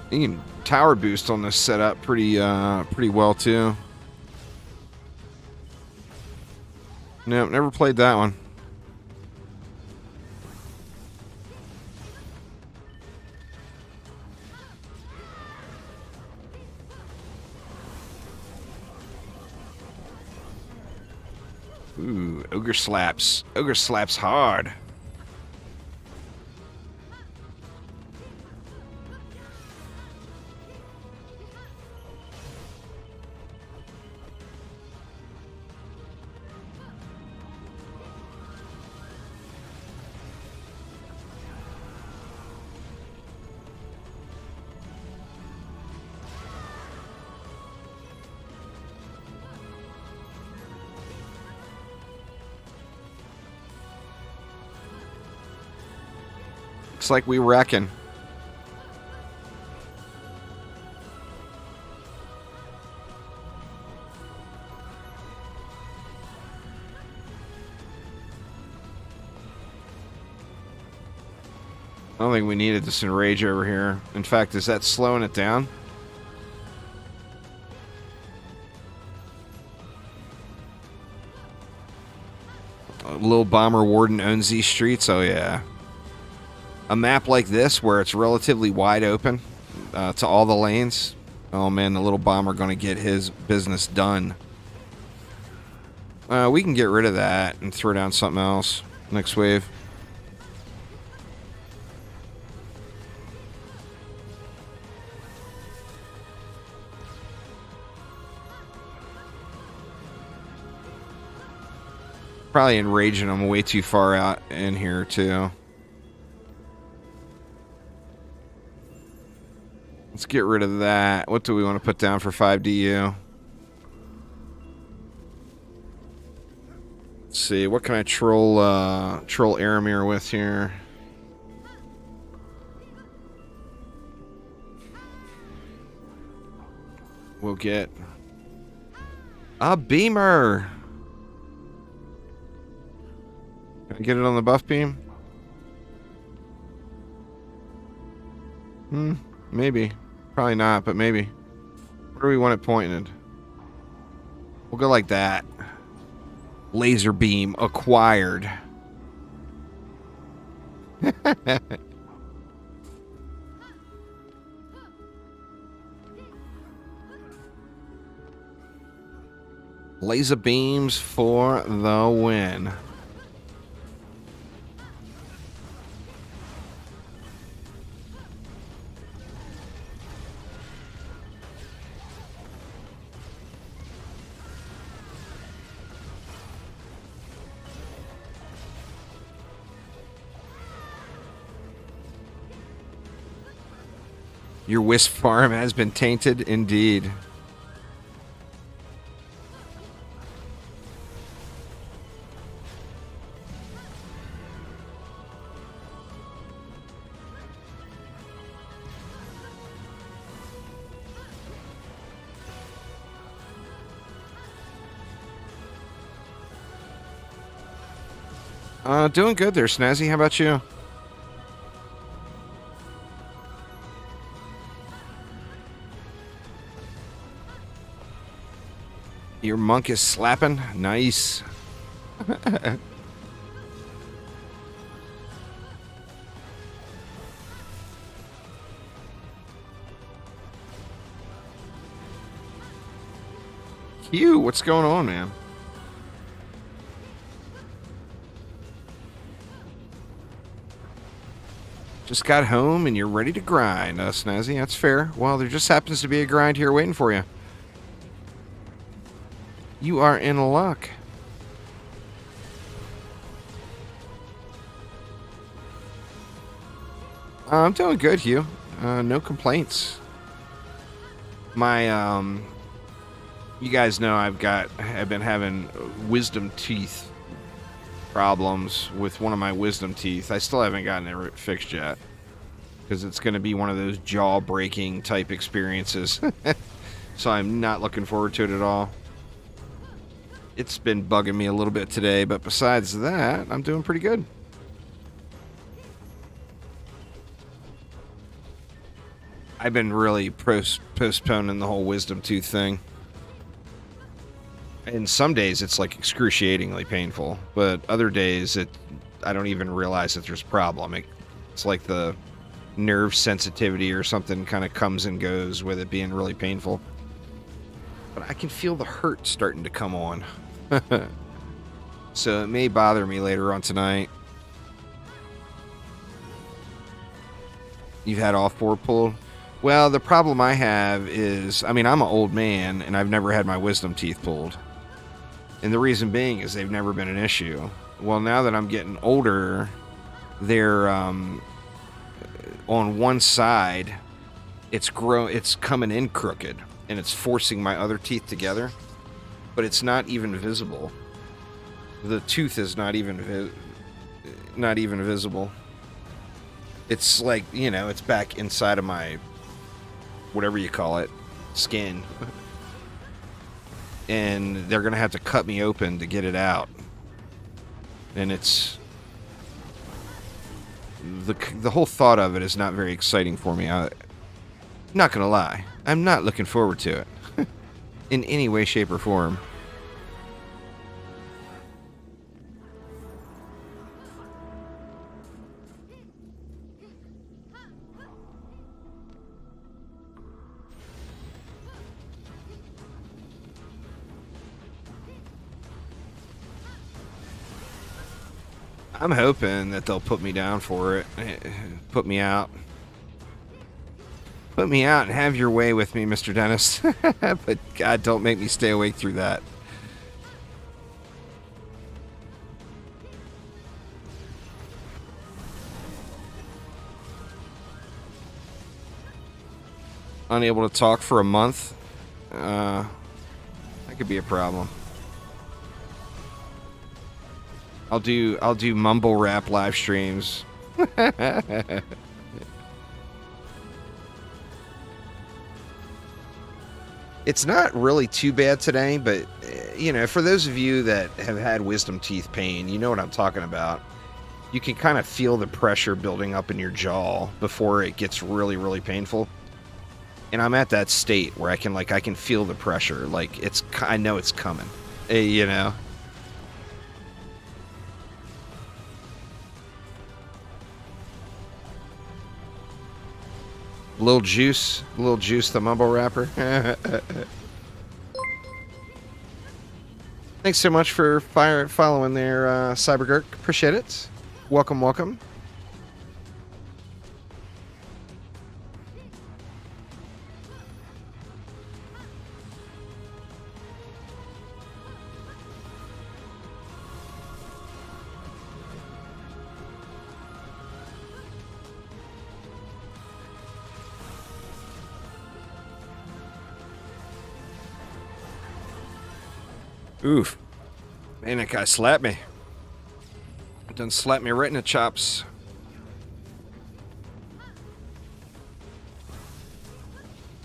You can tower boost on this setup pretty well too. Nope, never played that one. Ooh, ogre slaps. Ogre slaps hard. Looks like we reckon. I don't think we needed this enrage over here. In fact, is that slowing it down? Little bomber warden owns these streets. Oh yeah. A map like this where it's relatively wide open to all the lanes. Oh man, the little bomber going to get his business done. We can get rid of that and throw down something else next wave. Probably enraging them way too far out in here too. Let's get rid of that. What do we want to put down for 5DU? Let's see. What can I troll Aramir with here? We'll get a beamer. Can I get it on the buff beam? Maybe. Probably not, but maybe. Where do we want it pointed? We'll go like that. Laser beam acquired. Laser beams for the win. Your wisp farm has been tainted indeed. Doing good there, Snazzy. How about you? Your monk is slapping. Nice. Hugh, what's going on, man? Just got home and you're ready to grind, Snazzy. That's fair. Well, there just happens to be a grind here waiting for you. You are in luck. I'm doing good, Hugh. No complaints. My, you guys know I've been having wisdom teeth problems with one of my wisdom teeth. I still haven't gotten it fixed yet because it's going to be one of those jaw-breaking type experiences. So I'm not looking forward to it at all. It's been bugging me a little bit today, but besides that, I'm doing pretty good. I've been really postponing the whole wisdom tooth thing. And some days it's like excruciatingly painful, but other days I don't even realize that there's a problem. It's like the nerve sensitivity or something kind of comes and goes with it being really painful. But I can feel the hurt starting to come on. So it may bother me later on tonight. You've had off-board pulled? Well, the problem I have is, I mean, I'm an old man and I've never had my wisdom teeth pulled. And the reason being is they've never been an issue. Well, now that I'm getting older, they're on one side, it's coming in crooked, and it's forcing my other teeth together, but it's not even visible. The tooth is not even visible. It's like, you know, it's back inside of my, whatever you call it, skin. And they're going to have to cut me open to get it out. And it's... The whole thought of it is not very exciting for me. I'm not going to lie. I'm not looking forward to it. In any way, shape, or form. I'm hoping that they'll put me down for it. Put me out. Put me out and have your way with me, Mr. Dennis. But God, don't make me stay awake through that. Unable to talk for a month? That could be a problem. I'll do mumble rap live streams. It's not really too bad today, but you know, for those of you that have had wisdom teeth pain, you know what I'm talking about. You can kind of feel the pressure building up in your jaw before it gets really, really painful. And I'm at that state where I can feel the pressure. Like I know it's coming. You know. Little Juice the mumble rapper. Thanks so much for following there, CyberGurk. Appreciate it. Welcome, welcome. Oof. Man, that guy slapped me. Done slapped me right in the chops.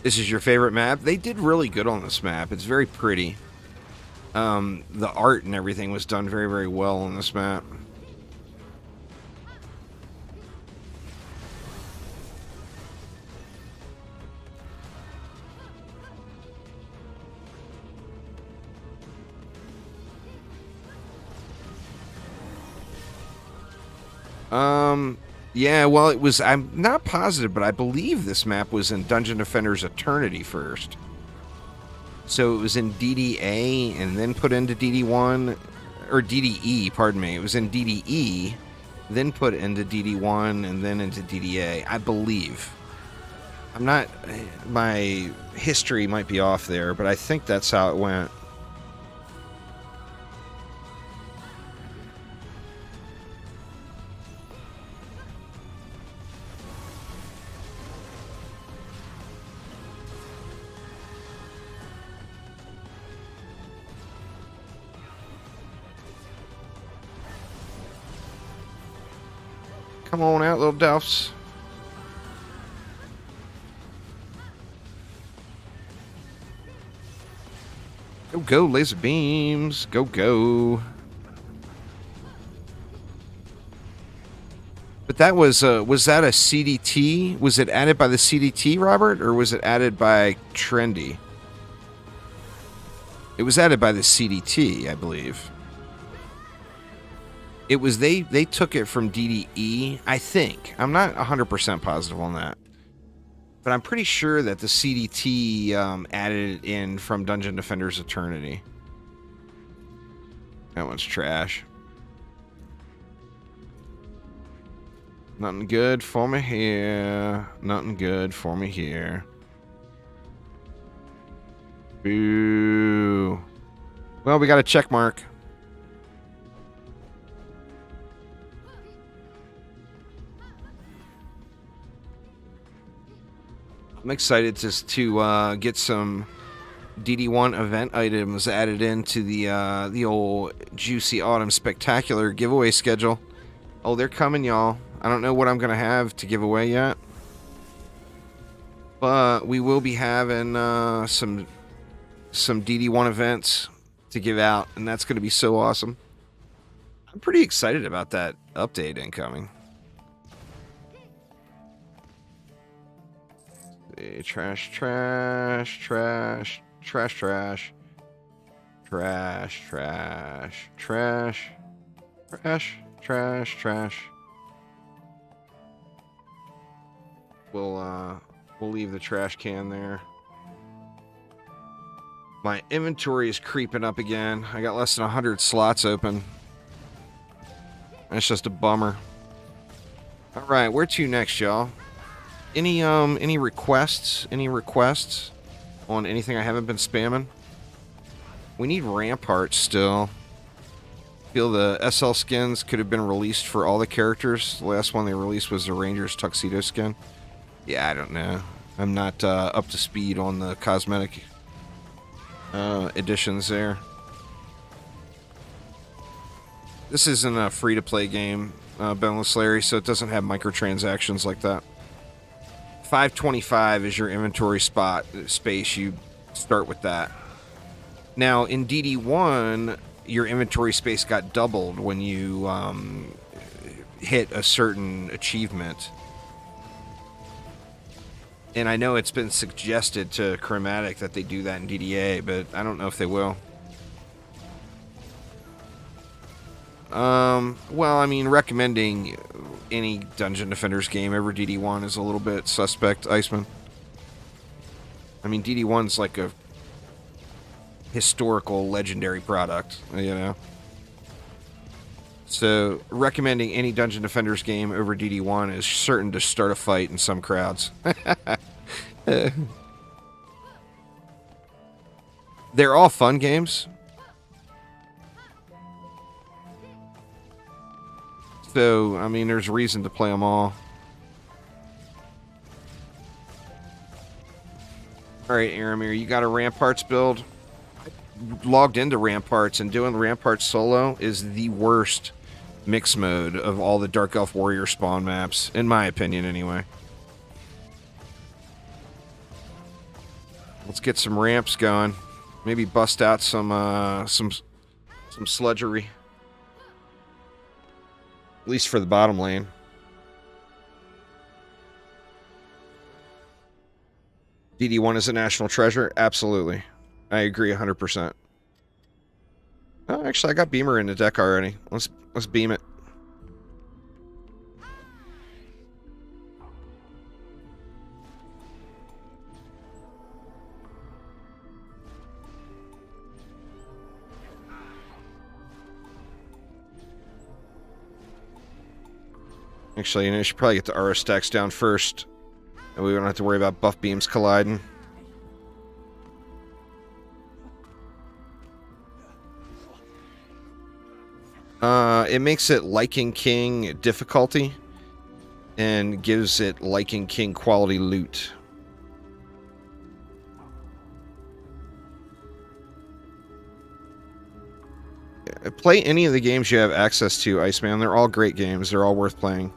This is your favorite map? They did really good on this map. It's very pretty. The art and everything was done very, very well on this map. Yeah, well, it was, I'm not positive, but I believe this map was in Dungeon Defender's Eternity first. So it was in DDA and then put into DD1, or DDE, pardon me. It was in DDE, then put into DD1, and then into DDA, I believe. I'm not, my history might be off there, but I think that's how it went. Come on out, little Delphs. Go, go, laser beams. Go, go. But that was that a CDT? Was it added by the CDT, Robert? Or was it added by Trendy? It was added by the CDT, I believe. It was, they took it from DDE, I think. I'm not 100% positive on that. But I'm pretty sure that the CDT added it in from Dungeon Defender's Eternity. That one's trash. Nothing good for me here. Nothing good for me here. Boo. Well, we got a check mark. I'm excited to get some DD1 event items added into the old Juicy Autumn Spectacular giveaway schedule. Oh, they're coming, y'all. I don't know what I'm gonna have to give away yet, but we will be having some DD1 events to give out, and that's gonna be so awesome. I'm pretty excited about that update incoming. Trash, trash, trash, trash, trash, trash, trash, trash, trash, trash, trash. We'll leave the trash can there. My inventory is creeping up again. I got less than 100 slots open. That's just a bummer. All right, where to next, y'all? Any requests? Any requests on anything I haven't been spamming? We need Ramparts still. Feel the SL skins could have been released for all the characters. The last one they released was the Ranger's tuxedo skin. Yeah, I don't know. I'm not up to speed on the cosmetic editions there. This isn't a free-to-play game, Boneless Larry, so it doesn't have microtransactions like that. 525 is your inventory space. You start with that. Now, in DD1, your inventory space got doubled when you hit a certain achievement. And I know it's been suggested to Chromatic that they do that in DDA, but I don't know if they will. Well, I mean, recommending any Dungeon Defenders game over DD1 is a little bit suspect, Iceman. I mean, DD1's like a historical, legendary product, you know? So, recommending any Dungeon Defenders game over DD1 is certain to start a fight in some crowds. They're all fun games. So, I mean, there's reason to play them all. Alright, Aramir, you got a Ramparts build? I logged into Ramparts, and doing Ramparts solo is the worst mix mode of all the Dark Elf Warrior spawn maps, in my opinion, anyway. Let's get some ramps going. Maybe bust out some sludgery. At least for the bottom lane. DD1 is a national treasure? Absolutely. I agree 100%. Oh, actually, I got Beamer in the deck already. Let's beam it. Actually, you know, you should probably get the aura stacks down first. And we don't have to worry about buff beams colliding. It makes it Lycan King difficulty. And gives it Lycan King quality loot. Play any of the games you have access to, Iceman. They're all great games. They're all worth playing.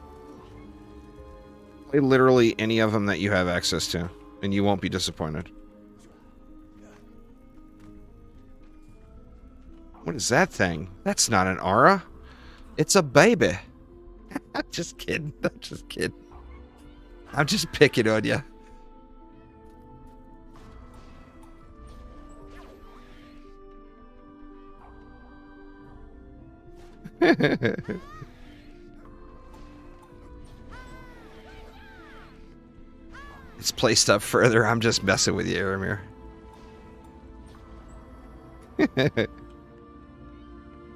Play literally any of them that you have access to, and you won't be disappointed. What is that thing? That's not an aura. It's a baby. I'm just kidding. I'm just kidding. I'm just picking on you. It's placed up further. I'm just messing with you, Aramir.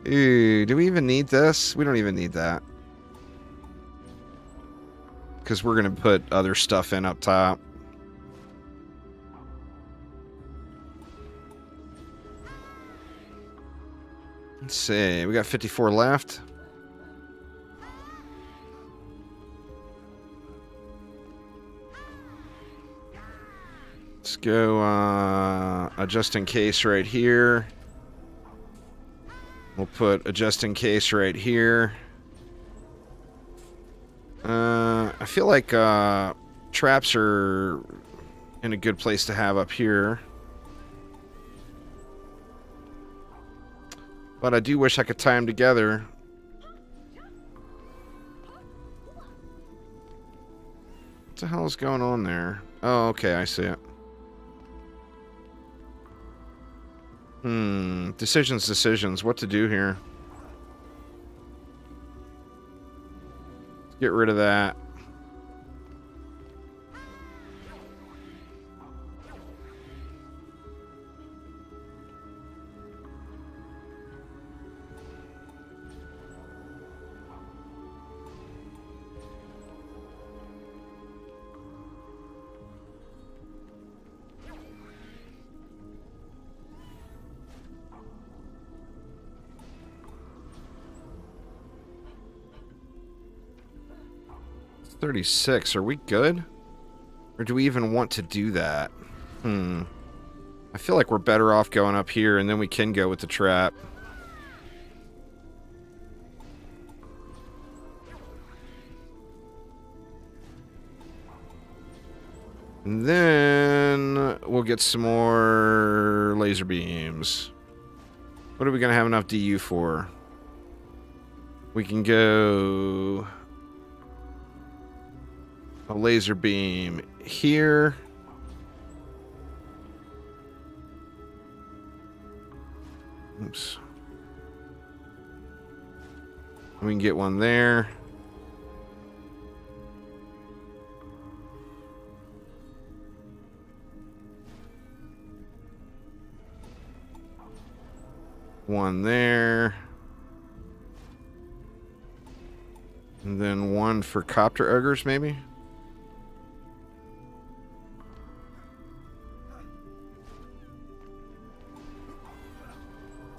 Ooh, do we even need this? We don't even need that. Because we're going to put other stuff in up top. Let's see. We got 54 left. Let's go adjust in case right here. We'll put a just in case right here. I feel like traps are in a good place to have up here. But I do wish I could tie them together. What the hell is going on there? Oh, okay, I see it. Decisions. What to do here? Get rid of that. It's 36. Are we good? Or do we even want to do that? I feel like we're better off going up here, and then we can go with the trap. And then we'll get some more laser beams. What are we going to have enough DU for? We can go a laser beam here. Oops. We can get one there. One there. And then one for copter ogres, maybe?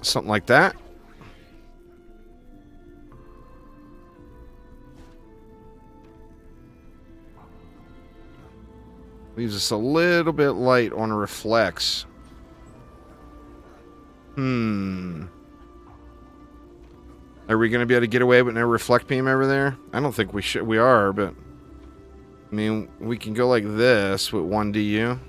Something like that. Leaves us a little bit light on reflex. Are we going to be able to get away with no reflect beam over there? I don't think we should. We are, but I mean, we can go like this with 1 DU.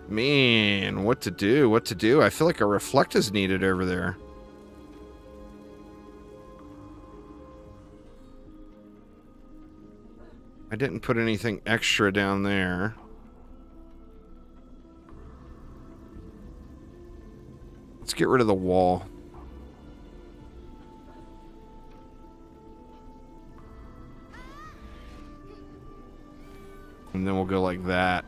Man, what to do? What to do? I feel like a reflect is needed over there. I didn't put anything extra down there. Let's get rid of the wall. And then we'll go like that.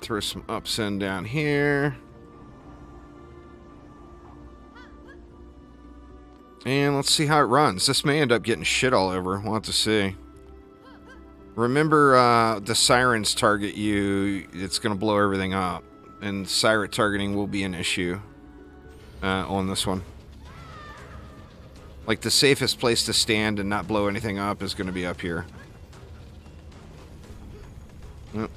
Throw some ups in down here. And let's see how it runs. This may end up getting shit all over. We'll have to see. Remember, the sirens target you. It's going to blow everything up. And siren targeting will be an issue on this one. Like, the safest place to stand and not blow anything up is going to be up here. Yep.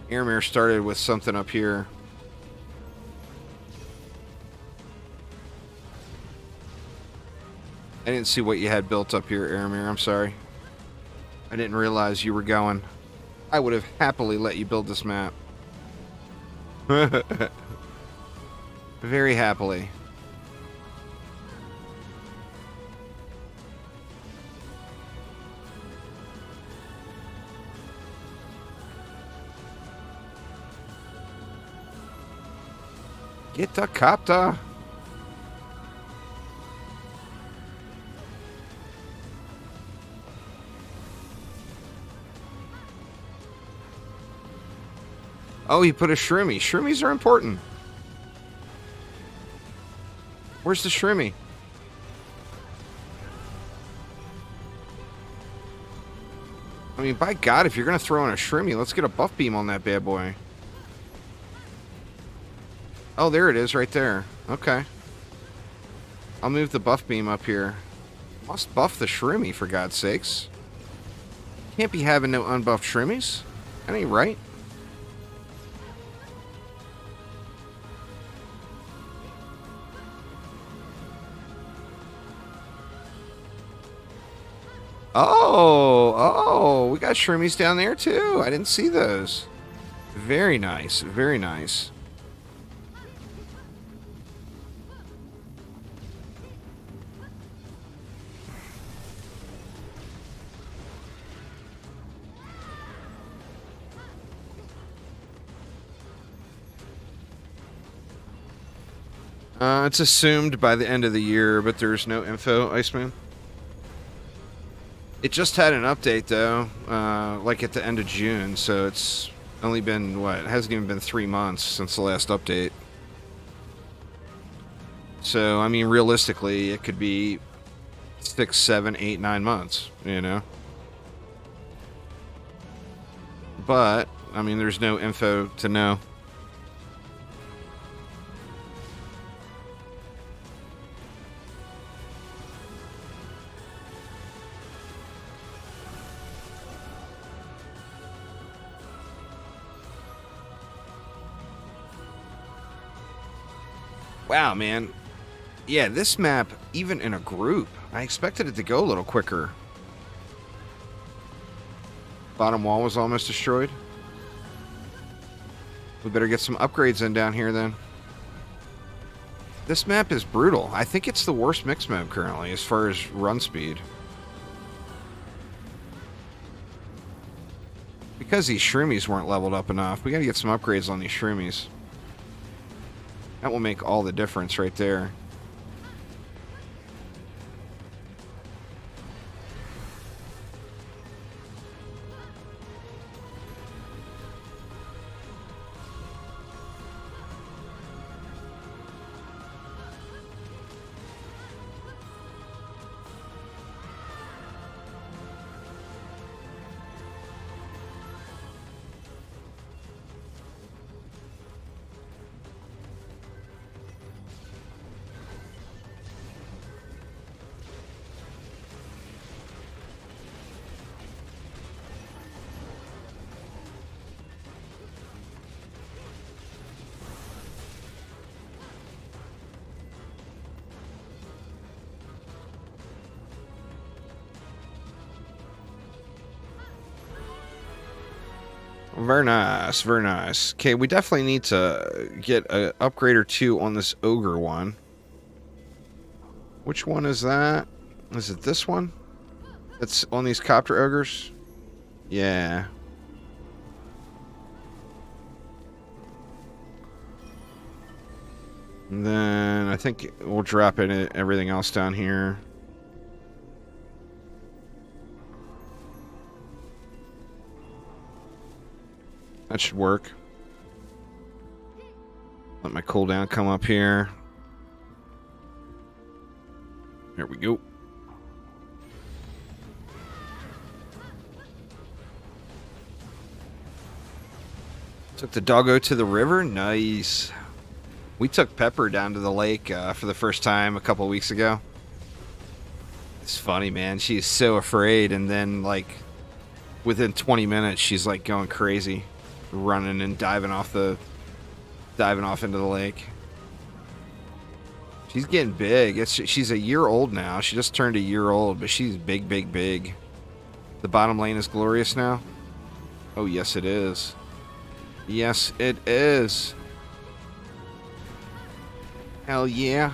Airmere started with something up here. I didn't see what you had built up here, Airmere. I'm sorry. I didn't realize you were going. I would have happily let you build this map. Very happily. Get the copter. Oh, he put a Shroomy. Shroomies are important. Where's the Shroomy? I mean, by God, if you're going to throw in a Shroomy, let's get a buff beam on that bad boy. Oh, there it is right there. Okay. I'll move the buff beam up here. Must buff the Shroomy, for God's sakes. Can't be having no unbuffed Shroomies. That ain't right. Oh, we got Shroomies down there too. I didn't see those. Very nice, very nice. It's assumed by the end of the year, but there's no info, Iceman. It just had an update, though, like at the end of June, so it's only been, what, it hasn't even been 3 months since the last update. So, I mean, realistically, it could be 6, 7, 8, 9 months, you know? But, I mean, there's no info to know. Wow, man. Yeah, this map, even in a group, I expected it to go a little quicker. Bottom wall was almost destroyed. We better get some upgrades in down here, then. This map is brutal. I think it's the worst mix map currently, as far as run speed. Because these Shroomies weren't leveled up enough, we gotta get some upgrades on these Shroomies. That will make all the difference right there. Very nice, very nice. Okay, we definitely need to get an upgrade or two on this ogre one. Which one is that? Is it this one? That's on these copter ogres? Yeah. And then I think we'll drop in everything else down here. That should work. Let my cooldown come up here. There we go. Took the doggo to the river. Nice. We took Pepper down to the lake for the first time a couple weeks ago. It's funny, man. She's so afraid, and then, like, within 20 minutes, she's, like, going crazy. Running and diving off into the lake. She's getting big. She's a year old now. She just turned a year old, but she's big, big, big. The bottom lane is glorious now. Oh, yes, it is. Yes, it is. Hell yeah.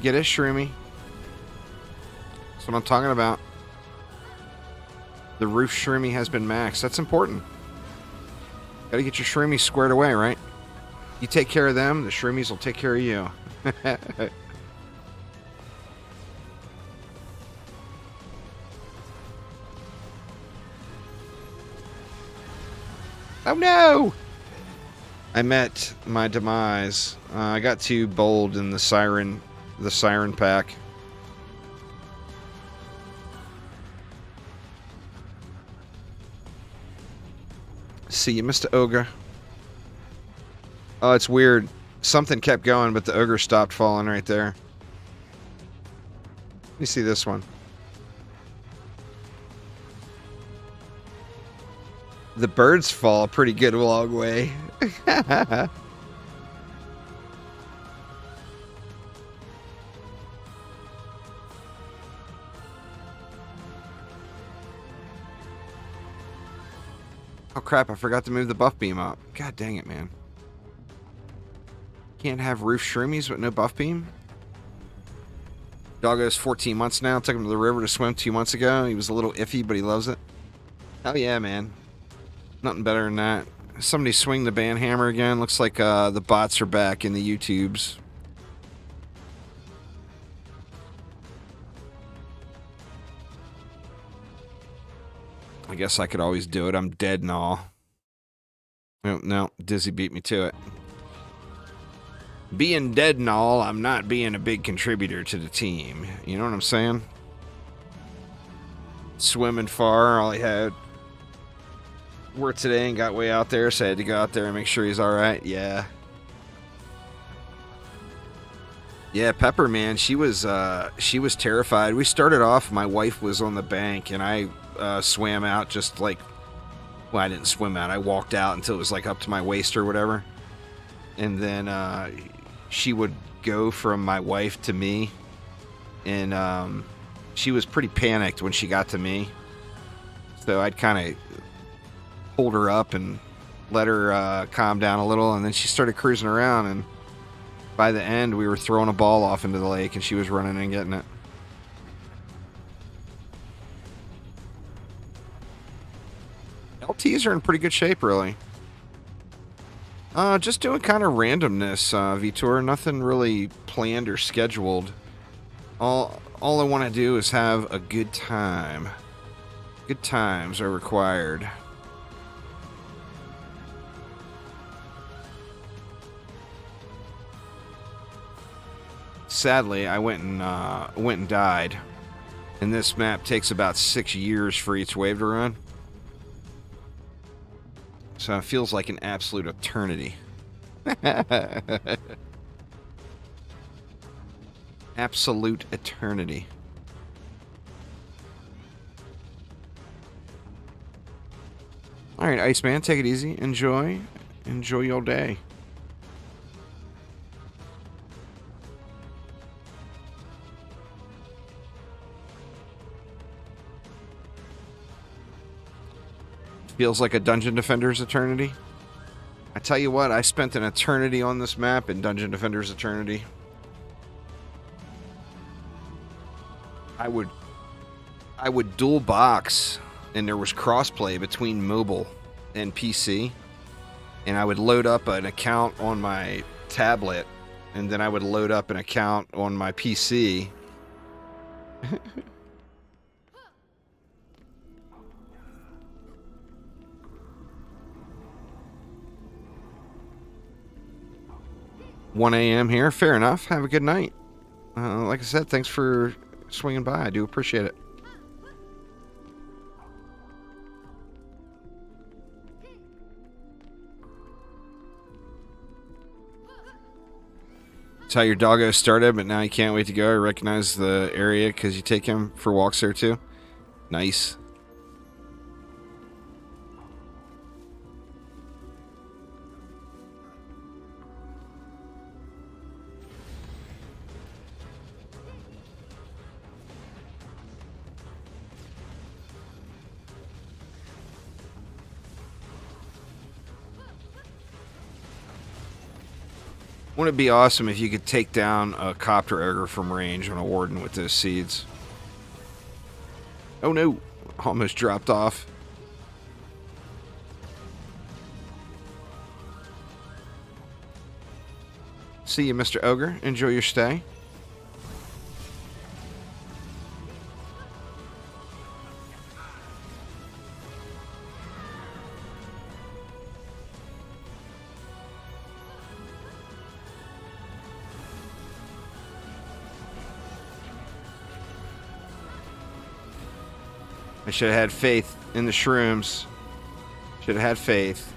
Get it, Shroomy. That's what I'm talking about. The roof Shroomy has been maxed. That's important. Gotta get your Shroomies squared away, right? You take care of them, the Shroomies will take care of you. Oh no! I met my demise. I got too bold in the siren pack. See you, Mr. Ogre. Oh, it's weird. Something kept going, but the ogre stopped falling right there. Let me see this one. The birds fall a pretty good long way. Oh crap, I forgot to move the buff beam up. God dang it, man. Can't have roof Shroomies with no buff beam? Doggo's 14 months now. Took him to the river to swim 2 months ago. He was a little iffy, but he loves it. Hell yeah, man. Nothing better than that. Somebody swing the band hammer again. Looks like the bots are back in the YouTubes. I guess I could always do it. I'm dead and all. No, Dizzy beat me to it. Being dead and all, I'm not being a big contributor to the team. You know what I'm saying? Swimming far, all I had. Worked today and got way out there, so I had to go out there and make sure he's alright. Yeah. Yeah, Pepper, man, she was terrified. We started off, my wife was on the bank, and I swam out just like, well, I didn't swim out. I walked out until it was like up to my waist or whatever. And then she would go from my wife to me, and she was pretty panicked when she got to me. So I'd kind of hold her up and let her calm down a little, and then she started cruising around, and by the end we were throwing a ball off into the lake and she was running and getting it. LTs are in pretty good shape, really. Just doing kind of randomness, Vitor. Nothing really planned or scheduled. All I want to do is have a good time. Good times are required. Sadly, I went and died. And this map takes about 6 years for each wave to run. So it feels like an absolute eternity. Absolute eternity. Alright, Iceman, take it easy. Enjoy. Enjoy your day. Feels like a Dungeon Defender's eternity. I tell you what, I spent an eternity on this map in Dungeon Defender's Eternity. I would dual box, and there was crossplay between mobile and PC, and I would load up an account on my tablet, and then I would load up an account on my PC. 1 a.m. here. Fair enough. Have a good night. Like I said, thanks for swinging by. I do appreciate it. That's how your doggo started, but now you can't wait to go. I recognize the area because you take him for walks there too. Nice. Wouldn't it be awesome if you could take down a copter ogre from range on a warden with those seeds? Oh no, almost dropped off. See you, Mr. Ogre. Enjoy your stay. I should have had faith in the shrooms. Should have had faith.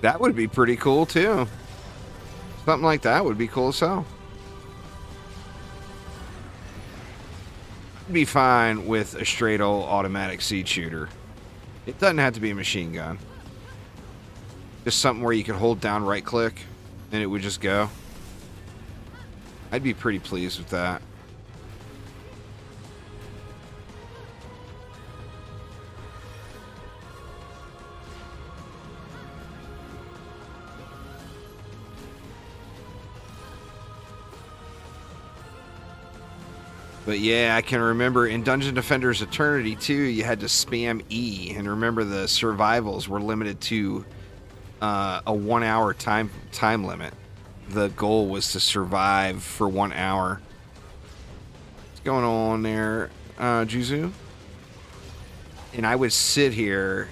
That would be pretty cool too. Something like that would be cool as hell. I'd be fine with a straight old automatic seed shooter. It doesn't have to be a machine gun. Just something where you could hold down right click and it would just go. I'd be pretty pleased with that. But yeah, I can remember in Dungeon Defender's Eternity too, you had to spam E, and remember the survivals were limited to a 1 hour time limit. The goal was to survive for 1 hour. What's going on there, Juzu? And I would sit here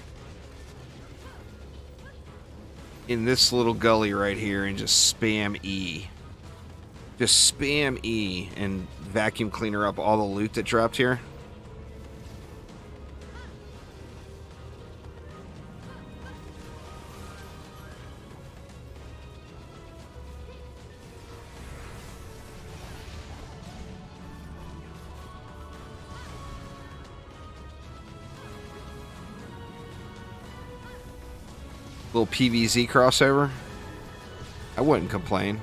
in this little gully right here and just spam E. Just spam E and vacuum cleaner up all the loot that dropped here. Little PvZ crossover. I wouldn't complain.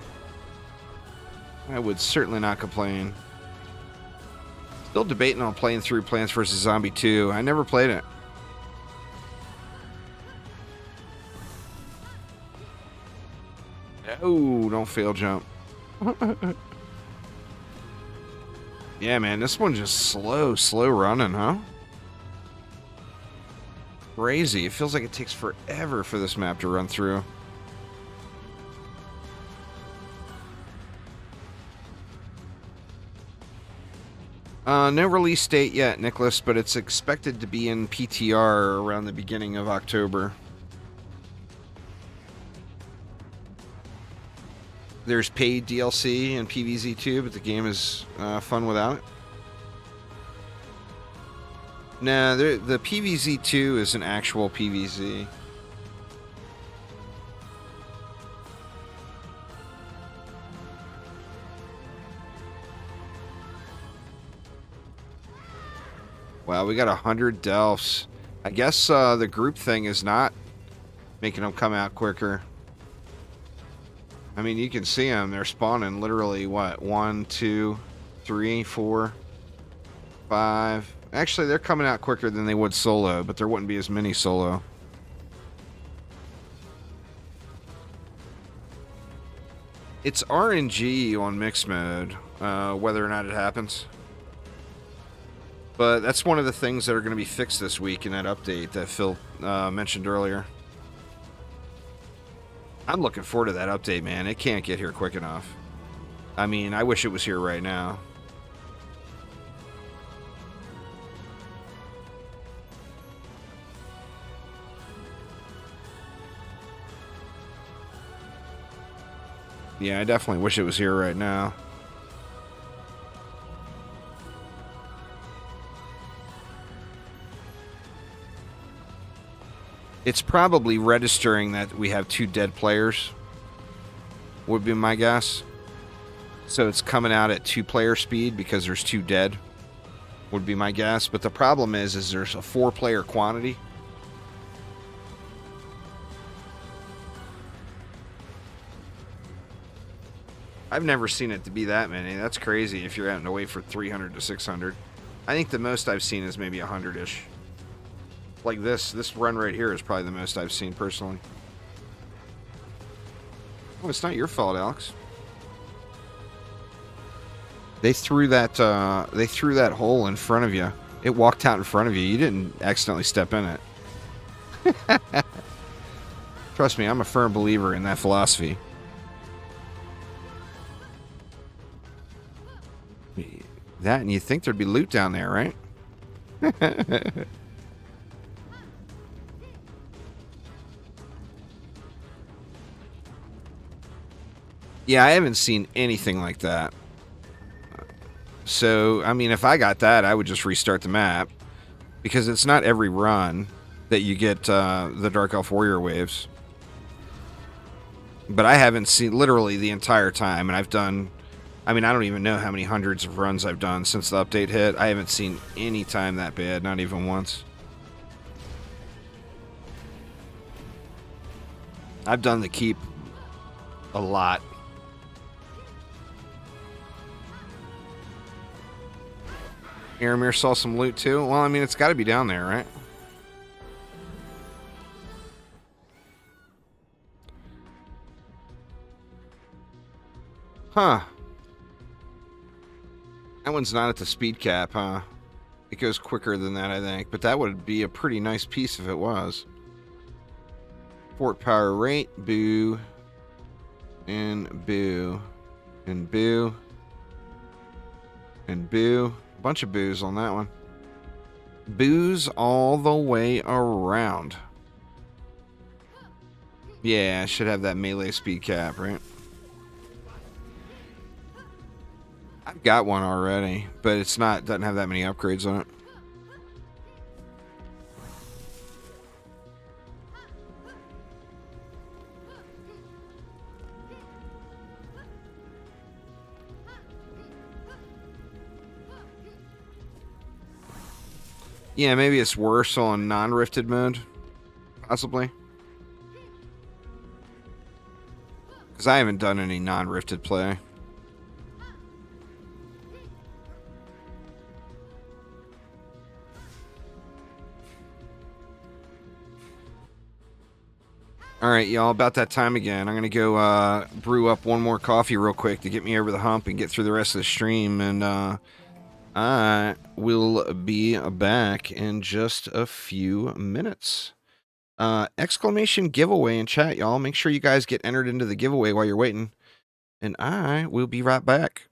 I would certainly not complain. Still debating on playing through Plants vs. Zombie 2. I never played it. Oh, don't fail jump. Yeah, man, this one's just slow running, huh? Crazy. It feels like it takes forever for this map to run through. No release date yet, Nicholas, but it's expected to be in PTR around the beginning of October. There's paid DLC in PvZ2, but the game is fun without it. Nah, the PvZ2 is an actual PvZ. Wow, we got 100 Delphs. I guess the group thing is not making them come out quicker. I mean, you can see them. They're spawning literally, what? 1, 2, 3, 4, 5. Actually, they're coming out quicker than they would solo, but there wouldn't be as many solo. It's RNG on mixed mode, whether or not it happens. But that's one of the things that are going to be fixed this week in that update that Phil mentioned earlier. I'm looking forward to that update, man. It can't get here quick enough. I mean, I wish it was here right now. Yeah, I definitely wish it was here right now. It's probably registering that we have 2 dead players, would be my guess. So it's coming out at 2-player speed because there's 2 dead, would be my guess. But the problem is there's a 4-player quantity. I've never seen it to be that many. That's crazy if you're having to wait for 300 to 600. I think the most I've seen is maybe 100-ish. Like this run right here is probably the most I've seen personally. Oh, it's not your fault, Alex. They threw that hole in front of you. It walked out in front of you. You didn't accidentally step in it. Trust me, I'm a firm believer in that philosophy. That, and you think there'd be loot down there, right? Yeah, I haven't seen anything like that. So, I mean, if I got that, I would just restart the map. Because it's not every run that you get the Dark Elf Warrior waves. But I haven't seen literally the entire time, and I've done... I mean, I don't even know how many hundreds of runs I've done since the update hit. I haven't seen any time that bad, not even once. I've done the keep a lot. Aramir saw some loot too? Well, I mean, it's got to be down there, right? Huh. That one's not at the speed cap, huh? It goes quicker than that, I think. But that would be a pretty nice piece if it was. Fort power rate, boo. And boo. And boo. And boo. Bunch of boos on that one. Boos all the way around. Yeah, I should have that melee speed cap, right? I've got one already, but it's not, doesn't have that many upgrades on it. Yeah, maybe it's worse on non-rifted mode. Possibly. Because I haven't done any non-rifted play. Alright, y'all, about that time again. I'm going to go brew up one more coffee real quick to get me over the hump and get through the rest of the stream. And I will be back in just a few minutes. Exclamation giveaway in chat, y'all. Make sure you guys get entered into the giveaway while you're waiting. And I will be right back.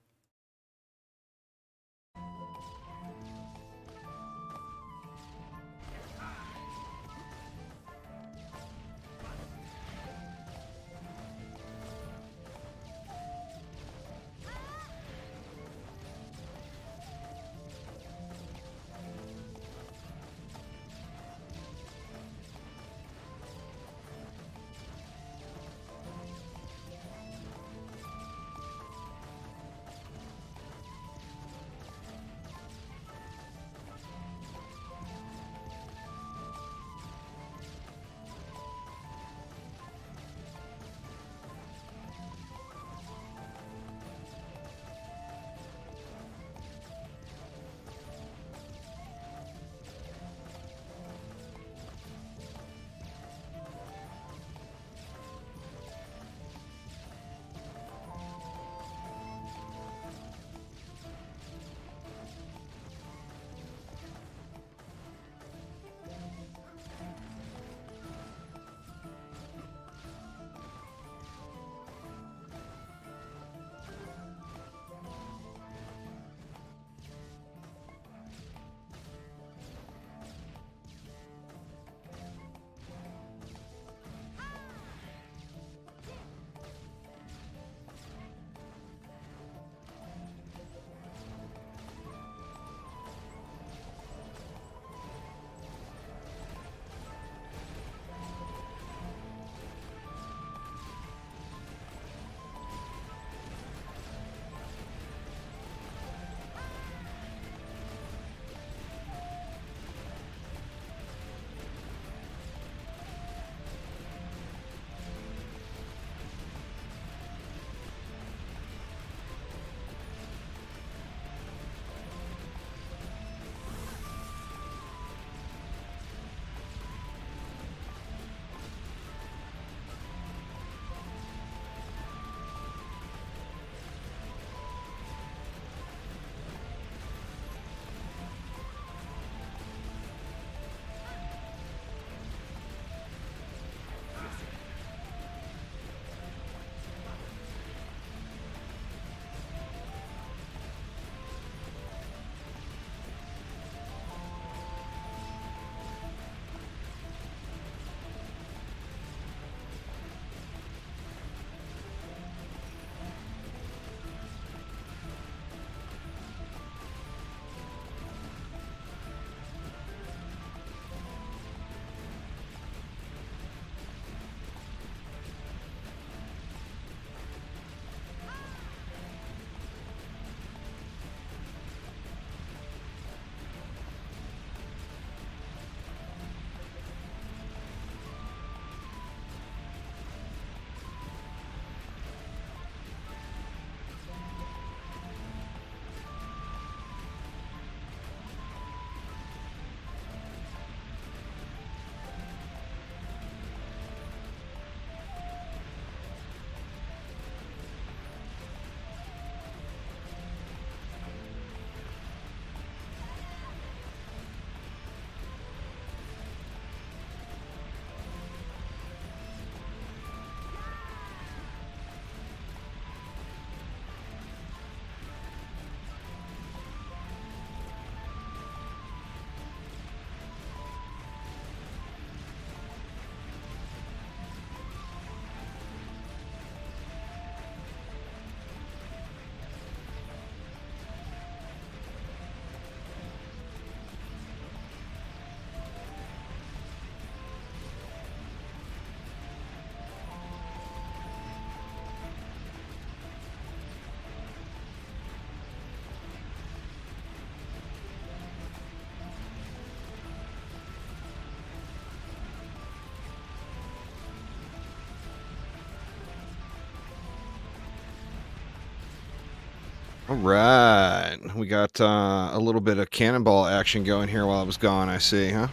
All right. We got a little bit of cannonball action going here while I was gone, I see, huh?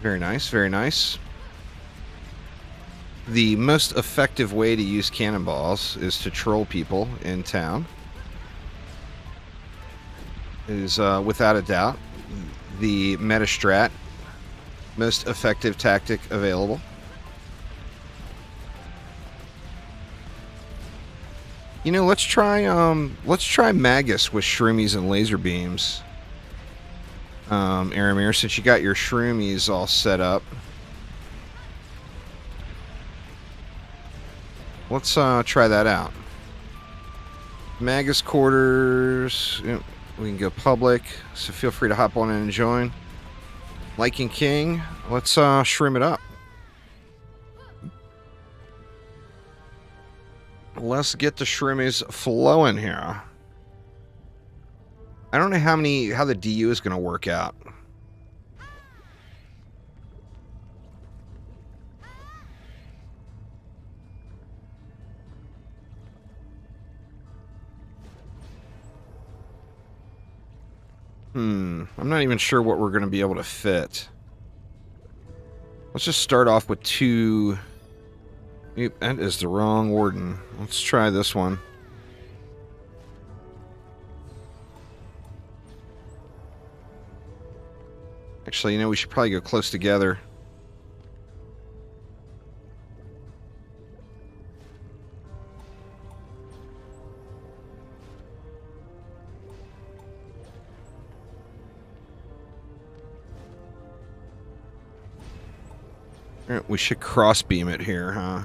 Very nice, very nice. The most effective way to use cannonballs is to troll people in town. It is, without a doubt, the meta strat, most effective tactic available. You know, let's try Magus with Shroomies and laser beams. Aramir, since you got your Shroomies all set up. Let's try that out. Magus quarters. You know, we can go public, so feel free to hop on in and join. Liking King, let's shroom it up. Let's get the shroomies flowing here. I don't know how the DU is going to work out. I'm not even sure what we're going to be able to fit. Let's just start off with 2... Yep, that is the wrong warden. Let's try this one. Actually, you know, we should probably go close together. We should cross-beam it here, huh?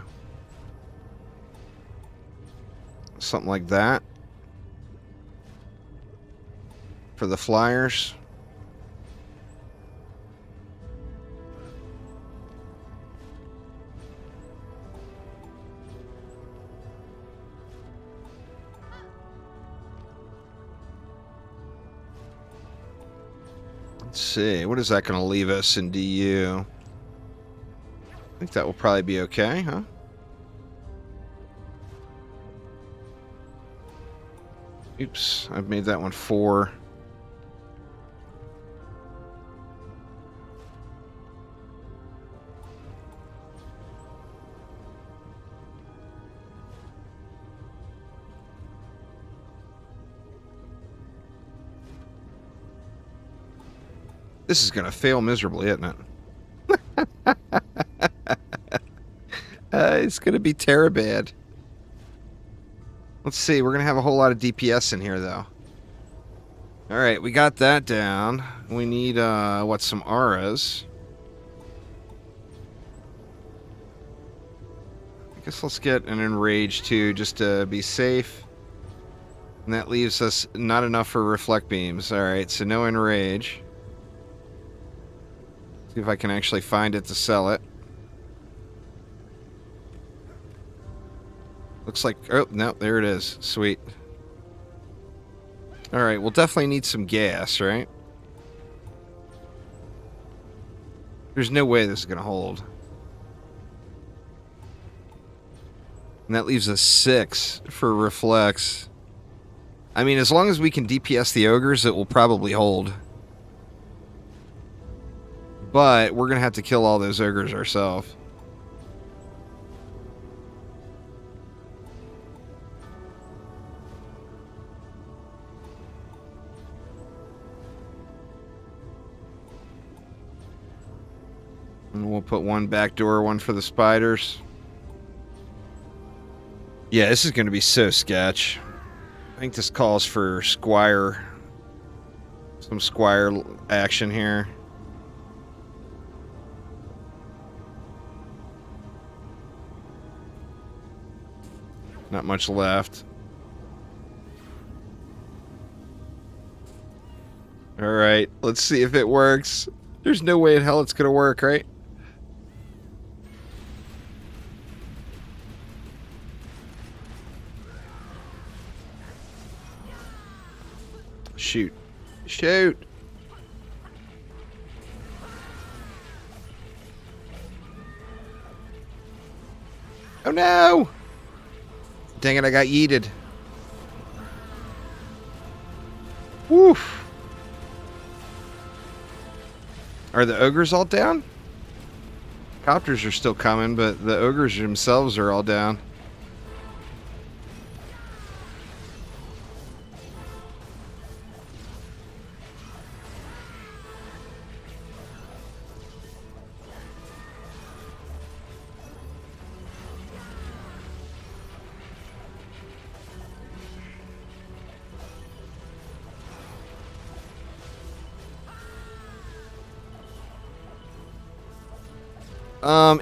Something like that. For the flyers. Let's see. What is that going to leave us in DU? I think that will probably be okay, huh? Oops, I've made that one 4. This is going to fail miserably, isn't it? It's going to be terribad. Let's see. We're going to have a whole lot of DPS in here, though. All right, we got that down. We need, what, some auras. I guess let's get an enrage, too, just to be safe. And that leaves us not enough for reflect beams. All right, so no enrage. See if I can actually find it to sell it. Looks like... Oh, no, there it is. Sweet. Alright, we'll definitely need some gas, right? There's no way this is going to hold. And that leaves us 6 for reflex. I mean, as long as we can DPS the ogres, it will probably hold. But we're going to have to kill all those ogres ourselves. And we'll put one back door, one for the spiders. Yeah, this is going to be so sketch. I think this calls for Squire. Some Squire action here. Not much left. Alright, let's see if it works. There's no way in hell it's going to work, right? Shoot. Shoot! Oh no! Dang it, I got yeeted. Woof. Are the ogres all down? Copters are still coming, but the ogres themselves are all down.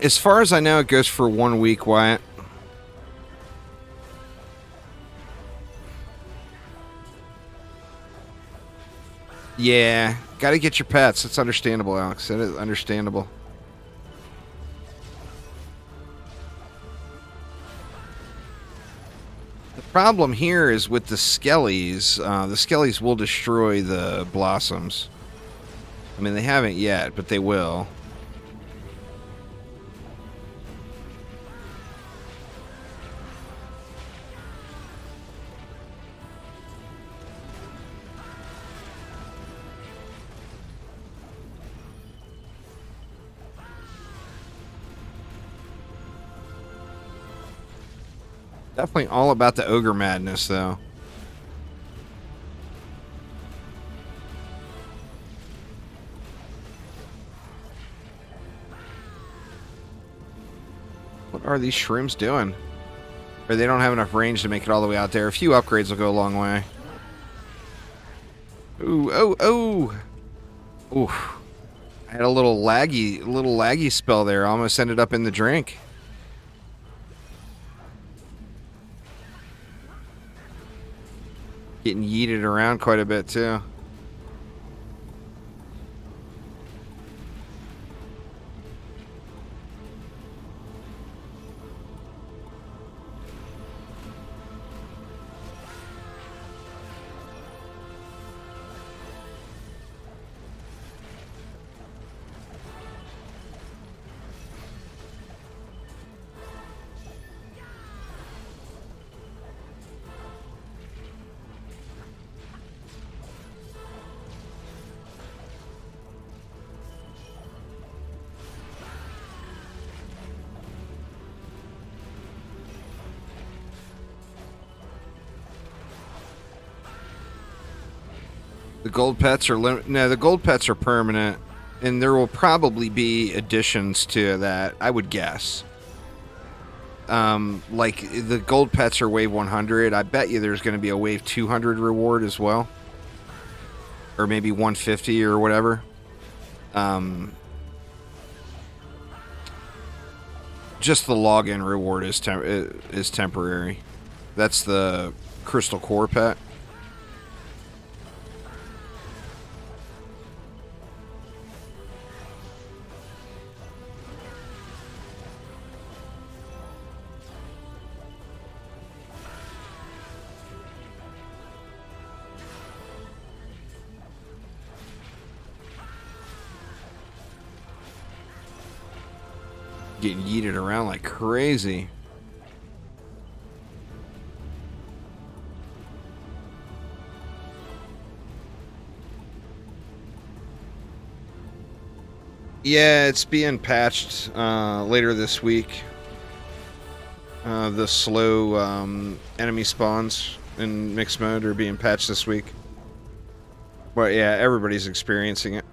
As far as I know, it goes for 1 week, Wyatt. Yeah, gotta get your pets. It's understandable, Alex. It is understandable. The problem here is with the skellies. The skellies will destroy the blossoms. I mean, they haven't yet, but they will. Definitely all about the ogre madness, though. What are these shrooms doing? Or they don't have enough range to make it all the way out there. A few upgrades will go a long way. Ooh, oh, oh! Oof. I had a little laggy spell there. I almost ended up in the drink. Getting yeeted around quite a bit, too. The gold pets are no, the gold pets are permanent, and there will probably be additions to that, I would guess. Like the gold pets are wave 100. I bet you there's going to be a wave 200 reward as well, or maybe 150 or whatever. Just the login reward is temporary. That's the crystal core pet. Getting yeeted around like crazy. Yeah, it's being patched later this week. The slow enemy spawns in mixed mode are being patched this week. But yeah, everybody's experiencing it.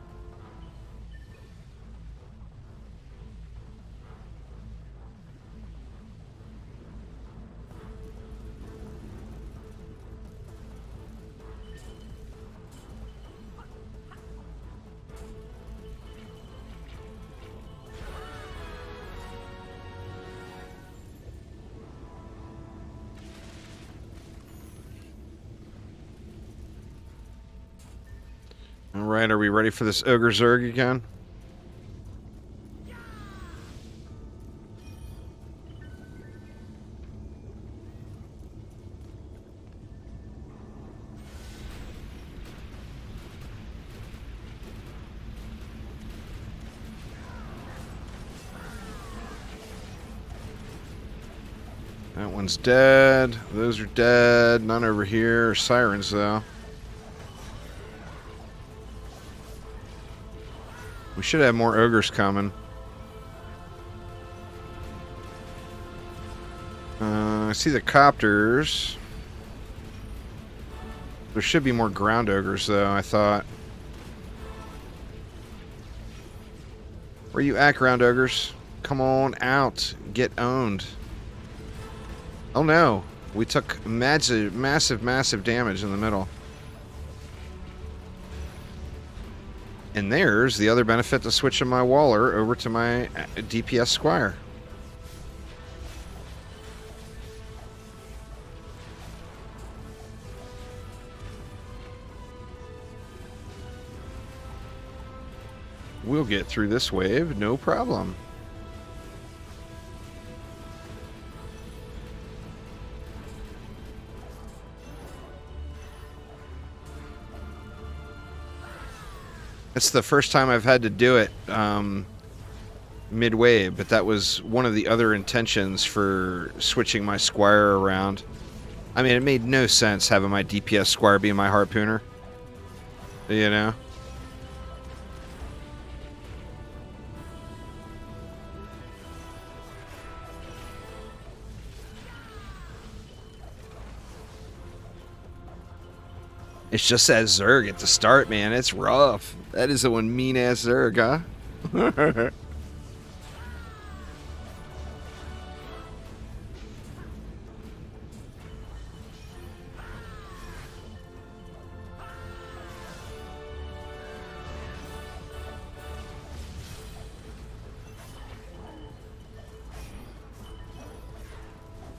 Alright, are we ready for this Ogre Zerg again? That one's dead. Those are dead. None over here. Sirens, though. We should have more ogres coming. I see the copters. There should be more ground ogres, though, I thought. Where you at, ground ogres? Come on out. Get owned. Oh no. We took massive damage in the middle. And there's the other benefit to switching my Waller over to my DPS Squire. We'll get through this wave, no problem. It's the first time I've had to do it mid-wave, but that was one of the other intentions for switching my Squire around. I mean, it made no sense having my DPS Squire be my harpooner. You know? It's just that Zerg at the start, man. It's rough. That is the one mean-ass Zerg, huh?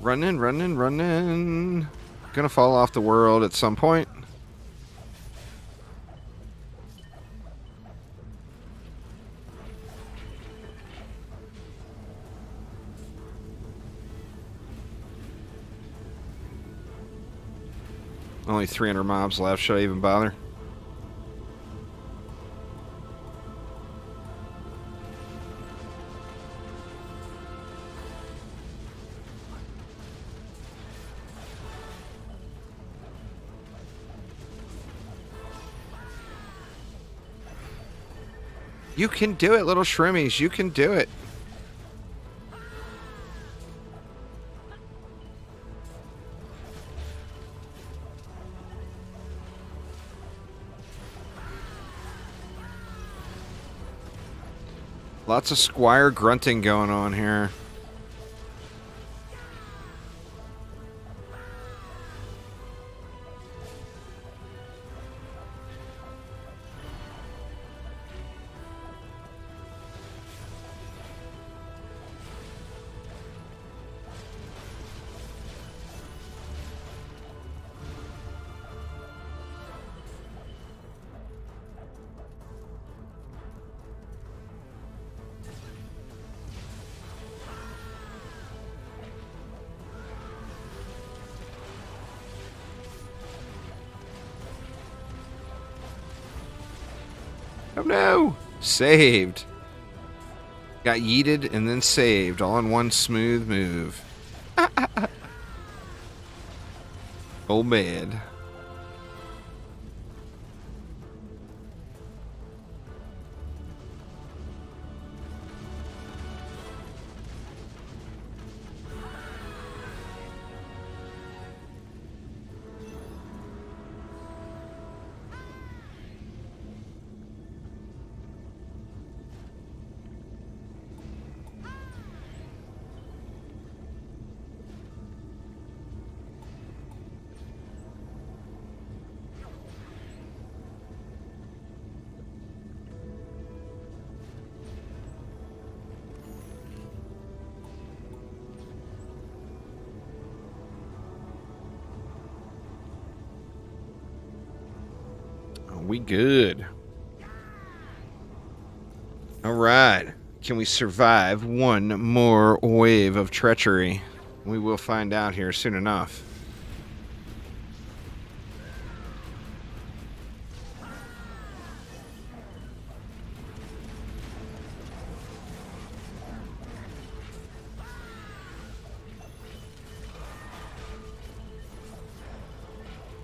Running, running, running. Gonna fall off the world at some point. Only 300 mobs left. Should I even bother? You can do it, little Shroomies. You can do it. Lots of Squire grunting going on here. Oh no! Saved. Got yeeted and then saved, all in one smooth move. Old man. We good. All right. Can we survive one more wave of treachery? We will find out here soon enough.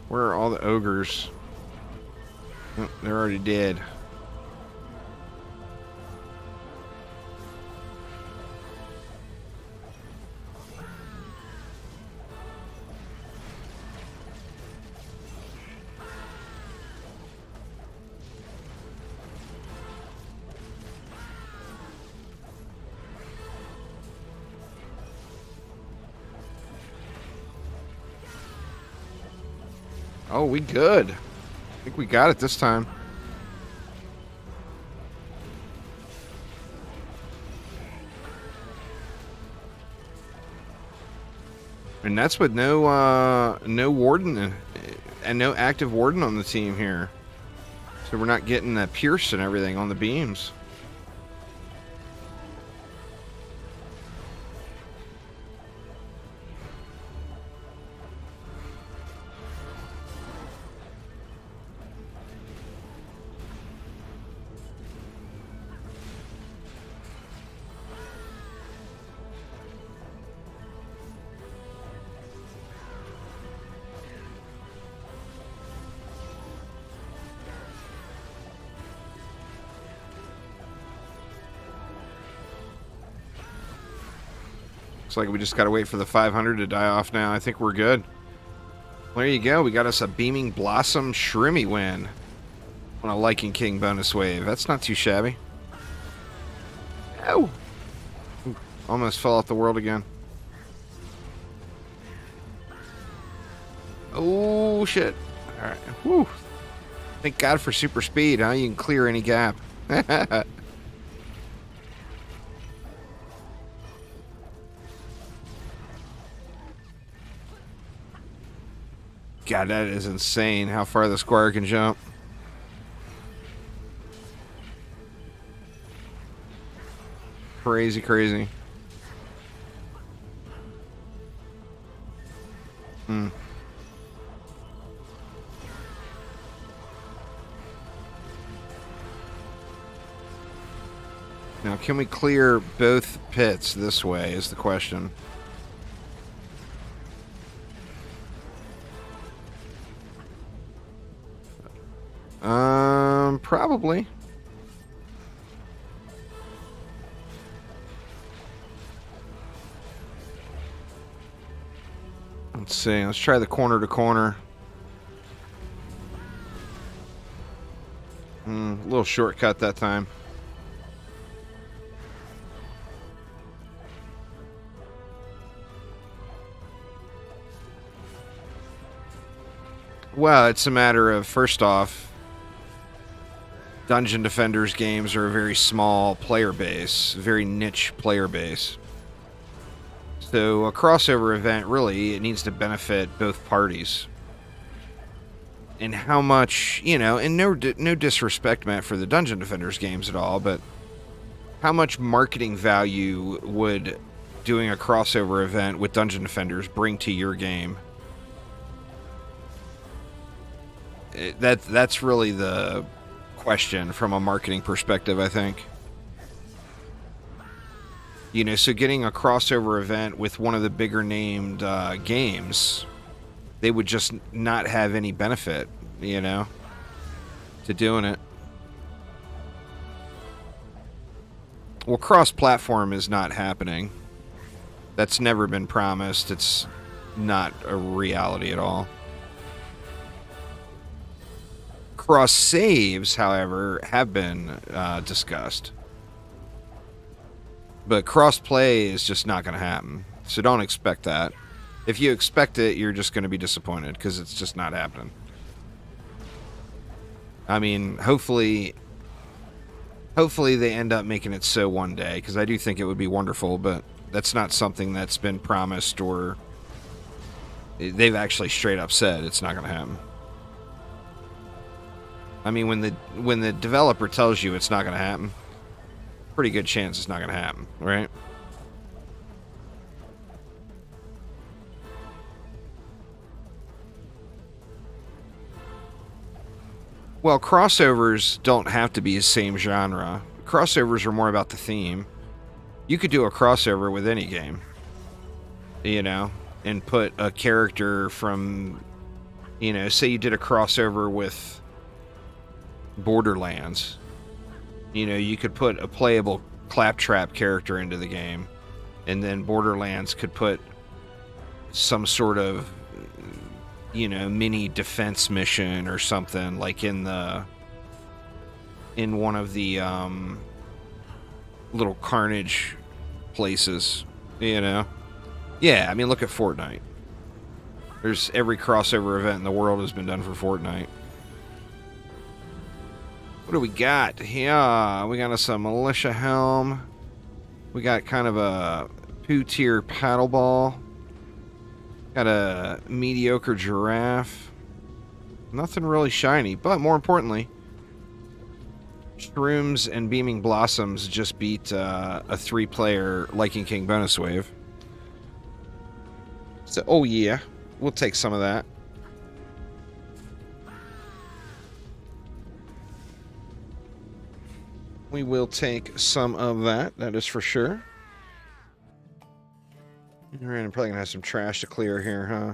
Where are all the ogres? Oh, they're already dead. Oh, we good. I think we got it this time. And that's with no warden and no active warden on the team here. So we're not getting that pierce and everything on the beams. Looks like we just got to wait for the 500 to die off now. I think we're good. Well, there you go. We got us a Beaming Blossom Shroomy win on a Lichen King bonus wave. That's not too shabby. Oh! Ooh, almost fell off the world again. Oh, shit. All right. Whew. Thank God for super speed, huh? You can clear any gap. God, that is insane how far the squire can jump. Crazy, crazy. Hmm. Now, can we clear both pits this way is the question. Probably. Let's see. Let's try the corner to corner. A little shortcut that time. Well, it's a matter of, first off, Dungeon Defenders games are a very small player base, very niche player base. So a crossover event, really, it needs to benefit both parties. And how much, you know, and no disrespect meant for the Dungeon Defenders games at all, but how much marketing value would doing a crossover event with Dungeon Defenders bring to your game? That's really the question from a marketing perspective, I think. You know, so getting a crossover event with one of the bigger named games, they would just not have any benefit, you know, to doing it. Well, cross-platform is not happening. That's never been promised. It's not a reality at all. Cross saves, however, have been discussed. But cross-play is just not going to happen. So don't expect that. If you expect it, you're just going to be disappointed because it's just not happening. I mean, hopefully they end up making it so one day, because I do think it would be wonderful, but that's not something that's been promised, or they've actually straight up said it's not going to happen. I mean, when the developer tells you it's not going to happen, pretty good chance it's not going to happen, right? Well, crossovers don't have to be the same genre. Crossovers are more about the theme. You could do a crossover with any game, you know, and put a character from You know, say you did a crossover with Borderlands. You know, you could put a playable Claptrap character into the game, and then Borderlands could put some sort of, you know, mini defense mission or something, like in one of the little Carnage places, you know? Yeah, I mean, look at Fortnite. There's every crossover event in the world has been done for Fortnite. What do we got? Yeah, we got us a militia helm. We got kind of a poo-tier paddle ball. Got a mediocre giraffe. Nothing really shiny, but more importantly, Shrooms and Beaming Blossoms just beat a 3-player Lichen King bonus wave. So, oh yeah, we'll take some of that. We will take some of that, that is for sure. Alright, I'm probably gonna have some trash to clear here, huh?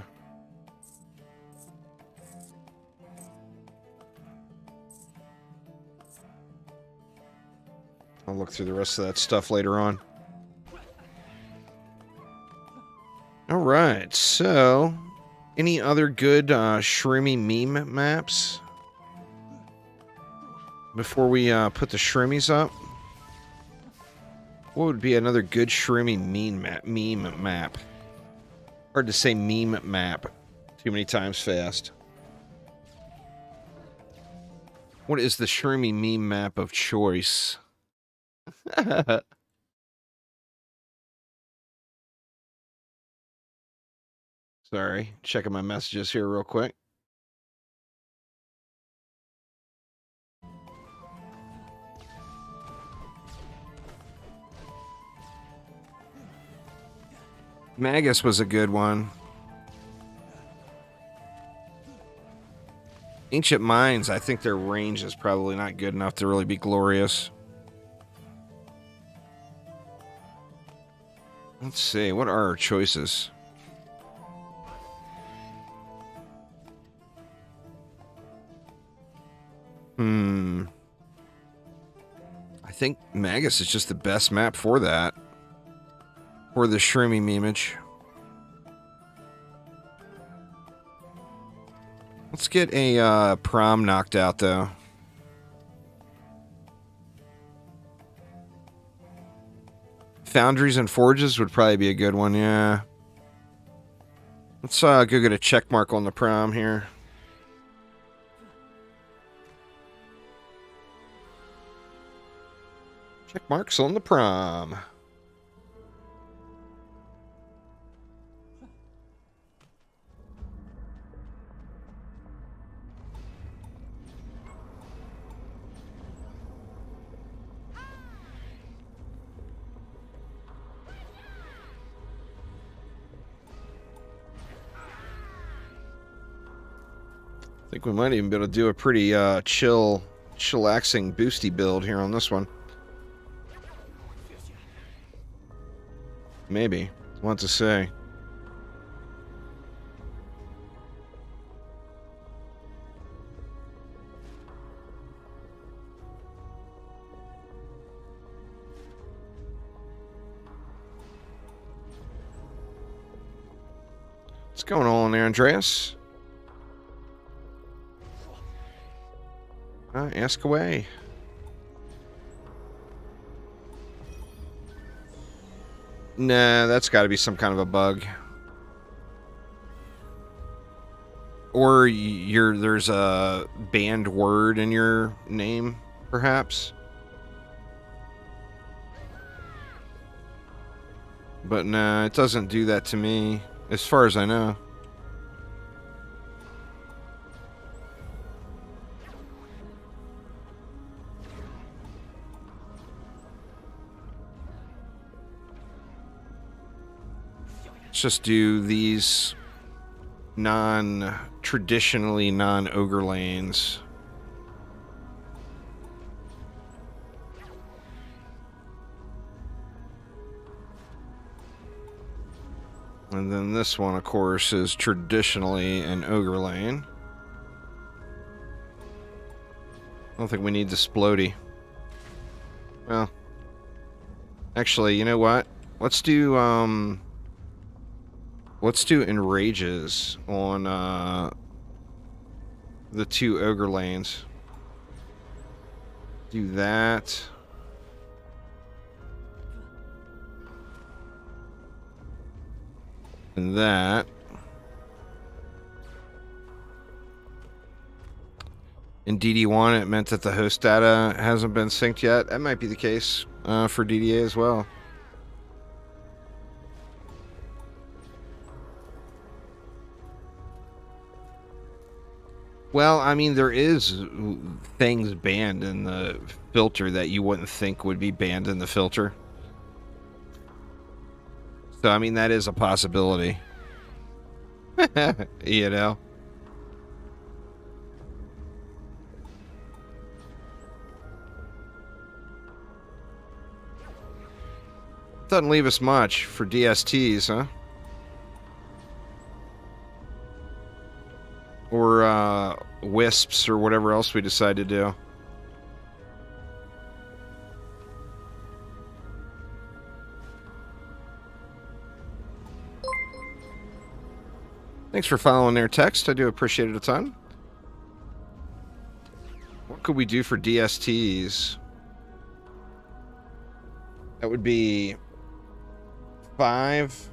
I'll look through the rest of that stuff later on. Alright, so any other good Shroomy meme maps before we put the Shroomies up? What would be another good Shroomy meme map? Hard to say meme map too many times fast. What is the Shroomy meme map of choice? Sorry, checking my messages here real quick. Magus was a good one. Ancient Mines, I think their range is probably not good enough to really be glorious. Let's see, what are our choices? I think Magus is just the best map for that. For the Shroomy memeage. Let's get a prom knocked out, though. Foundries and Forges would probably be a good one, yeah. Let's go get a check mark on the prom here. Check marks on the prom. I think we might even be able to do a pretty chillaxing boosty build here on this one. Maybe. What to say? What's going on there, Andreas? Ask away. Nah, that's got to be some kind of a bug. Or there's a banned word in your name, perhaps. But nah, it doesn't do that to me, as far as I know. Let's just do these traditionally non-ogre lanes. And then this one, of course, is traditionally an ogre lane. don't think we need the splody. Well, actually, you know what? Let's do enrages on the 2 ogre lanes. Do that. And that. In DD1, it meant that the host data hasn't been synced yet. That might be the case for DDA as well. Well, I mean, there is things banned in the filter that you wouldn't think would be banned in the filter. So, I mean, that is a possibility. You know? Doesn't leave us much for DSTs, huh? Or wisps or whatever else we decide to do. Thanks for following their text. I do appreciate it a ton. What could we do for DSTs? That would be 5.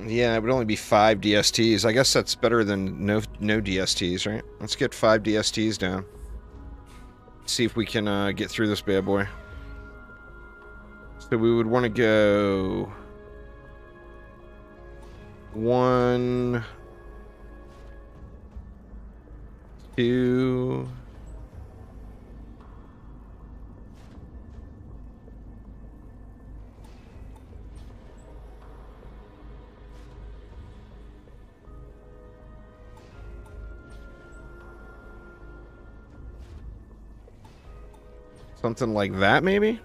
Yeah, it would only be 5 DSTs. I guess that's better than no DSTs, right? Let's get 5 DSTs down. See if we can get through this bad boy. So we would want to go 1, 2. Something like that, maybe?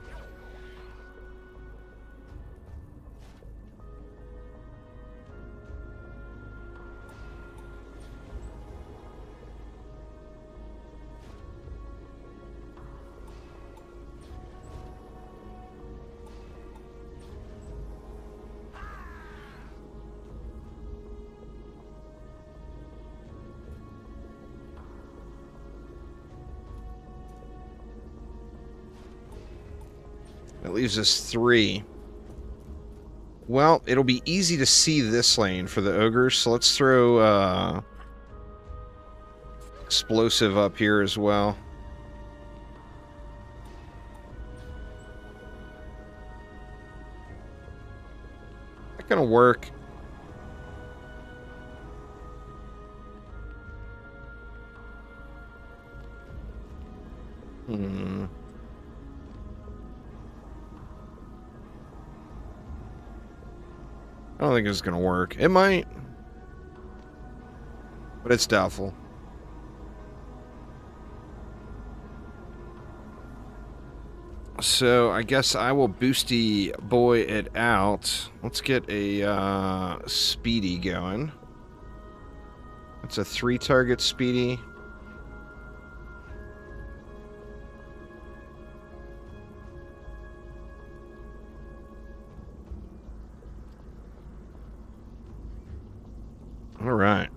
That leaves us 3. Well, it'll be easy to see this lane for the ogres, so let's throw explosive up here as well. Not gonna work. I don't think it's gonna work. It might, but it's doubtful. So I guess I will boosty boy it out. Let's get a speedy going. It's a 3-target speedy. All right.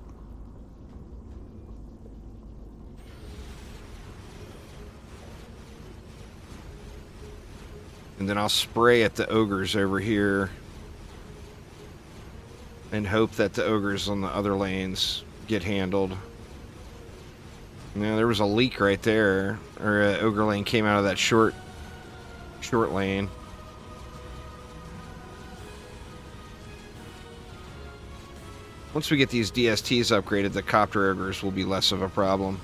And then I'll spray at the ogres over here and hope that the ogres on the other lanes get handled. Yeah, there was a leak right there, or an ogre lane came out of that short lane. Once we get these DSTs upgraded, the copter ogres will be less of a problem.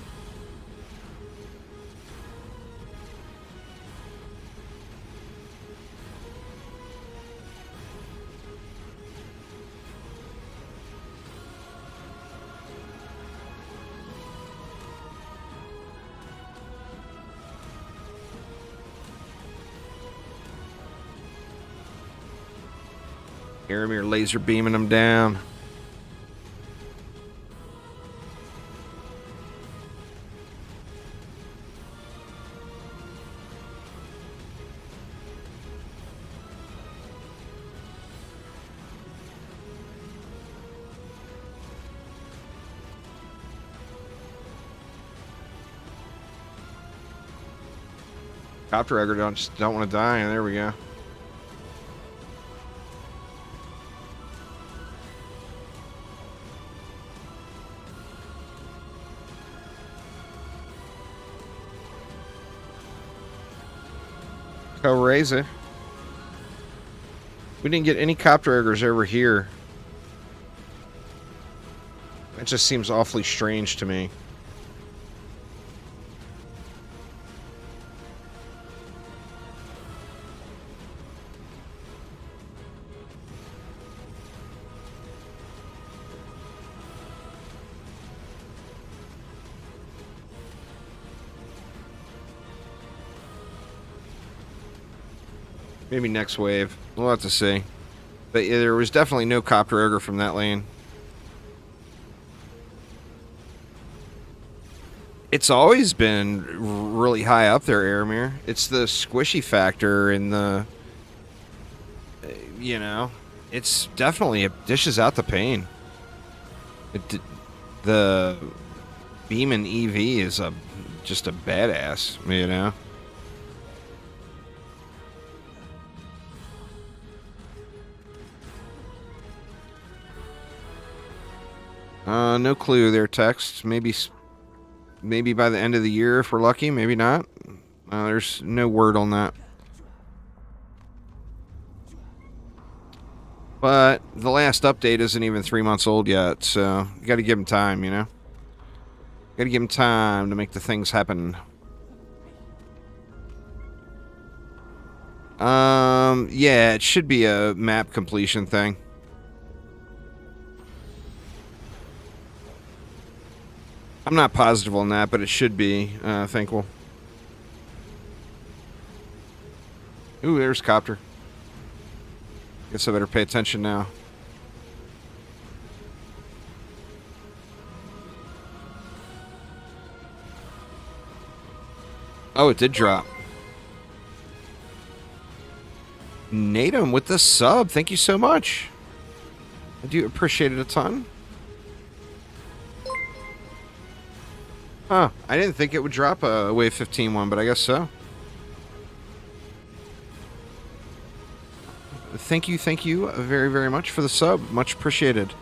Aramir laser beaming them down. Copter ogre don't want to die, and there we go. Raise it. We didn't get any copter ogres over here. That just seems awfully strange to me. Maybe next wave. We'll have to see. But yeah, there was definitely no copter ogre from that lane. It's always been really high up there, Aramir. It's the squishy factor and the... You know, it's definitely... It dishes out the pain. The Beeman EV is just a badass, you know? No clue there, text. Maybe by the end of the year if we're lucky, maybe not. There's no word on that. But the last update isn't even 3 months old yet, so you gotta give him time, you know? Gotta give him time to make the things happen. Yeah, it should be a map completion thing. I'm not positive on that, but it should be, thankful. Ooh, there's Copter. Guess I better pay attention now. Oh, it did drop. Natum with the sub. Thank you so much. I do appreciate it a ton. Huh. I didn't think it would drop a Wave 15 one, but I guess so. Thank you very, very much for the sub. Much appreciated.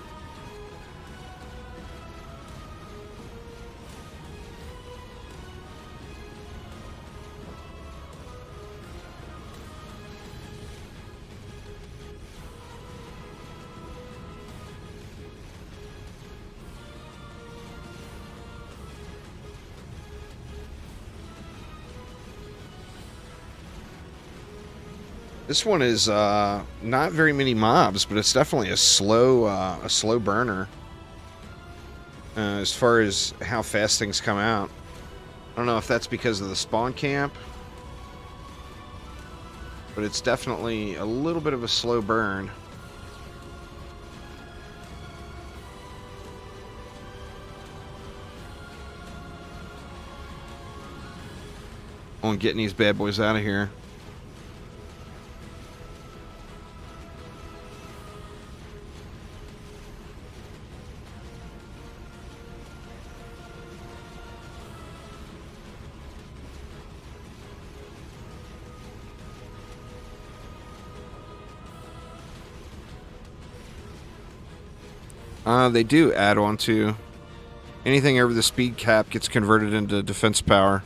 This one is not very many mobs, but it's definitely a slow burner as far as how fast things come out. I don't know if that's because of the spawn camp, but it's definitely a little bit of a slow burn. On getting these bad boys out of here. They do add on to anything over the speed cap gets converted into defense power.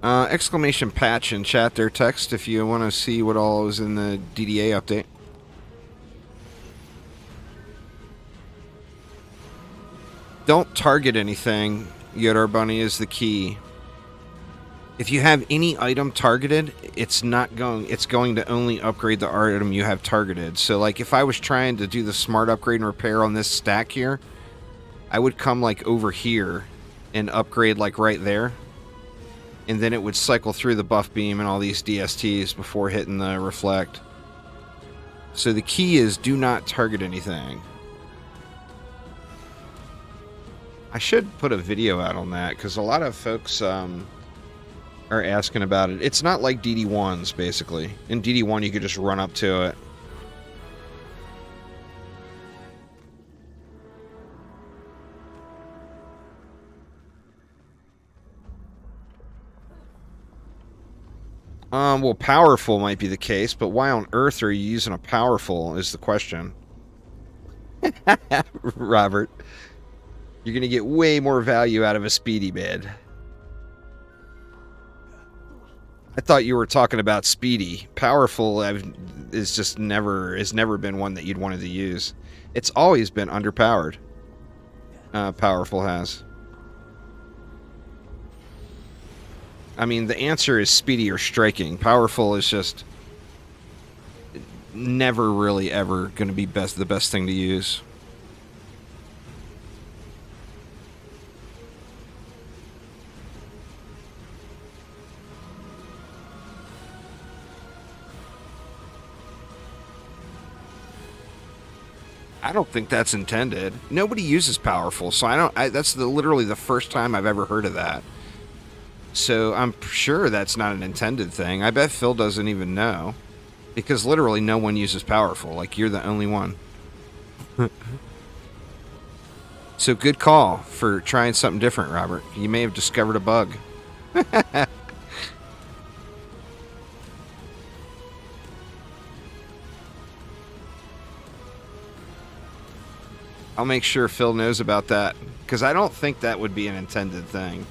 Exclamation patch in chat there, text, if you want to see what all is in the DDA update. Don't target anything, Yodar Bunny, is the key. If you have any item targeted, it's going to only upgrade the item you have targeted. So like if I was trying to do the smart upgrade and repair on this stack here, I would come like over here and upgrade like right there. And then it would cycle through the buff beam and all these DSTs before hitting the reflect. So the key is do not target anything. I should put a video out on that because a lot of folks are asking about it. It's not like DD1s, basically. In DD1, you could just run up to it. Well, powerful might be the case, but why on earth are you using a powerful is the question. Robert, you're going to get way more value out of a speedy bed. I thought you were talking about speedy. Powerful is just has never been one that you'd wanted to use. It's always been underpowered. Powerful has. I mean, the answer is speedy or striking. Powerful is just never really ever going to be the best thing to use. I don't think that's intended. Nobody uses powerful, so that's literally the first time I've ever heard of that. So I'm sure that's not an intended thing. I bet Phil doesn't even know. Because literally no one uses powerful. Like, you're the only one. So good call for trying something different, Robert. You may have discovered a bug. I'll make sure Phil knows about that, because I don't think that would be an intended thing.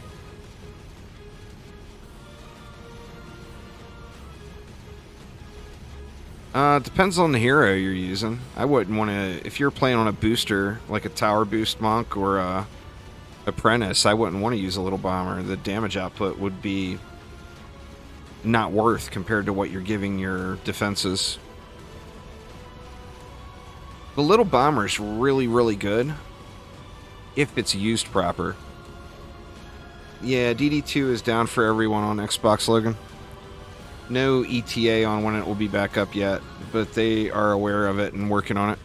Depends on the hero you're using. I wouldn't want to... If you're playing on a booster, like a tower boost monk or a apprentice, I wouldn't want to use a little bomber. The damage output would be not worth compared to what you're giving your defenses. The little bomber is really, really good if it's used proper. Yeah, DD2 is down for everyone on Xbox, Logan. No ETA on when it will be back up yet, but they are aware of it and working on it.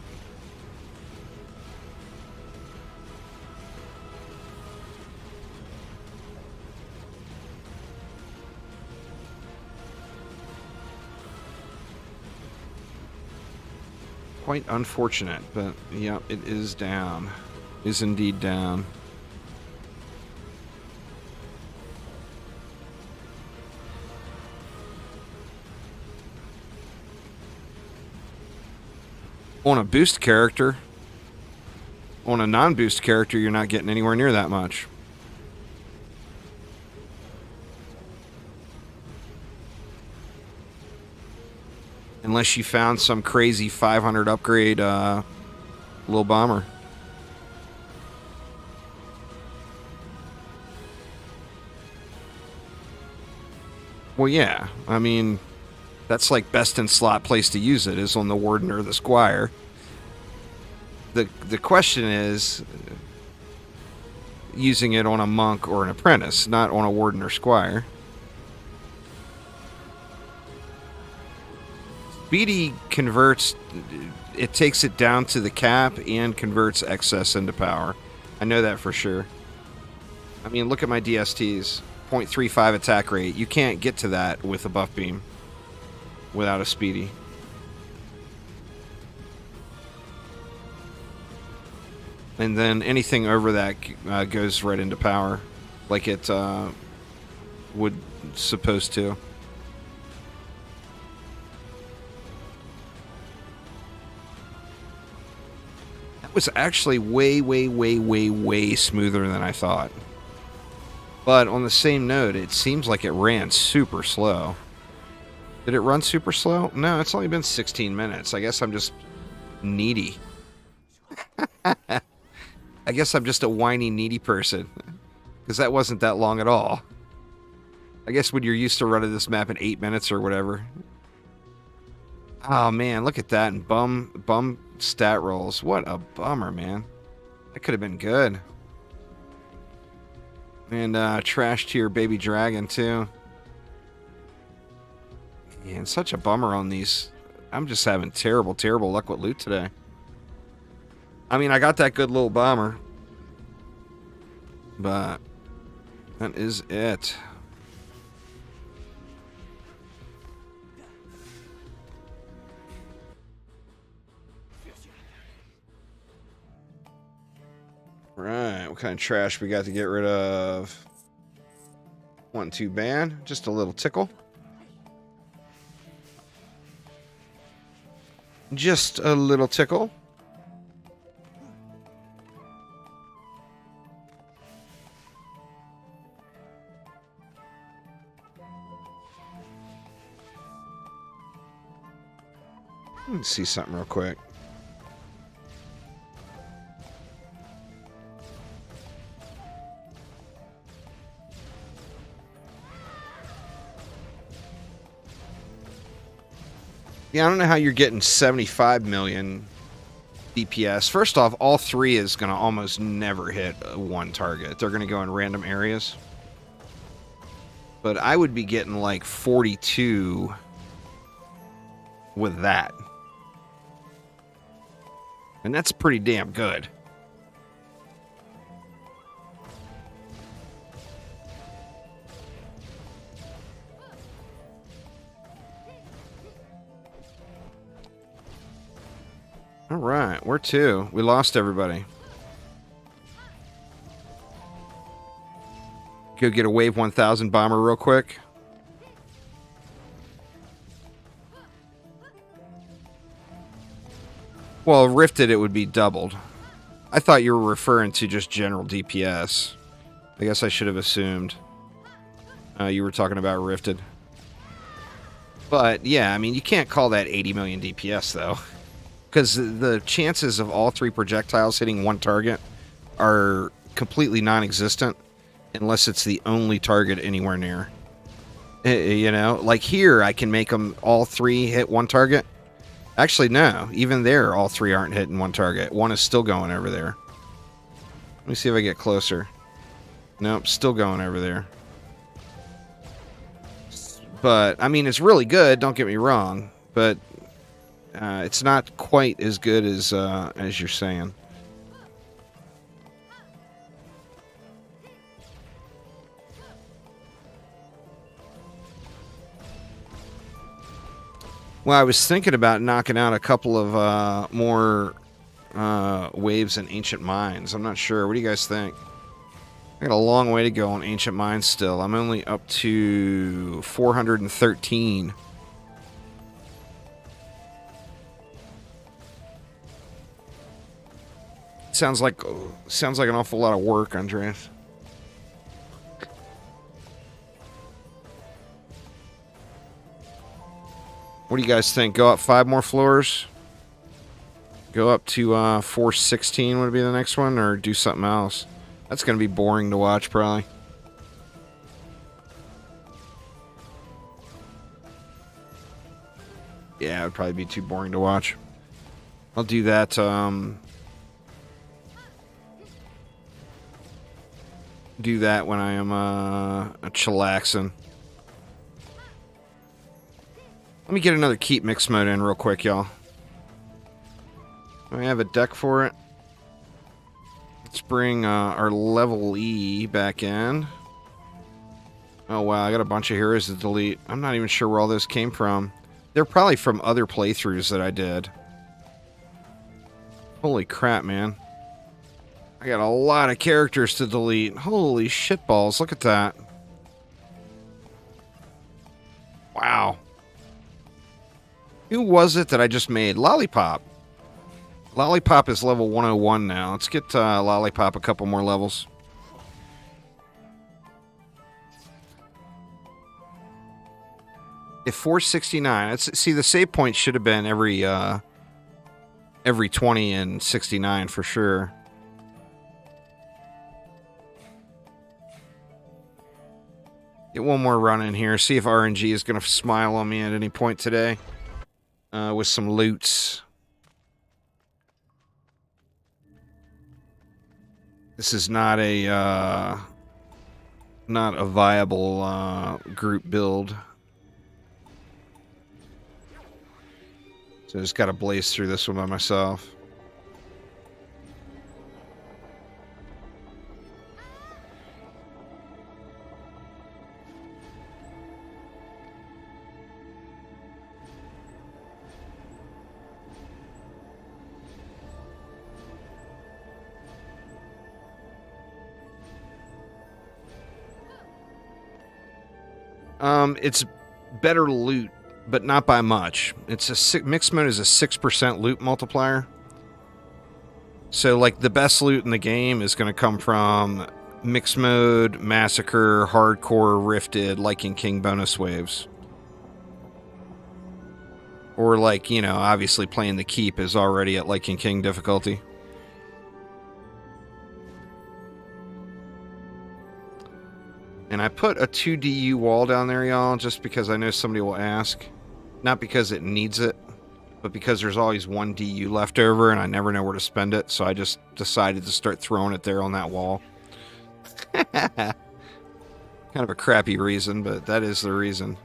Quite unfortunate, but yeah, it is down. Is indeed down. On a boost character, on a non-boost character, you're not getting anywhere near that much. Unless you found some crazy 500 upgrade little bomber. Well, yeah. I mean, that's like best in slot place to use it is on the warden or the squire. The question is using it on a monk or an apprentice, not on a warden or squire. Speedy converts, it takes it down to the cap and converts excess into power. I know that for sure. I mean, look at my DSTs. 0.35 attack rate. You can't get to that with a buff beam without a speedy. And then anything over that goes right into power, like it would supposed to. That was actually way, way, way, way, way smoother than I thought. But on the same note, it seems like it ran super slow. Did it run super slow? No, it's only been 16 minutes. I guess I'm just needy. I guess I'm just a whiny, needy person. Because that wasn't that long at all. I guess when you're used to running this map in 8 minutes or whatever. Oh, man, look at that. And bum stat rolls. What a bummer, man. That could have been good. And trash to your baby dragon, too. Man, such a bummer on these. I'm just having terrible, terrible luck with loot today. I mean, I got that good little bomber. But that is it. Right, what kind of trash we got to get rid of? 1-2 ban, just a little tickle. Just a little tickle. Let's see something real quick. Yeah, I don't know how you're getting 75 million DPS. First off, all three is going to almost never hit one target. They're going to go in random areas. But I would be getting like 42 with that. And that's pretty damn good. All right, where to? We lost everybody. Go get a Wave 1000 bomber real quick. Well, rifted, it would be doubled. I thought you were referring to just general DPS. I guess I should have assumed you were talking about rifted. But, yeah, I mean, you can't call that 80 million DPS, though. Because the chances of all three projectiles hitting one target are completely non-existent unless it's the only target anywhere near. You know, like here, I can make them all three hit one target. Actually, no. Even there, all three aren't hitting one target. One is still going over there. Let me see if I get closer. Nope, still going over there. But, I mean, it's really good, don't get me wrong. But it's not quite as good as you're saying. Well, I was thinking about knocking out a couple of more waves in Ancient Mines. I'm not sure. What do you guys think? I got a long way to go on Ancient Mines still. I'm only up to 413. Sounds like an awful lot of work, Andreas. What do you guys think? Go up 5 more floors? Go up to 416 would be the next one, or do something else? That's going to be boring to watch, probably. Yeah, it would probably be too boring to watch. I'll do that. Do that when I am chillaxing. Let me get another keep mix mode in real quick, y'all. Do I have a deck for it? Let's bring our level E back in. Oh, wow, I got a bunch of heroes to delete. I'm not even sure where all those came from. They're probably from other playthroughs that I did. Holy crap, man. I got a lot of characters to delete. Holy shitballs, look at that. Wow. Who was it that I just made? Lollipop. Lollipop is level 101 now. Let's get Lollipop a couple more levels. If 469, see, the save point should have been every 20 and 69 for sure. Get one more run in here. See if RNG is going to smile on me at any point today. With some loots. This is not a viable group build. So I just got to blaze through this one by myself. It's better loot, but not by much. It's a mixed mode is a 6% loot multiplier. So, like, the best loot in the game is going to come from mixed mode, massacre, hardcore, rifted, Lycan King bonus waves. Or, like, you know, obviously playing the keep is already at Lycan King difficulty. And I put a 2DU wall down there, y'all, just because I know somebody will ask. Not because it needs it, but because there's always 1 DU left over and I never know where to spend it, so I just decided to start throwing it there on that wall. Kind of a crappy reason, but that is the reason.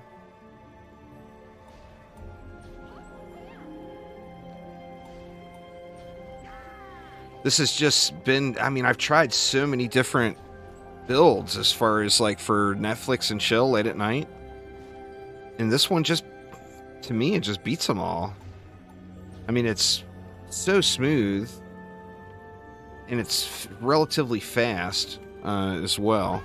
This has just been, I mean, I've tried so many different builds as far as like for Netflix and chill late at night. And this one just, to me, it just beats them all. I mean, it's so smooth and it's relatively fast as well.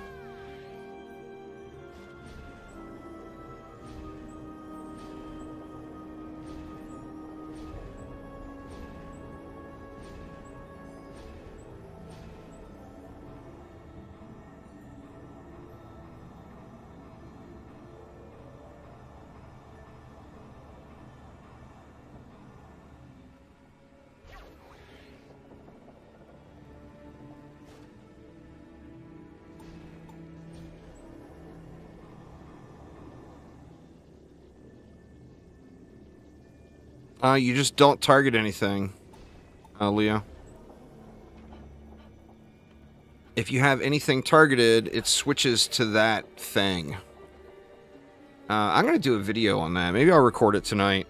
You just don't target anything, Leo. If you have anything targeted, it switches to that thing. I'm going to do a video on that. Maybe I'll record it tonight.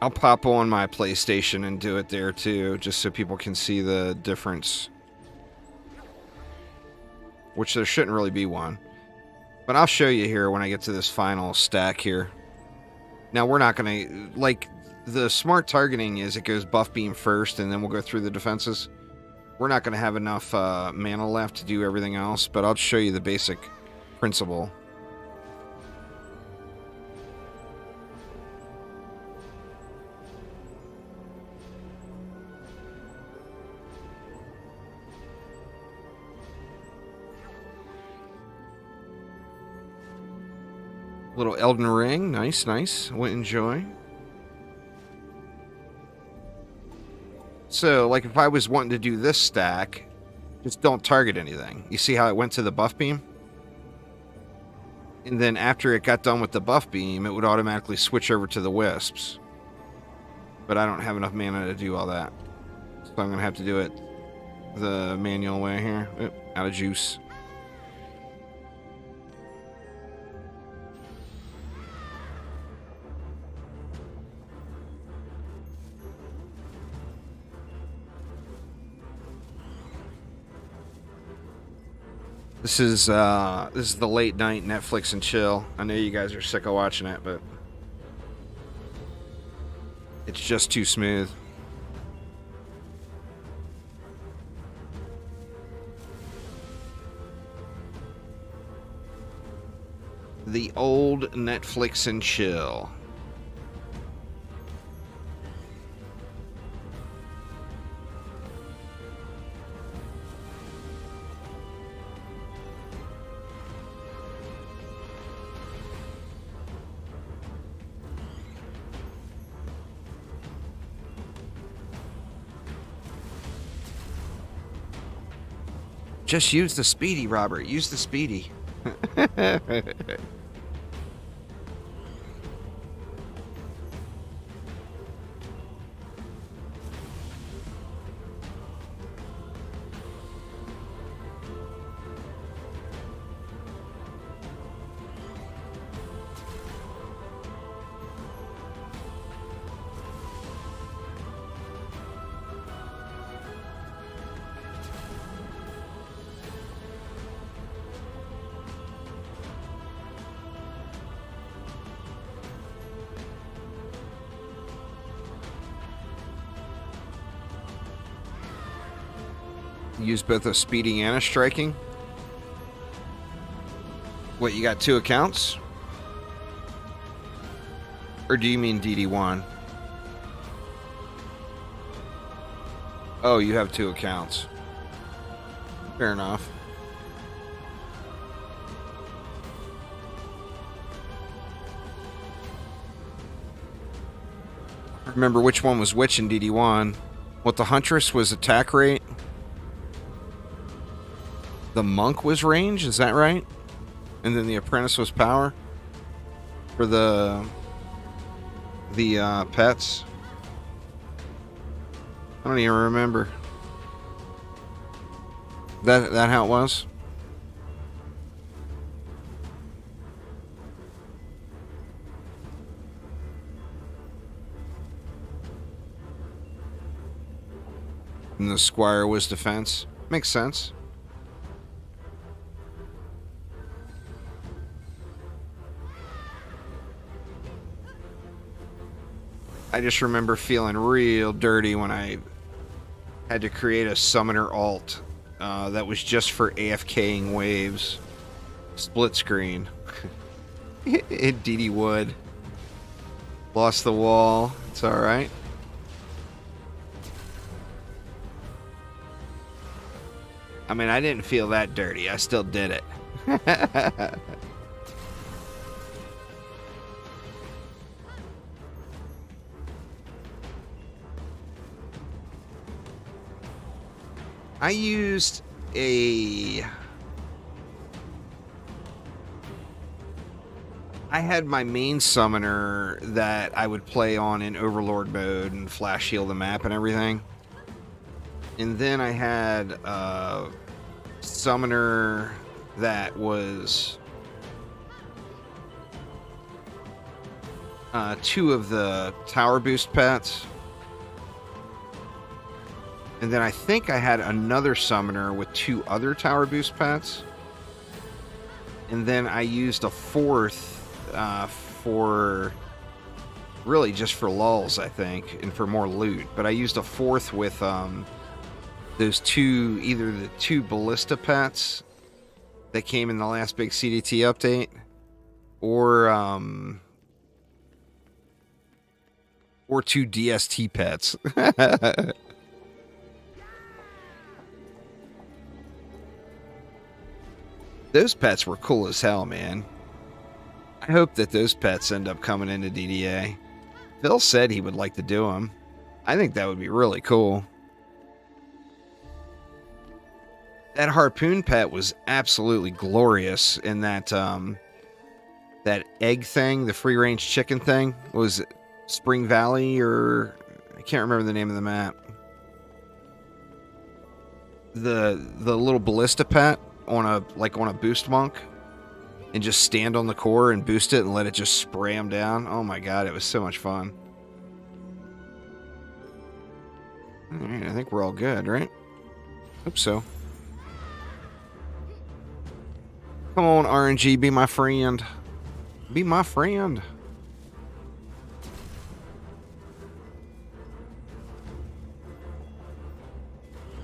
I'll pop on my PlayStation and do it there too, just so people can see the difference. Which there shouldn't really be one. But I'll show you here when I get to this final stack here. Now, we're not going to... Like, the smart targeting is it goes buff beam first, and then we'll go through the defenses. We're not going to have enough mana left to do everything else, but I'll show you the basic principle. Little Elden Ring. Nice, nice. Would enjoy. So, like, if I was wanting to do this stack, just don't target anything. You see how it went to the buff beam? And then after it got done with the buff beam, it would automatically switch over to the wisps. But I don't have enough mana to do all that. So I'm going to have to do it the manual way here. Oop, out of juice. This is the late night Netflix and chill. I know you guys are sick of watching it, but it's just too smooth. The old Netflix and chill. Just use the speedy, Robert. Use the speedy. Use both a speeding and a striking. What, you got 2 accounts? Or do you mean DD1? Oh, you have 2 accounts. Fair enough. I remember which one was which in DD1. What, the Huntress was attack rate? The Monk was range, is that right? And then the Apprentice was power? For the pets? I don't even remember. That how it was? And the Squire was defense. Makes sense. I just remember feeling real dirty when I had to create a summoner alt that was just for AFKing waves. Split screen. In DD Wood. Lost the wall. It's alright. I mean, I didn't feel that dirty. I still did it. I used I had my main summoner that I would play on in Overlord mode and flash heal the map and everything. And then I had a summoner that was 2 of the tower boost pets. And then I think I had another summoner with 2 other tower boost pets. And then I used a 4th for really just for lulls, I think, and for more loot. But I used a 4th with those 2, either the 2 ballista pets that came in the last big CDT update, or 2 DST pets. Those pets were cool as hell, man. I hope that those pets end up coming into DDA. Phil said he would like to do them. I think that would be really cool. That harpoon pet was absolutely glorious in that that egg thing, the free range chicken thing. Was it Spring Valley, or I can't remember the name of the map. The little ballista pet on a boost monk, and just stand on the core and boost it and let it just spray them down. Oh my god, it was so much fun. Alright, I think we're all good, right? Hope so. Come on, RNG, be my friend. Be my friend.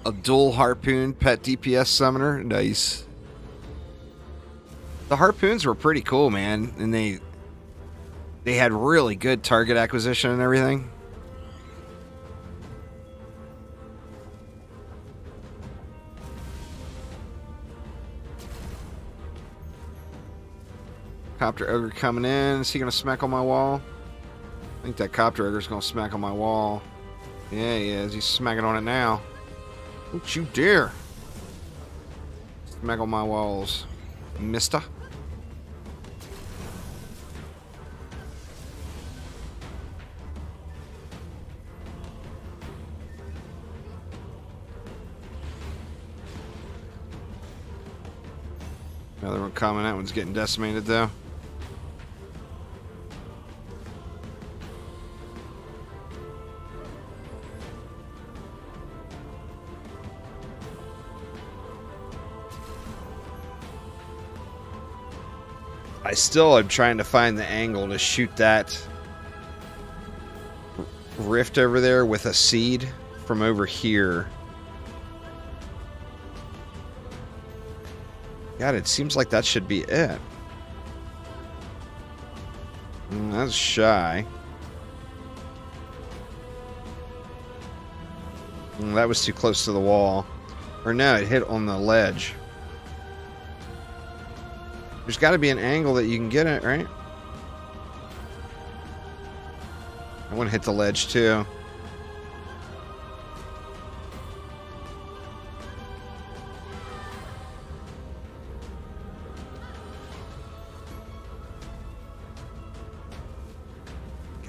A dual harpoon pet DPS summoner. Nice. The harpoons were pretty cool, man. And they had really good target acquisition and everything. Copter ogre coming in. Is he going to smack on my wall? I think that copter ogre is going to smack on my wall. Yeah, he is. He's smacking on it now. Don't you dare. Smack on my walls, mister. Another one coming. That one's getting decimated, though. I still am trying to find the angle to shoot that rift over there with a seed from over here. God, it seems like that should be it. That's shy. That was too close to the wall. Or no, it hit on the ledge. There's got to be an angle that you can get it, right? I want to hit the ledge too.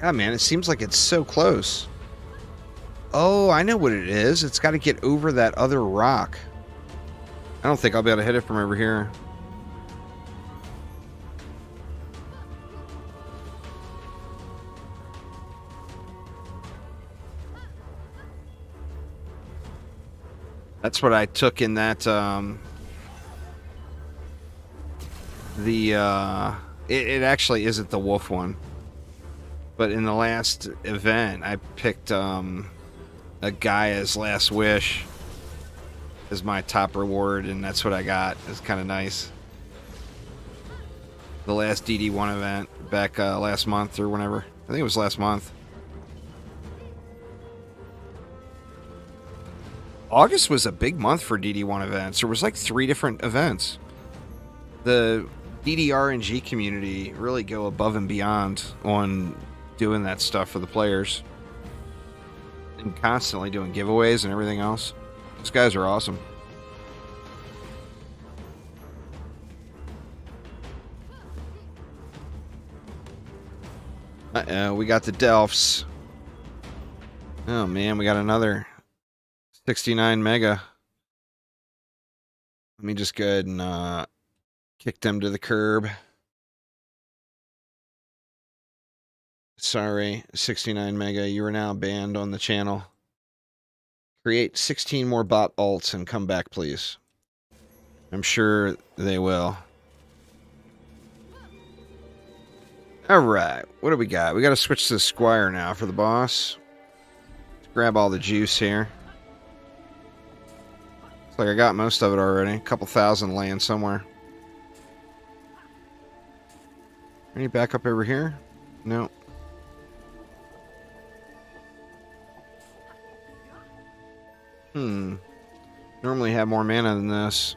God, man, it seems like it's so close. Oh, I know what it is. It's got to get over that other rock. I don't think I'll be able to hit it from over here. That's what I took in that, it actually isn't the wolf one. But in the last event, I picked, a Gaia's Last Wish as my top reward, and that's what I got. It's kind of nice. The last DD1 event back, last month or whenever. I think it was last month. August was a big month for DD1 events. There was like 3 different events. The DDRNG community really go above and beyond on doing that stuff for the players. And constantly doing giveaways and everything else. Those guys are awesome. Uh-oh, we got the Delphs. Oh man, we got another 69 mega. Let me just go ahead and kick them to the curb. Sorry, 69 mega, you are now banned on the channel. Create 16 more bot alts and come back, please. I'm sure they will. Alright, what do we got? We got to switch to the Squire now for the boss. Let's grab all the juice here. Looks like I got most of it already. A couple thousand laying somewhere. Any backup over here? No. Normally have more mana than this.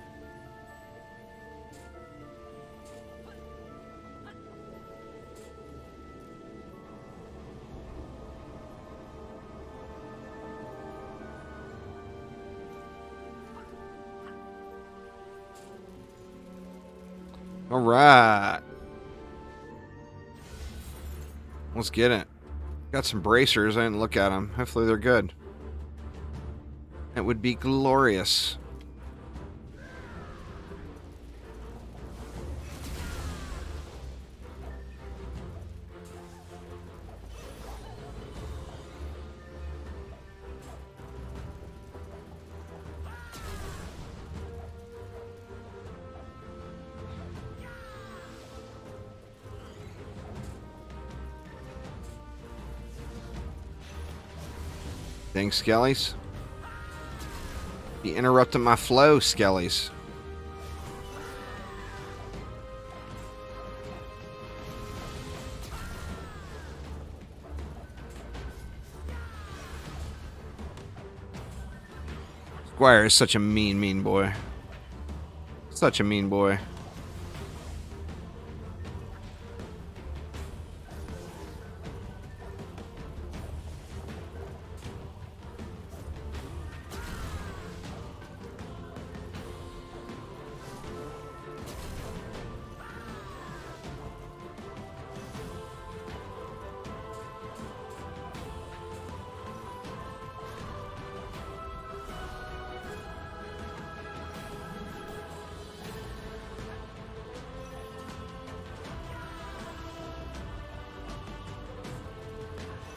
All right. Let's get it. Got some bracers. I didn't look at them. Hopefully they're good. It would be glorious. Dang skellies. You interrupted my flow, skellies. Squire is such a mean boy. Such a mean boy.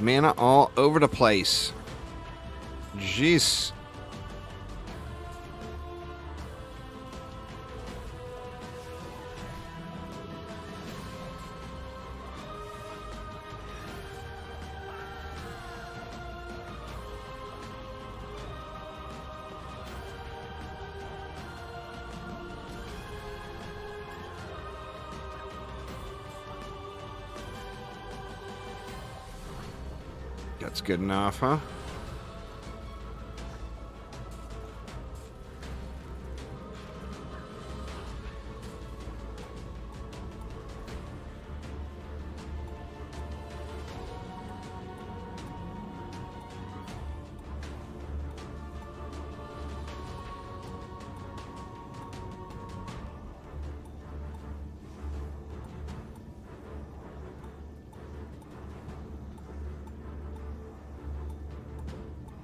Mana all over the place. Jeez. That's good enough, huh?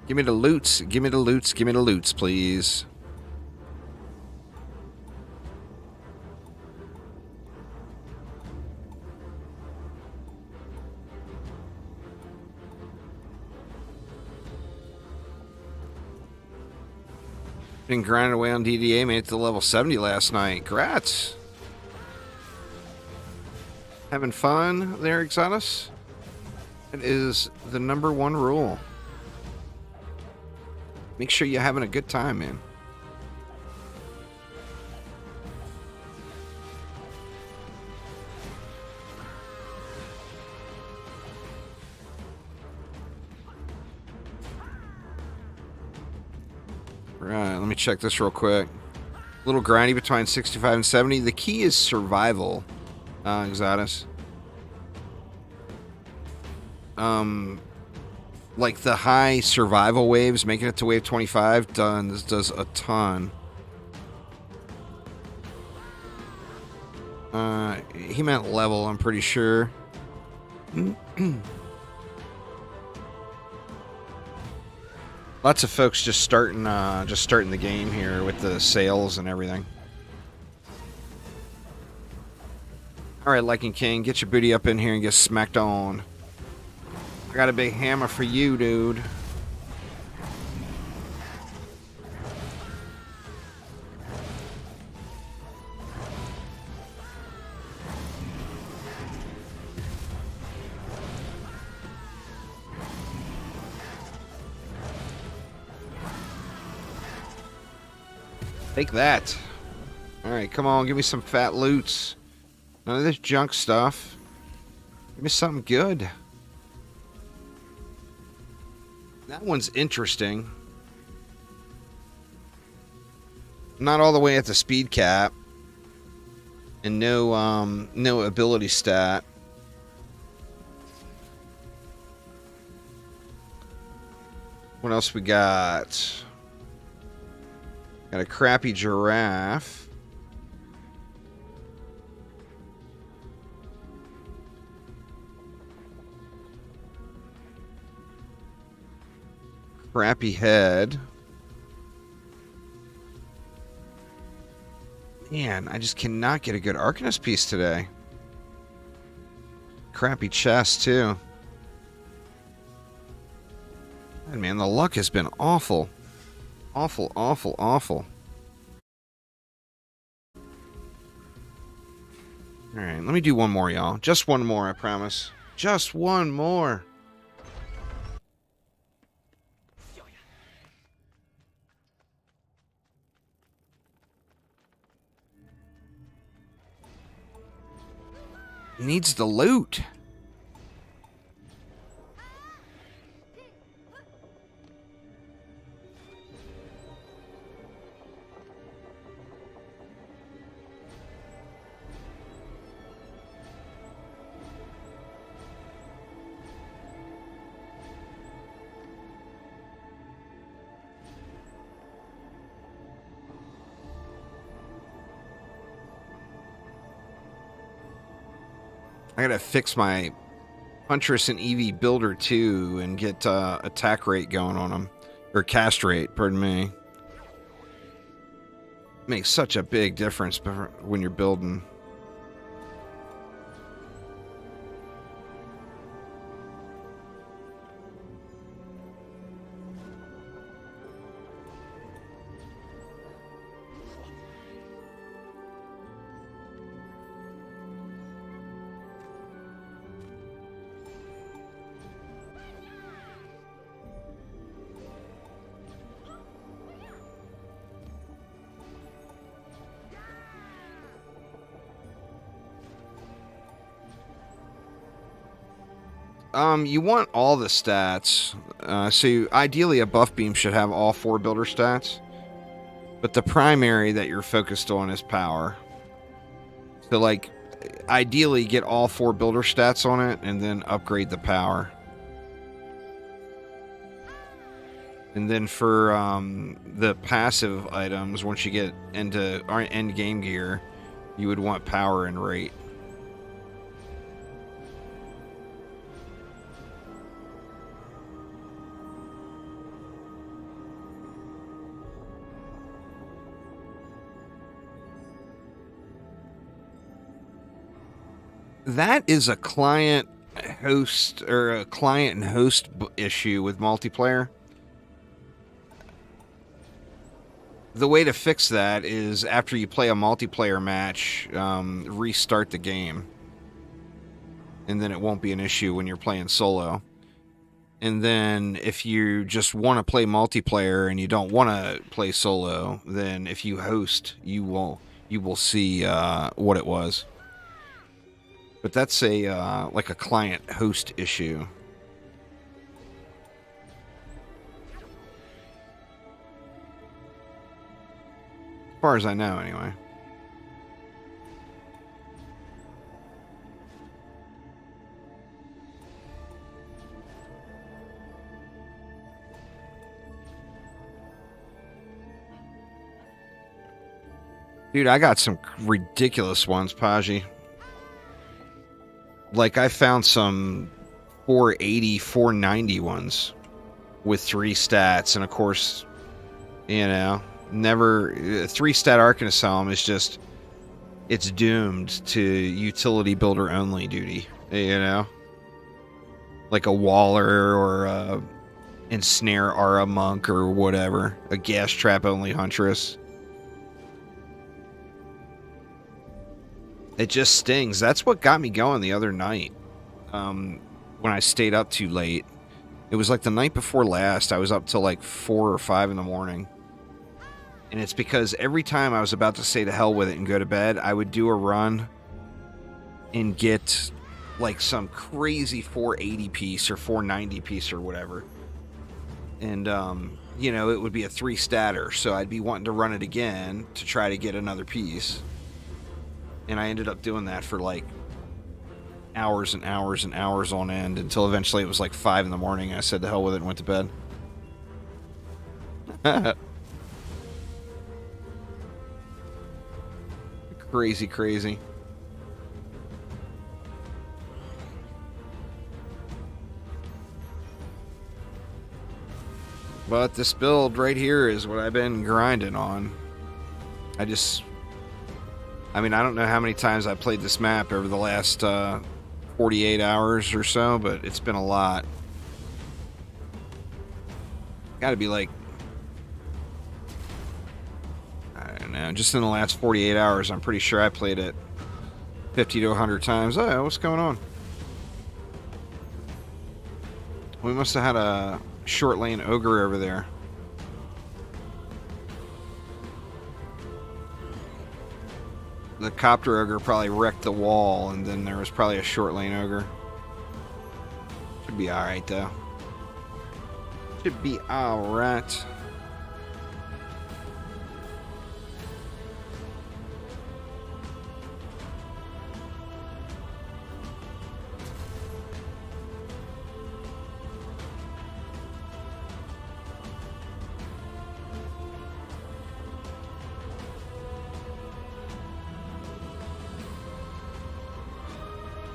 Give me the loots. Give me the loots. Give me the loots, please. Been grinding away on DDA, made it to level 70 last night. Grats. Having fun there, Exodus? It is the #1 rule. Make sure you're having a good time, man. Right, let me check this real quick. A little grindy between 65 and 70. The key is survival, Exodus. Like the high survival waves, making it to wave 25, does a ton. He meant level, I'm pretty sure. Lots of folks just starting the game here with the sales and everything. All right, Lycan King, get your booty up in here and get smacked on. I got a big hammer for you, dude. Take that. Alright, come on, give me some fat loots. None of this junk stuff. Give me something good. That one's interesting. Not all the way at the speed cap. And no ability stat. What else we got? Got a crappy giraffe. Crappy head. Man, I just cannot get a good Arcanist piece today. Crappy chest, too. Man, the luck has been awful. Awful, awful, awful. Alright, let me do one more, y'all. Just one more, I promise. Just one more. He needs the loot. I gotta fix my Huntress and Eevee builder too and get attack rate going on them. Or cast rate, pardon me. Makes such a big difference when you're building. You want all the stats. Ideally a buff beam should have all 4 builder stats. But the primary that you're focused on is power. So, like, ideally get all 4 builder stats on it and then upgrade the power. And then for the passive items, once you get into our end game gear, you would want power and rate. That is a client host or a client and host issue with multiplayer. The way to fix that is after you play a multiplayer match, restart the game. And then it won't be an issue when you're playing solo. And then if you just want to play multiplayer and you don't want to play solo, then if you host, you will see what it was. But that's a like a client host issue. As far as I know, anyway. Dude, I got some ridiculous ones, Paji. Like, I found some 480, 490 ones with 3 stats, and of course, you know, never 3-stat Arcanist Helm is just, it's doomed to utility builder only duty, you know, like a Waller or a Ensnare Aura Monk or whatever, a Gas Trap only Huntress. It just stings. That's what got me going the other night when I stayed up too late. It was like the night before last. I was up till like 4 or 5 in the morning. And it's because every time I was about to say to hell with it and go to bed, I would do a run and get like some crazy 480 piece or 490 piece or whatever. And, you know, it would be a 3-statter. So I'd be wanting to run it again to try to get another piece. And I ended up doing that for like hours and hours and hours on end until eventually it was like 5 in the morning. I said to hell with it and went to bed. Crazy, crazy. But this build right here is what I've been grinding on. I mean, I don't know how many times I played this map over the last 48 hours or so, but it's been a lot. Gotta be like, I don't know, just in the last 48 hours, I'm pretty sure I played it 50 to 100 times. Oh, what's going on? We must have had a short lane ogre over there. The copter ogre probably wrecked the wall, and then there was probably a short lane ogre. Should be alright, though. Should be alright.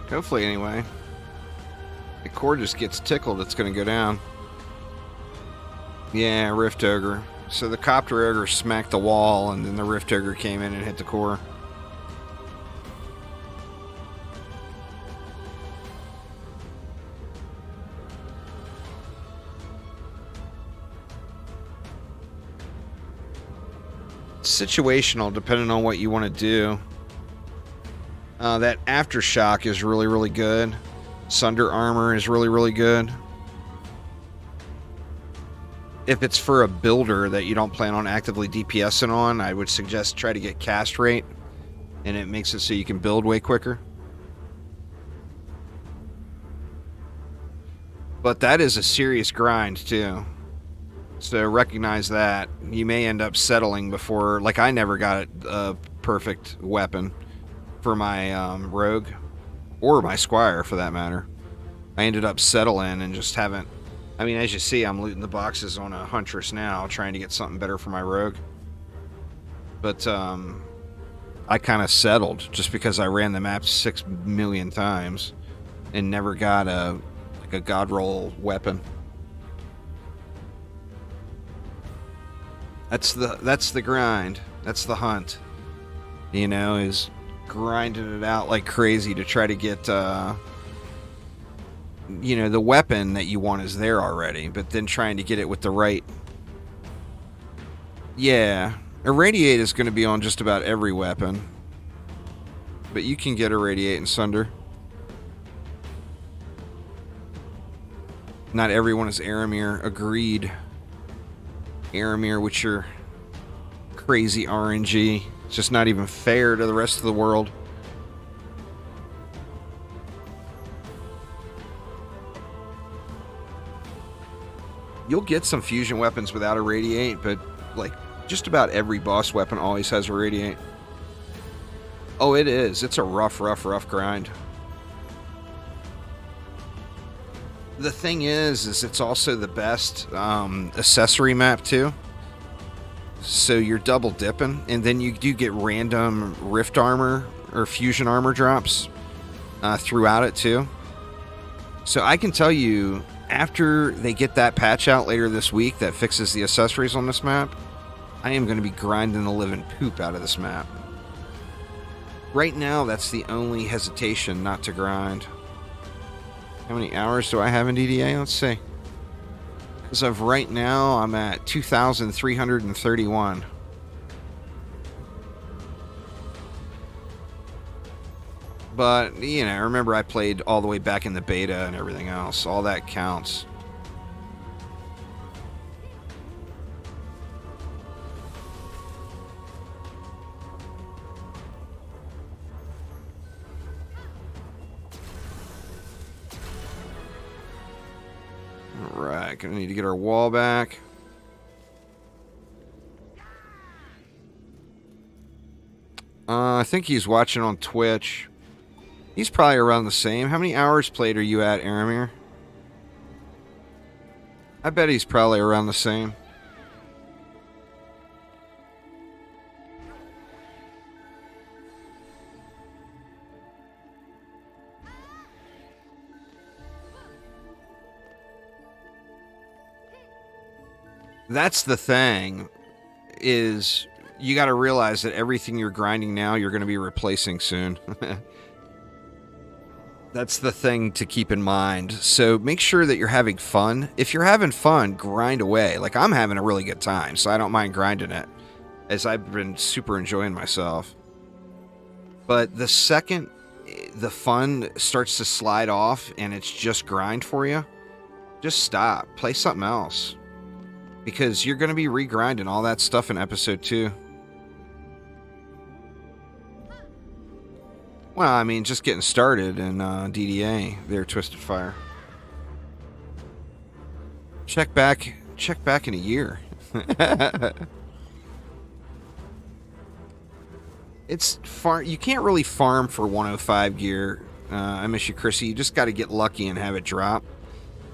Hopefully, anyway. The core just gets tickled, it's going to go down. Yeah, Rift Ogre. So the Copter Ogre smacked the wall, and then the Rift Ogre came in and hit the core. Situational, depending on what you want to do. That Aftershock is really, really good. Sunder Armor is really, really good. If it's for a builder that you don't plan on actively DPSing on, I would suggest try to get cast rate, and it makes it so you can build way quicker. But that is a serious grind, too. So recognize that. You may end up settling before... Like, I never got a perfect weapon for my rogue. Or my squire, for that matter. I ended up settling and just haven't... I mean, as you see, I'm looting the boxes on a huntress now, trying to get something better for my rogue. But, I kind of settled just because I ran the map 6 million times and never got a god roll weapon. That's the grind. That's the hunt. You know, is grinding it out like crazy to try to get, you know, the weapon that you want is there already, but then trying to get it with the right... Yeah, Irradiate is going to be on just about every weapon, but you can get Irradiate and Sunder. Not everyone is Aramir. Agreed. Aramir with your crazy RNG. It's just not even fair to the rest of the world. You'll get some fusion weapons without Irradiate, but like just about every boss weapon always has Irradiate. Oh, it is. It's a rough grind. The thing is it's also the best accessory map too. So you're double dipping, and then you do get random rift armor or fusion armor drops throughout it too. So I can tell you, after they get that patch out later this week that fixes the accessories on this map, I am going to be grinding the living poop out of this map. Right now, that's the only hesitation not to grind. How many hours do I have in DDA? Let's see. As of right now, I'm at 2,331. But, you know, remember I played all the way back in the beta and everything else. All that counts. Alright, gonna need to get our wall back. I think he's watching on Twitch. He's probably around the same. How many hours played are you at, Aramir? I bet he's probably around the same. That's the thing, is you got to realize that everything you're grinding now, you're going to be replacing soon. That's the thing to keep in mind. So make sure that you're having fun. If you're having fun, grind away. Like, I'm having a really good time, so I don't mind grinding it, as I've been super enjoying myself. But the second the fun starts to slide off and it's just grind for you, just stop. Play something else. Because you're going to be regrinding all that stuff in episode 2. Well, I mean, just getting started in DDA there, Twisted Fire. Check back in a year. It's you can't really farm for 105 gear. I miss you, Chrissy. You just got to get lucky and have it drop.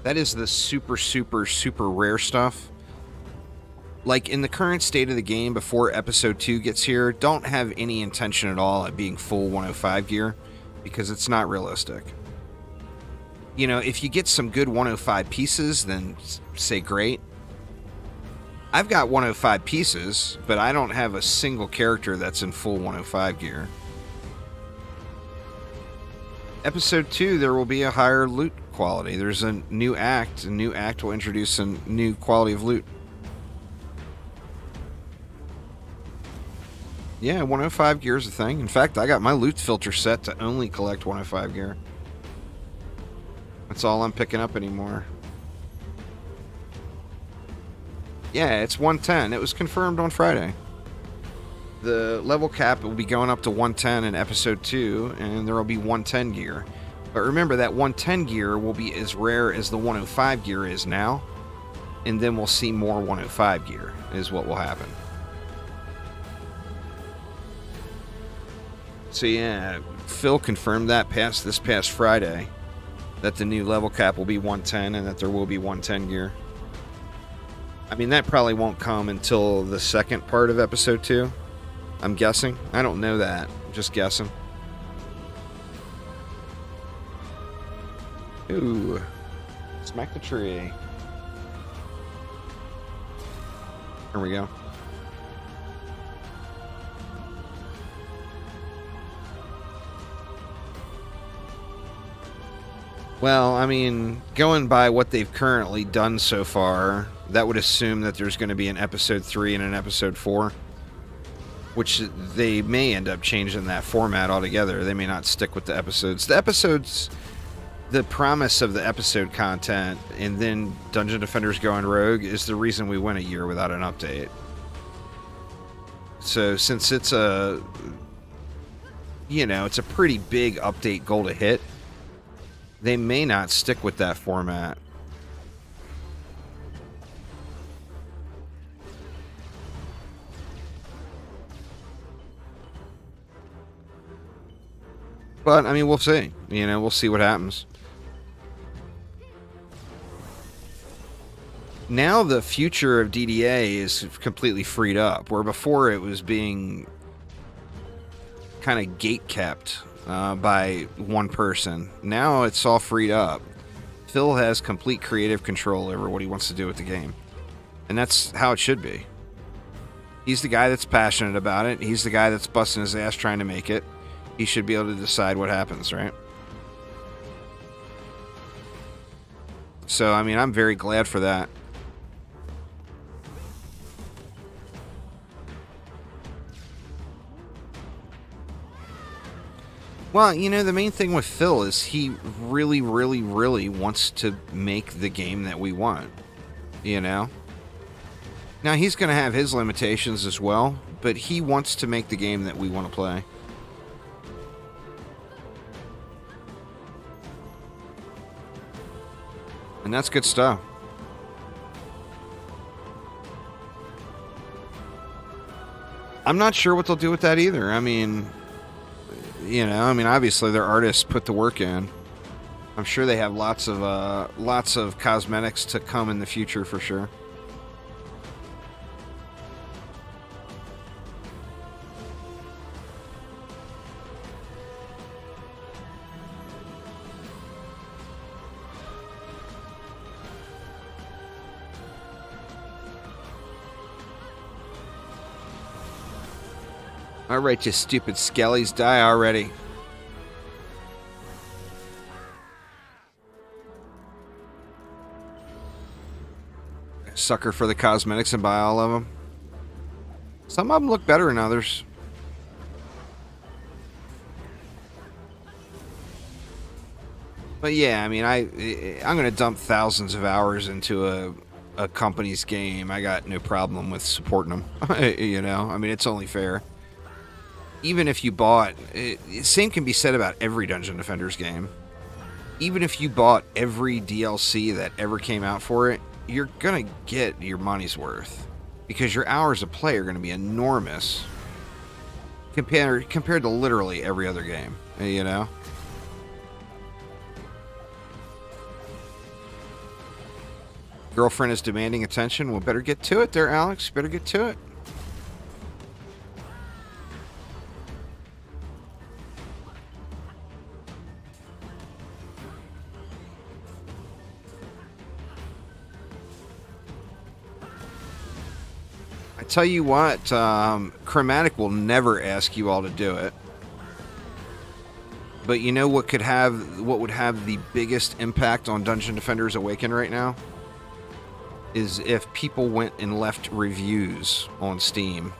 That is the super, super, super rare stuff. Like, in the current state of the game, before Episode 2 gets here, don't have any intention at all at being full 105 gear, because it's not realistic. You know, if you get some good 105 pieces, then say great. I've got 105 pieces, but I don't have a single character that's in full 105 gear. Episode 2, there will be a higher loot quality. There's a new act. A new act will introduce a new quality of loot. Yeah, 105 gear is a thing. In fact, I got my loot filter set to only collect 105 gear. That's all I'm picking up anymore. Yeah, it's 110. It was confirmed on Friday. The level cap will be going up to 110 in Episode 2, and there will be 110 gear. But remember that 110 gear will be as rare as the 105 gear is now. And then we'll see more 105 gear is what will happen. So yeah, Phil confirmed that this past Friday, that the new level cap will be 110 and that there will be 110 gear. I mean, that probably won't come until the second part of episode 2. I'm guessing. I don't know that. I'm just guessing. Ooh. Smack the tree. There we go. Well, I mean, going by what they've currently done so far, that would assume that there's going to be an episode 3 and an episode 4, which they may end up changing that format altogether. They may not stick with the episodes. The promise of the episode content and then Dungeon Defenders going rogue is the reason we went a year without an update. So since it's it's a pretty big update goal to hit, they may not stick with that format. But, I mean, we'll see. We'll see what happens. Now the future of DDA is completely freed up, where before it was being kind of gate-kept by one person. Now it's all freed up. Phil has complete creative control over what he wants to do with the game. And that's how it should be. He's the guy that's passionate about it. He's the guy that's busting his ass trying to make it. He should be able to decide what happens, right? So, I mean, I'm very glad for that. Well, the main thing with Phil is he really, really, really wants to make the game that we want, Now, he's going to have his limitations as well, but he wants to make the game that we want to play. And that's good stuff. I'm not sure what they'll do with that either. I mean, obviously their artists put the work in. I'm sure they have lots of cosmetics to come in the future for sure. Alright, you stupid skellies, die already. Sucker for the cosmetics and buy all of them. Some of them look better than others. But yeah, I mean, I'm going to dump thousands of hours into a company's game. I got no problem with supporting them. I mean, it's only fair. Even if you bought... Same can be said about every Dungeon Defenders game. Even if you bought every DLC that ever came out for it, you're going to get your money's worth. Because your hours of play are going to be enormous. Compared to literally every other game. Girlfriend is demanding attention. Well, better get to it there, Alex. Better get to it. Tell you what, Chromatic will never ask you all to do it. But you know what would have the biggest impact on Dungeon Defenders Awaken right now? Is if people went and left reviews on Steam.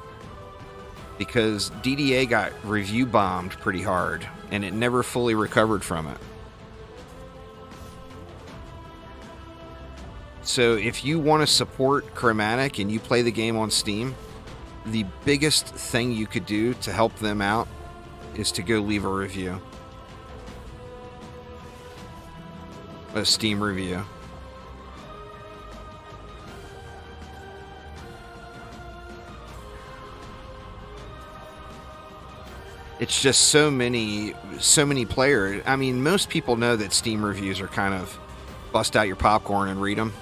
Because DDA got review bombed pretty hard, and it never fully recovered from it. So if you want to support Chromatic and you play the game on Steam, the biggest thing you could do to help them out is to go leave a review. a Steam review. It's just so many players. I mean, most people know that Steam reviews are kind of bust out your popcorn and read them.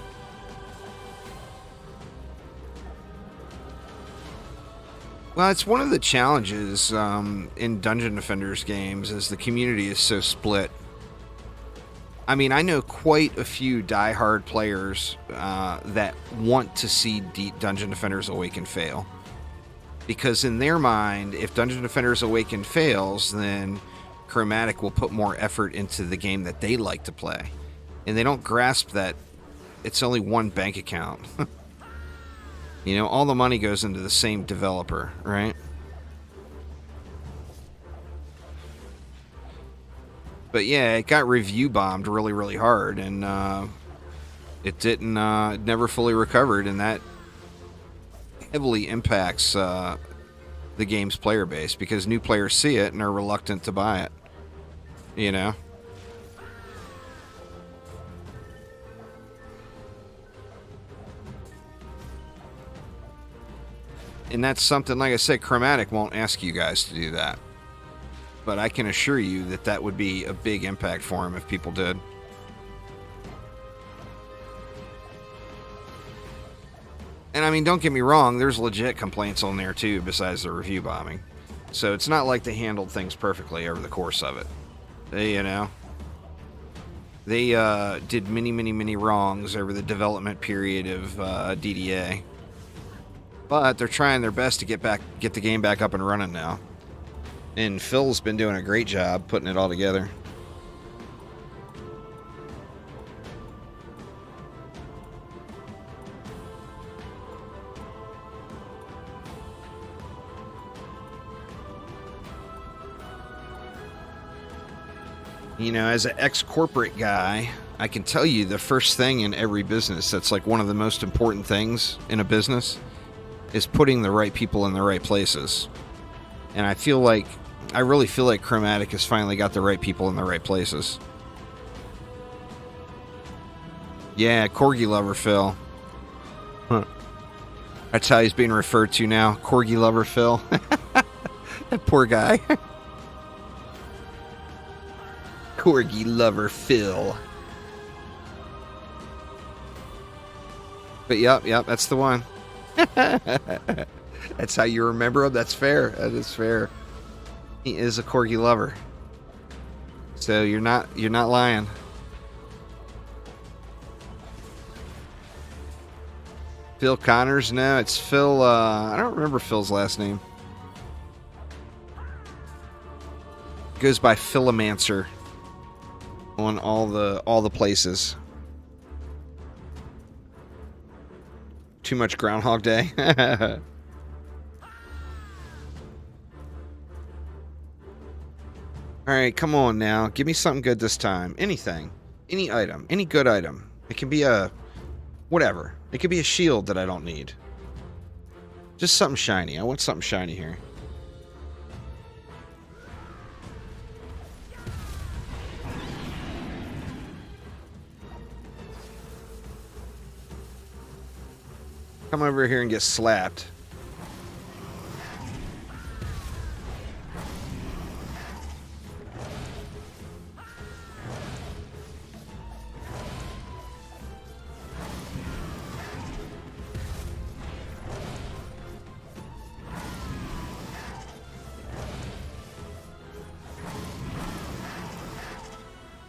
Well, it's one of the challenges in Dungeon Defenders games is the community is so split. I mean, I know quite a few diehard players that want to see Dungeon Defenders Awaken fail. Because in their mind, if Dungeon Defenders Awaken fails, then Chromatic will put more effort into the game that they like to play. And they don't grasp that it's only one bank account. You know, all the money goes into the same developer, right? But yeah, it got review bombed really, really hard, and it didn't, never fully recovered, and that heavily impacts the game's player base because new players see it and are reluctant to buy it. You know? And that's something, like I said, Chromatic won't ask you guys to do that. But I can assure you that that would be a big impact for him if people did. And I mean, don't get me wrong, there's legit complaints on there too, besides the review bombing. So it's not like they handled things perfectly over the course of it. They, you know, they did many, many, many wrongs over the development period of DDA. But they're trying their best to get the game back up and running now. And Phil's been doing a great job putting it all together. You know, as an ex-corporate guy, I can tell you the first thing in every business that's like one of the most important things in a business is putting the right people in the right places. And I really feel like Chromatic has finally got the right people in the right places. Yeah, Corgi Lover Phil. Huh. That's how he's being referred to now. Corgi Lover Phil. That poor guy. Corgi Lover Phil. But yep, that's the one. That's how you remember him. That's fair. That is fair. He is a corgi lover. So you're not lying. Phil Connors? No, it's Phil. I don't remember Phil's last name. Goes by Philomancer on all the places. Too much Groundhog Day. Alright, come on now. Give me something good this time. Anything. Any item. Any good item. It can be a... whatever. It could be a shield that I don't need. Just something shiny. I want something shiny here. Come over here and get slapped.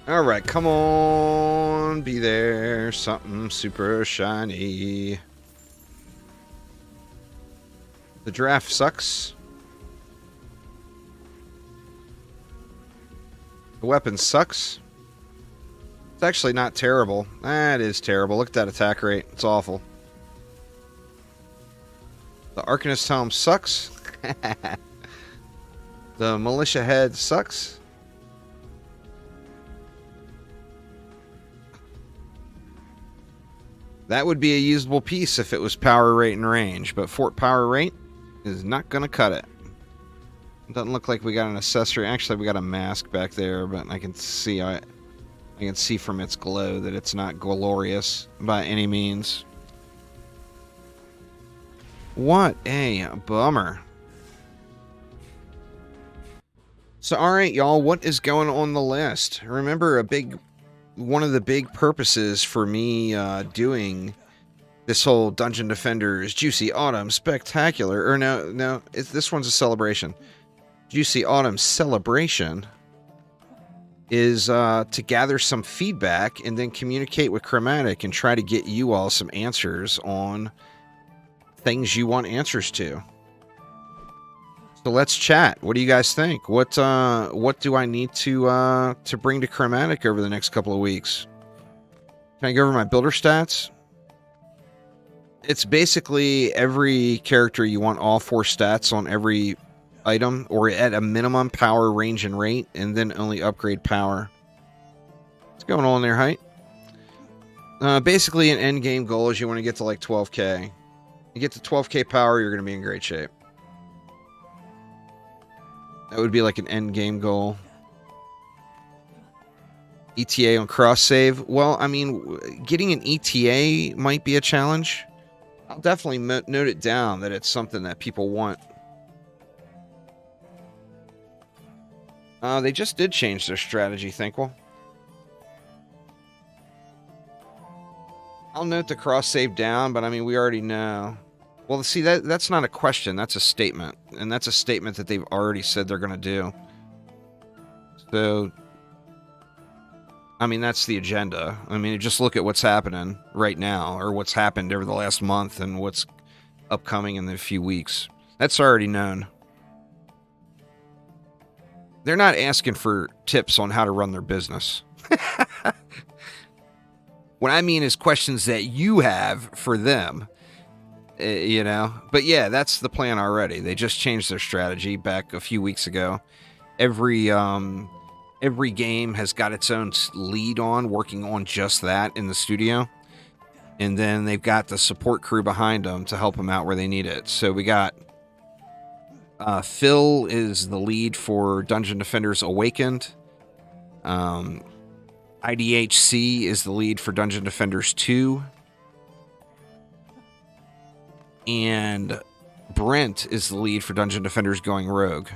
Alright, come on, be there. Something super shiny. The draft sucks. The weapon sucks. It's actually not terrible. It is terrible. Look at that attack rate. It's awful. The Arcanist Helm sucks. The Militia Head sucks. That would be a usable piece if it was power rate and range, but fort power rate is not going to cut it. It doesn't look like we got an accessory. Actually, we got a mask back there, but I can see it. I can see from its glow that it's not glorious by any means. What a bummer. So, all right, y'all, what is going on the list? Remember, one of the big purposes for me doing this whole Dungeon Defenders Juicy Autumn Spectacular, or no, this one's a celebration. Juicy Autumn Celebration is to gather some feedback and then communicate with Chromatic and try to get you all some answers on things you want answers to. So let's chat. What do you guys think? What do I need to bring to Chromatic over the next couple of weeks? Can I go over my builder stats? It's basically every character you want all 4 stats on every item, or at a minimum power, range, and rate, and then only upgrade power. What's going on there, Height? Basically, an end game goal is you want to get to like 12k. You get to 12k power, you're going to be in great shape. That would be like an end game goal. ETA on cross save. Well, I mean, getting an ETA might be a challenge. I'll definitely note it down that it's something that people want. They just did change their strategy, Thankful. I'll note the cross save down, but I mean, we already know. Well, see, that's not a question. That's a statement. And that's a statement that they've already said they're going to do. So, I mean, that's the agenda. I mean, just look at what's happening right now, or what's happened over the last month, and what's upcoming in the few weeks. That's already known. They're not asking for tips on how to run their business. What I mean is questions that you have for them. You know, but yeah, that's the plan already. They just changed their strategy back a few weeks ago. Every game has got its own lead working on just that in the studio, and then they've got the support crew behind them to help them out where they need it. So we got Phil is the lead for Dungeon Defenders Awakened. IDHC is the lead for Dungeon Defenders 2. And Brent is the lead for Dungeon Defenders Going Rogue.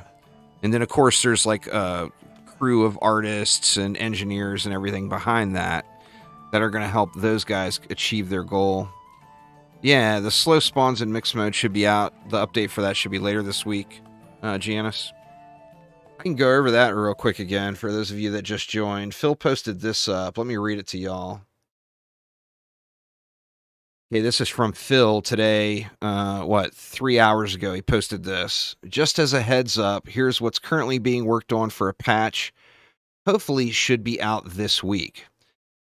And then, of course, there's like a crew of artists and engineers and everything behind that are going to help those guys achieve their goal. Yeah, the slow spawns in mixed mode should be out. The update for that should be later this week, Giannis. I can go over that real quick again for those of you that just joined. Phil posted this up. Let me read it to y'all. Okay, this is from Phil today, 3 hours ago. He posted this. Just as a heads up, here's what's currently being worked on for a patch. Hopefully should be out this week.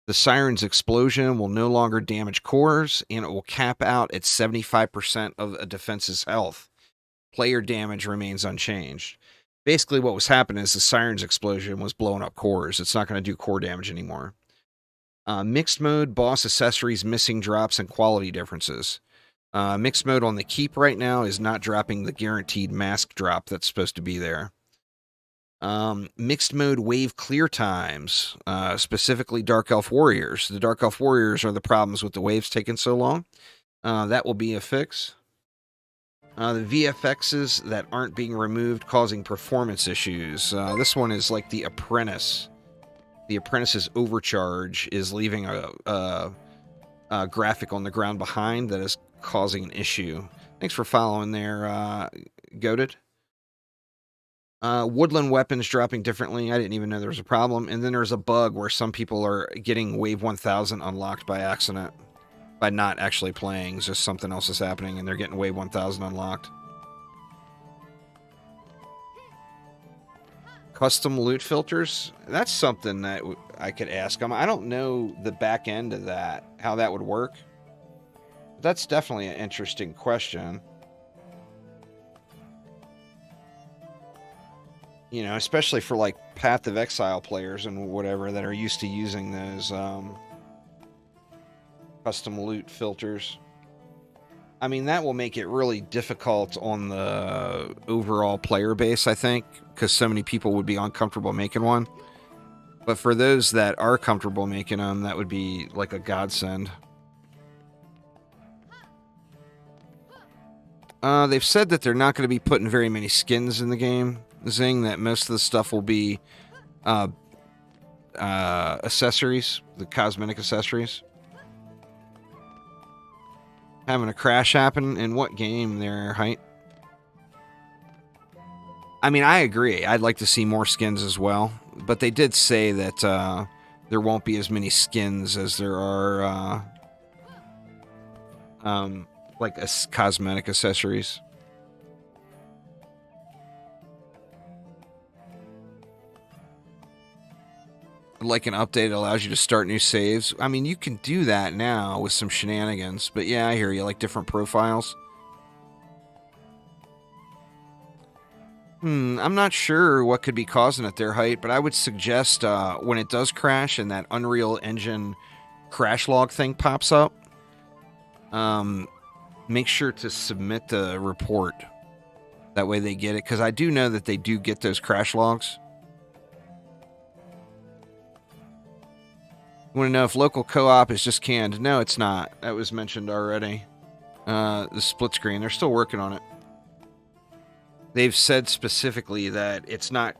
The Sirens explosion will no longer damage cores, and it will cap out at 75% of a defense's health. Player damage remains unchanged. Basically what was happening is the Sirens explosion was blowing up cores. It's not going to do core damage anymore. Mixed mode, boss accessories, missing drops, and quality differences. Mixed mode on the keep right now is not dropping the guaranteed mask drop that's supposed to be there. Mixed mode wave clear times, specifically Dark Elf Warriors. The Dark Elf Warriors are the problems with the waves taking so long. That will be a fix. The VFXs that aren't being removed causing performance issues. This one is like the Apprentice. The Apprentice's overcharge is leaving a graphic on the ground behind that is causing an issue. Thanks for following there, Goated. Woodland weapons dropping differently. I didn't even know there was a problem. And then there's a bug where some people are getting Wave 1000 unlocked by accident. By not actually playing. Just something else is happening and they're getting Wave 1000 unlocked. Custom loot filters? That's something that I could ask them. I don't know the back end of that, how that would work. But that's definitely an interesting question. You know, especially for like Path of Exile players and whatever that are used to using those custom loot filters. I mean, that will make it really difficult on the overall player base, I think, because so many people would be uncomfortable making one. But for those that are comfortable making them, that would be like a godsend. They've said that they're not going to be putting very many skins in the game. Zing, that most of the stuff will be accessories, the cosmetic accessories. Having a crash happen in what game there, Height? I mean, I agree. I'd like to see more skins as well. But they did say that there won't be as many skins as there are like cosmetic accessories. Like an update allows you to start new saves. I mean, you can do that now with some shenanigans. But yeah, I hear you. Like different profiles. I'm not sure what could be causing it there, Height, but I would suggest when it does crash and that Unreal Engine crash log thing pops up, make sure to submit the report. That way they get it, because I do know that they do get those crash logs. You want to know if local co-op is just canned? No, it's not. That was mentioned already. The split screen, they're still working on it. They've said specifically that it's not,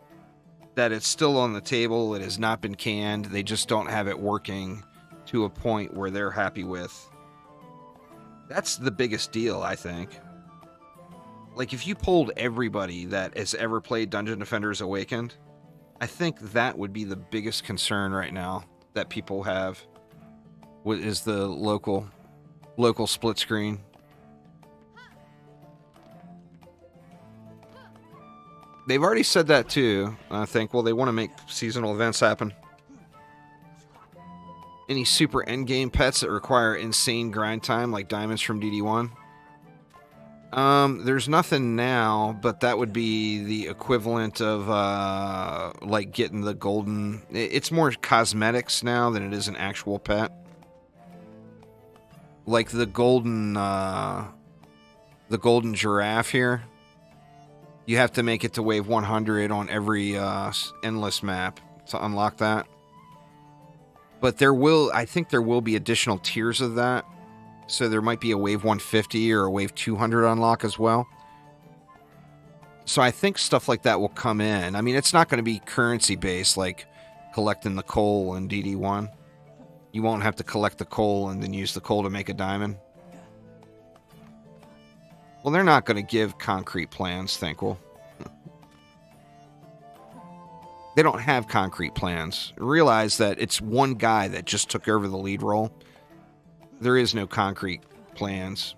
that it's still on the table, it has not been canned, they just don't have it working to a point where they're happy with. That's the biggest deal, I think. Like, if you polled everybody that has ever played Dungeon Defenders Awakened, I think that would be the biggest concern right now that people have, is the local split screen. They've already said that too, I think. Well, they want to make seasonal events happen. Any super endgame pets that require insane grind time, like diamonds from DD1? There's nothing now, but that would be the equivalent of, like, getting the golden... It's more cosmetics now than it is an actual pet. Like the golden giraffe here. You have to make it to wave 100 on every endless map to unlock that. But I think there will be additional tiers of that. So there might be a wave 150 or a wave 200 unlock as well. So I think stuff like that will come in. I mean, it's not going to be currency based like collecting the coal in DD1. You won't have to collect the coal and then use the coal to make a diamond. Well, they're not going to give concrete plans, Thankful. They don't have concrete plans. Realize that it's one guy that just took over the lead role. There is no concrete plans.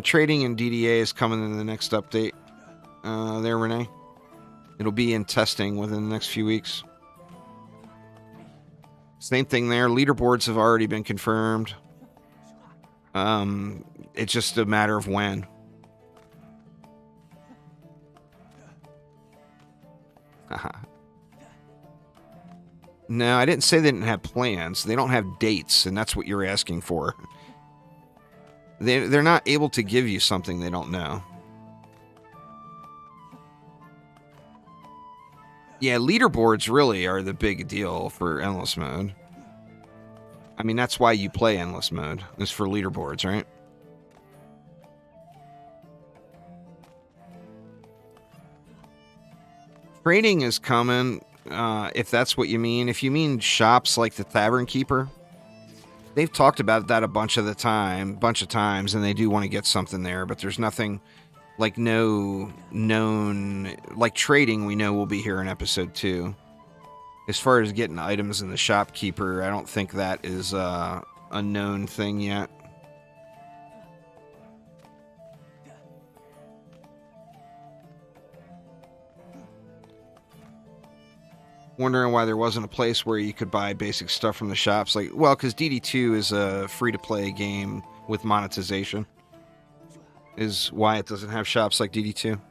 Trading in DDA is coming in the next update. There, Renee. It'll be in testing within the next few weeks. Same thing there. Leaderboards have already been confirmed. It's just a matter of when. No, I didn't say they didn't have plans. They don't have dates, and that's what you're asking for. They're not able to give you something they don't know. Yeah, leaderboards really are the big deal for Endless Mode. I mean, that's why you play Endless Mode. It's for leaderboards, right? Trading is coming, if that's what you mean. If you mean shops like the Tavern Keeper, they've talked about that a bunch of times, and they do want to get something there, but there's nothing, like, no known, like, trading we know will be here in episode 2. As far as getting items in the shopkeeper, I don't think that is a known thing yet. Wondering why there wasn't a place where you could buy basic stuff from the shops. Like, well, because DD2 is a free-to-play game with monetization. Is why it doesn't have shops like DD2.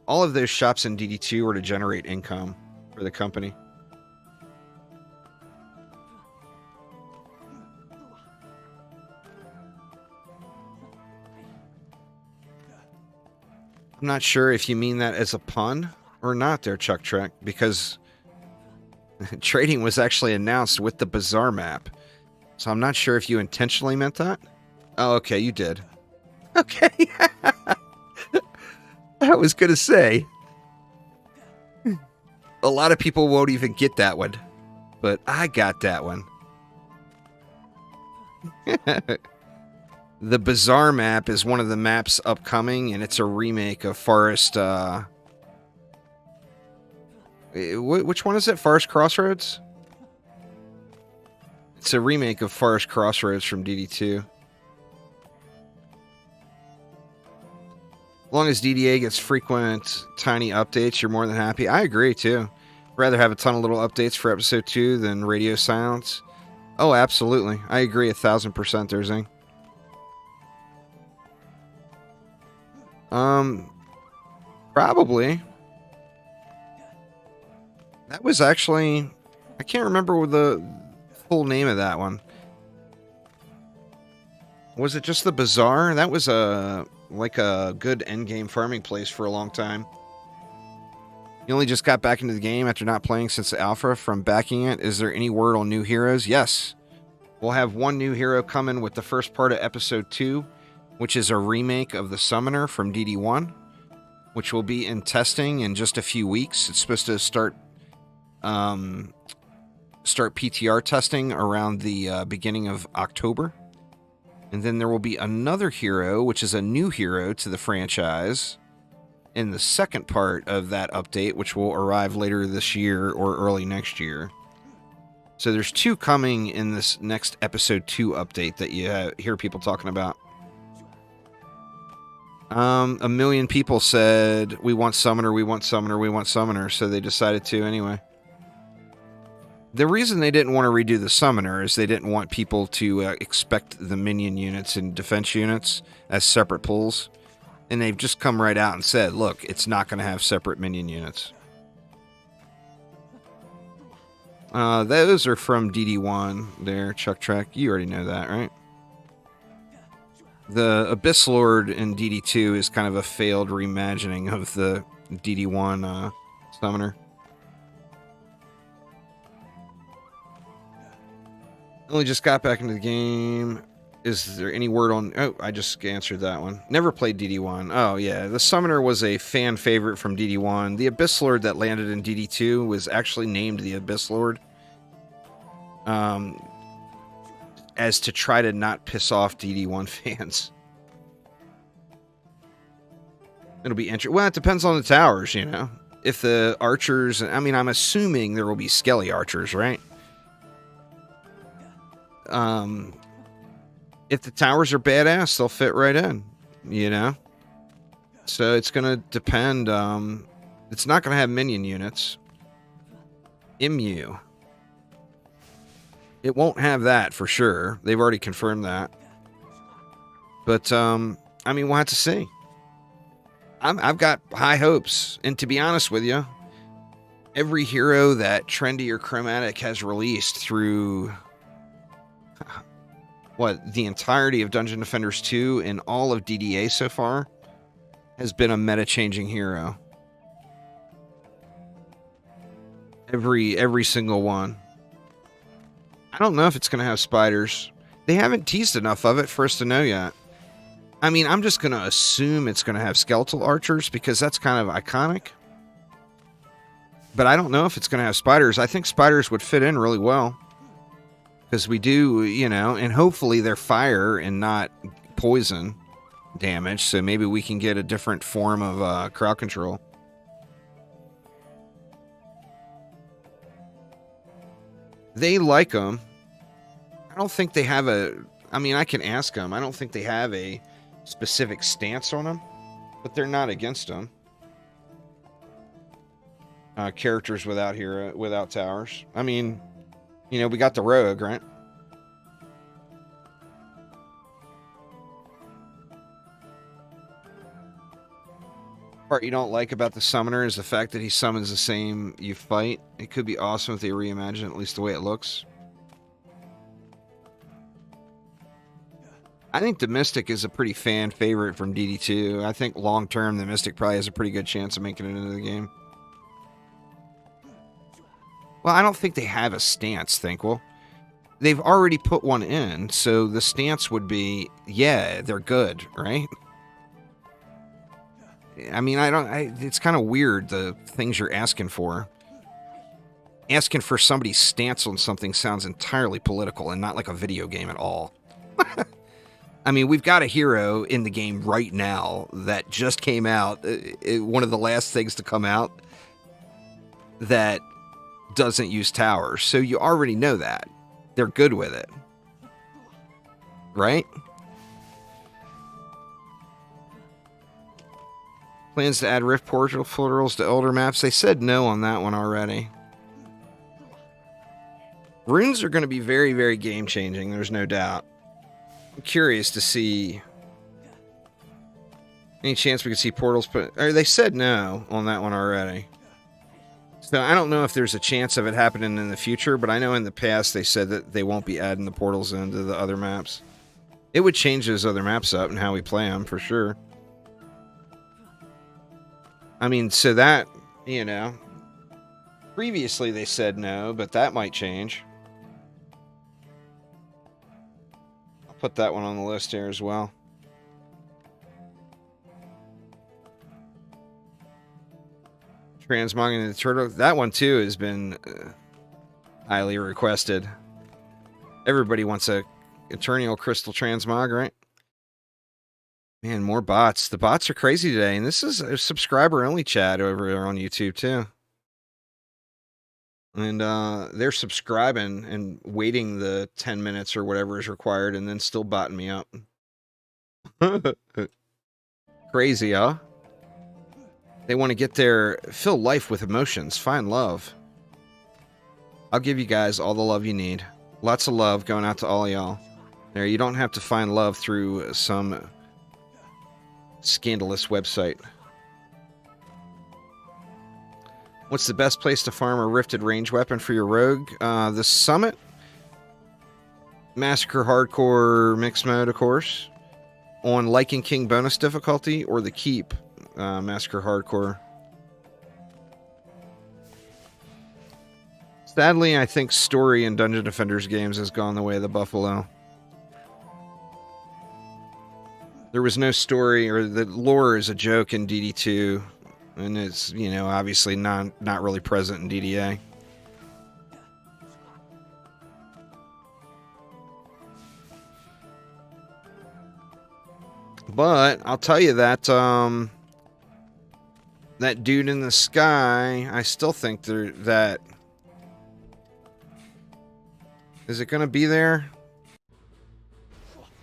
All of those shops in DD2 are to generate income for the company. I'm not sure if you mean that as a pun or not there, Chuck Trek, because Trading was actually announced with the Bazaar map. So I'm not sure if you intentionally meant that. Oh, okay, you did. Okay. I was going to say. A lot of people won't even get that one. But I got that one. The Bazaar map is one of the maps upcoming, and it's a remake of Forest... which one is it? Forest Crossroads? It's a remake of Forest Crossroads from DD2. As long as DDA gets frequent, tiny updates, you're more than happy. I agree, too. Rather have a ton of little updates for Episode 2 than radio silence. Oh, absolutely. I agree 1,000% there, Zing. Probably. That was actually... I can't remember the full name of that one. Was it just the Bazaar? That was like a good endgame farming place for a long time. You only just got back into the game after not playing since the alpha from backing it. Is there any word on new heroes? Yes. We'll have one new hero coming with the first part of Episode 2, which is a remake of the Summoner from DD1, which will be in testing in just a few weeks. It's supposed to start PTR testing around the beginning of October. And then there will be another hero, which is a new hero to the franchise, in the second part of that update, which will arrive later this year or early next year. So there's two coming in this next Episode 2 update that you hear people talking about. A million people said, we want Summoner, we want Summoner, we want Summoner, so they decided to anyway. The reason they didn't want to redo the Summoner is they didn't want people to expect the minion units and defense units as separate pools. And they've just come right out and said, look, it's not going to have separate minion units. Those are from DD1 there, Chuck Trek. You already know that, right? The Abyss Lord in DD2 is kind of a failed reimagining of the DD1 Summoner. Only just got back into the game. Is there any word on... Oh, I just answered that one. Never played DD1. Oh, yeah. The Summoner was a fan favorite from DD1. The Abyss Lord that landed in DD2 was actually named the Abyss Lord. As to try to not piss off DD1 fans. It'll be interesting. Well, it depends on the towers, you know. If the archers... I mean, I'm assuming there will be skelly archers, right? If the towers are badass, they'll fit right in, you know? So it's going to depend. It's not going to have minion units. Immu. It won't have that for sure. They've already confirmed that. But, I mean, we'll have to see. I've got high hopes. And to be honest with you, every hero that Trendy or Chromatic has released through... the entirety of Dungeon Defenders 2 and all of DDA so far has been a meta-changing hero. Every single one. I don't know if it's going to have spiders. They haven't teased enough of it for us to know yet. I mean, I'm just going to assume it's going to have skeletal archers because that's kind of iconic. But I don't know if it's going to have spiders. I think spiders would fit in really well. Because we do, you know, and hopefully they're fire and not poison damage. So maybe we can get a different form of crowd control. They like them. I don't think they have a... I mean, I can ask them. I don't think they have a specific stance on them. But they're not against them. Characters without towers. I mean... You know, we got the rogue, right? Part you don't like about the Summoner is the fact that he summons the same you fight. It could be awesome if they reimagine at least the way it looks. I think the Mystic is a pretty fan favorite from DD2. I think long-term, the Mystic probably has a pretty good chance of making it into the game. Well, I don't think they have a stance, Thinkwell. They've already put one in, so the stance would be, yeah, they're good, right? I mean, it's kind of weird, the things you're asking for. Asking for somebody's stance on something sounds entirely political and not like a video game at all. I mean, we've got a hero in the game right now that just came out, one of the last things to come out, that doesn't use towers. So you already know that. They're good with it. Right? Plans to add rift portals to older maps. They said no on that one already. Runes are going to be very, very game-changing. There's no doubt. I'm curious to see... Any chance we could see portals put... Or they said no on that one already. So I don't know if there's a chance of it happening in the future, but I know in the past they said that they won't be adding the portals into the other maps. It would change those other maps up and how we play them, for sure. I mean, so that, you know... Previously they said no, but that might change. I'll put that one on the list here as well. Transmogging the turtle. That one, too, has been highly requested. Everybody wants a Eternal Crystal Transmog, right? Man, more bots. The bots are crazy today. And this is a subscriber-only chat over there on YouTube, too. And they're subscribing and waiting the 10 minutes or whatever is required and then still botting me up. Crazy, huh? They want to get their... Fill life with emotions. Find love. I'll give you guys all the love you need. Lots of love going out to all y'all. There, you don't have to find love through some scandalous website. What's the best place to farm a rifted range weapon for your rogue? The Summit. Massacre Hardcore Mixed Mode, of course. On Lycan King bonus difficulty, or the Keep. Massacre Hardcore. Sadly, I think story in Dungeon Defenders games has gone the way of the buffalo. There was no story, or the lore is a joke in DD2, and it's, you know, obviously not really present in DDA. But I'll tell you that that dude in the sky, I still think that... Is it going to be there?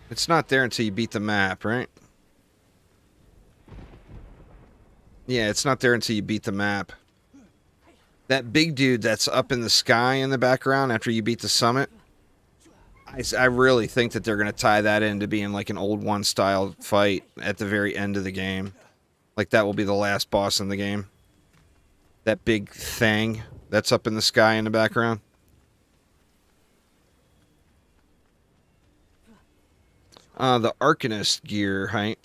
It's not there until you beat the map, right? Yeah, it's not there until you beat the map. That big dude that's up in the sky in the background after you beat the summit, I really think that they're going to tie that into being like an old one style fight at the very end of the game. Like that will be the last boss in the game. That big thing that's up in the sky in the background. The Arcanist gear height.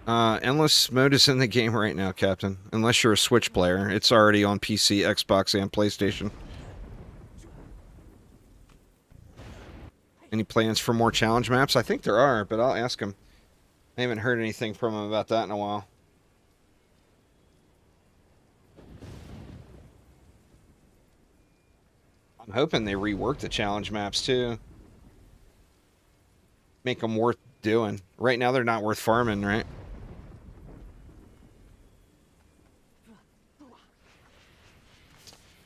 Endless mode is in the game right now, Captain. Unless you're a Switch player. It's already on PC, Xbox, and PlayStation. Any plans for more challenge maps? I think there are, but I'll ask him. I haven't heard anything from him about that in a while. I'm hoping they rework the challenge maps, too. Make them worth doing. Right now, they're not worth farming, right?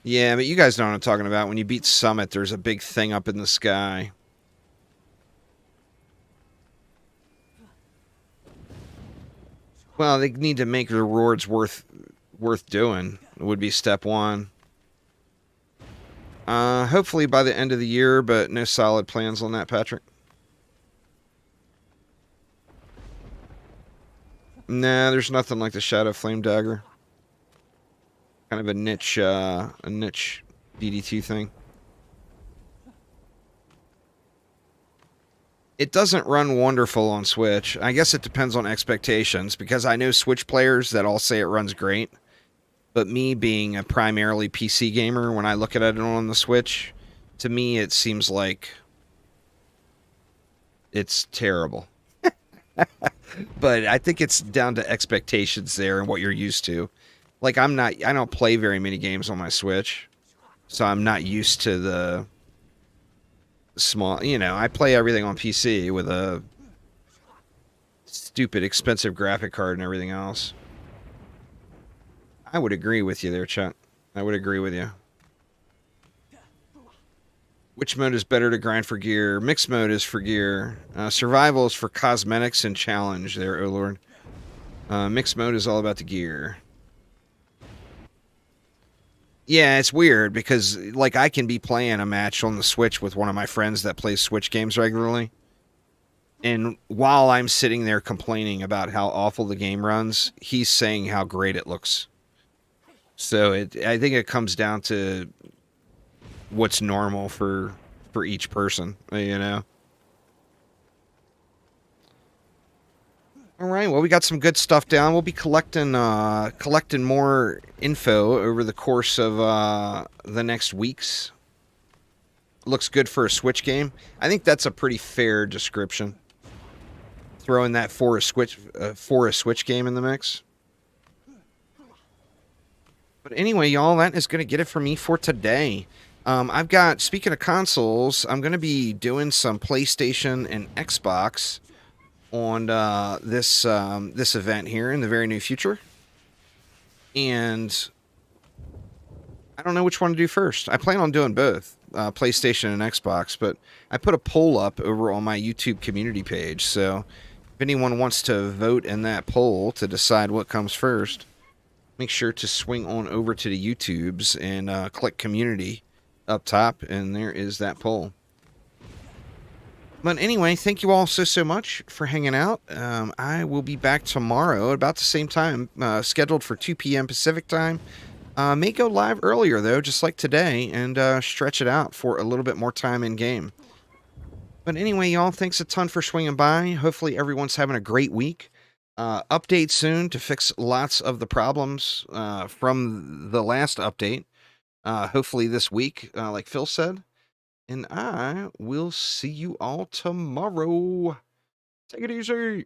Yeah, but you guys know what I'm talking about. When you beat Summit, there's a big thing up in the sky. Well, they need to make the rewards worth doing. It would be step one. Hopefully by the end of the year, but no solid plans on that, Patrick. Nah, there's nothing like the Shadow Flame Dagger. Kind of a niche DD2 thing. It doesn't run wonderful on Switch. I guess it depends on expectations, because I know Switch players that all say it runs great. But me being a primarily PC gamer, when I look at it on the Switch, to me it seems like it's terrible. But I think it's down to expectations there and what you're used to. Like, I don't play very many games on my Switch, so I'm not used to the small, I play everything on PC with a stupid expensive graphic card and everything else. I would agree with you there, Chuck. I would agree with you. Which mode is better to grind for gear? Mixed mode is for gear. Survival is for cosmetics and challenge there, oh lord. Mixed mode is all about the gear. Yeah, it's weird because, like, I can be playing a match on the Switch with one of my friends that plays Switch games regularly. And while I'm sitting there complaining about how awful the game runs, he's saying how great it looks. So I think it comes down to what's normal for each person, All right, well, we got some good stuff down. We'll be collecting more info over the course of the next weeks. Looks good for a Switch game. I think that's a pretty fair description. Throwing that for a Switch game in the mix. But anyway, y'all, that is going to get it for me for today. I've got, speaking of consoles, I'm going to be doing some PlayStation and Xbox on this event here in the very near future. And I don't know which one to do first. I plan on doing both, PlayStation and Xbox, but I put a poll up over on my YouTube community page, so if anyone wants to vote in that poll to decide what comes first, make sure to swing on over to the YouTubes and click community up top, and there is that poll. But anyway, thank you all so much for hanging out. I will be back tomorrow at about the same time, scheduled for 2 p.m. Pacific time. May go live earlier, though, just like today, and stretch it out for a little bit more time in game. But anyway, y'all, thanks a ton for swinging by. Hopefully everyone's having a great week. Update soon to fix lots of the problems from the last update. Hopefully this week, like Phil said. And I will see you all tomorrow. Take it easy.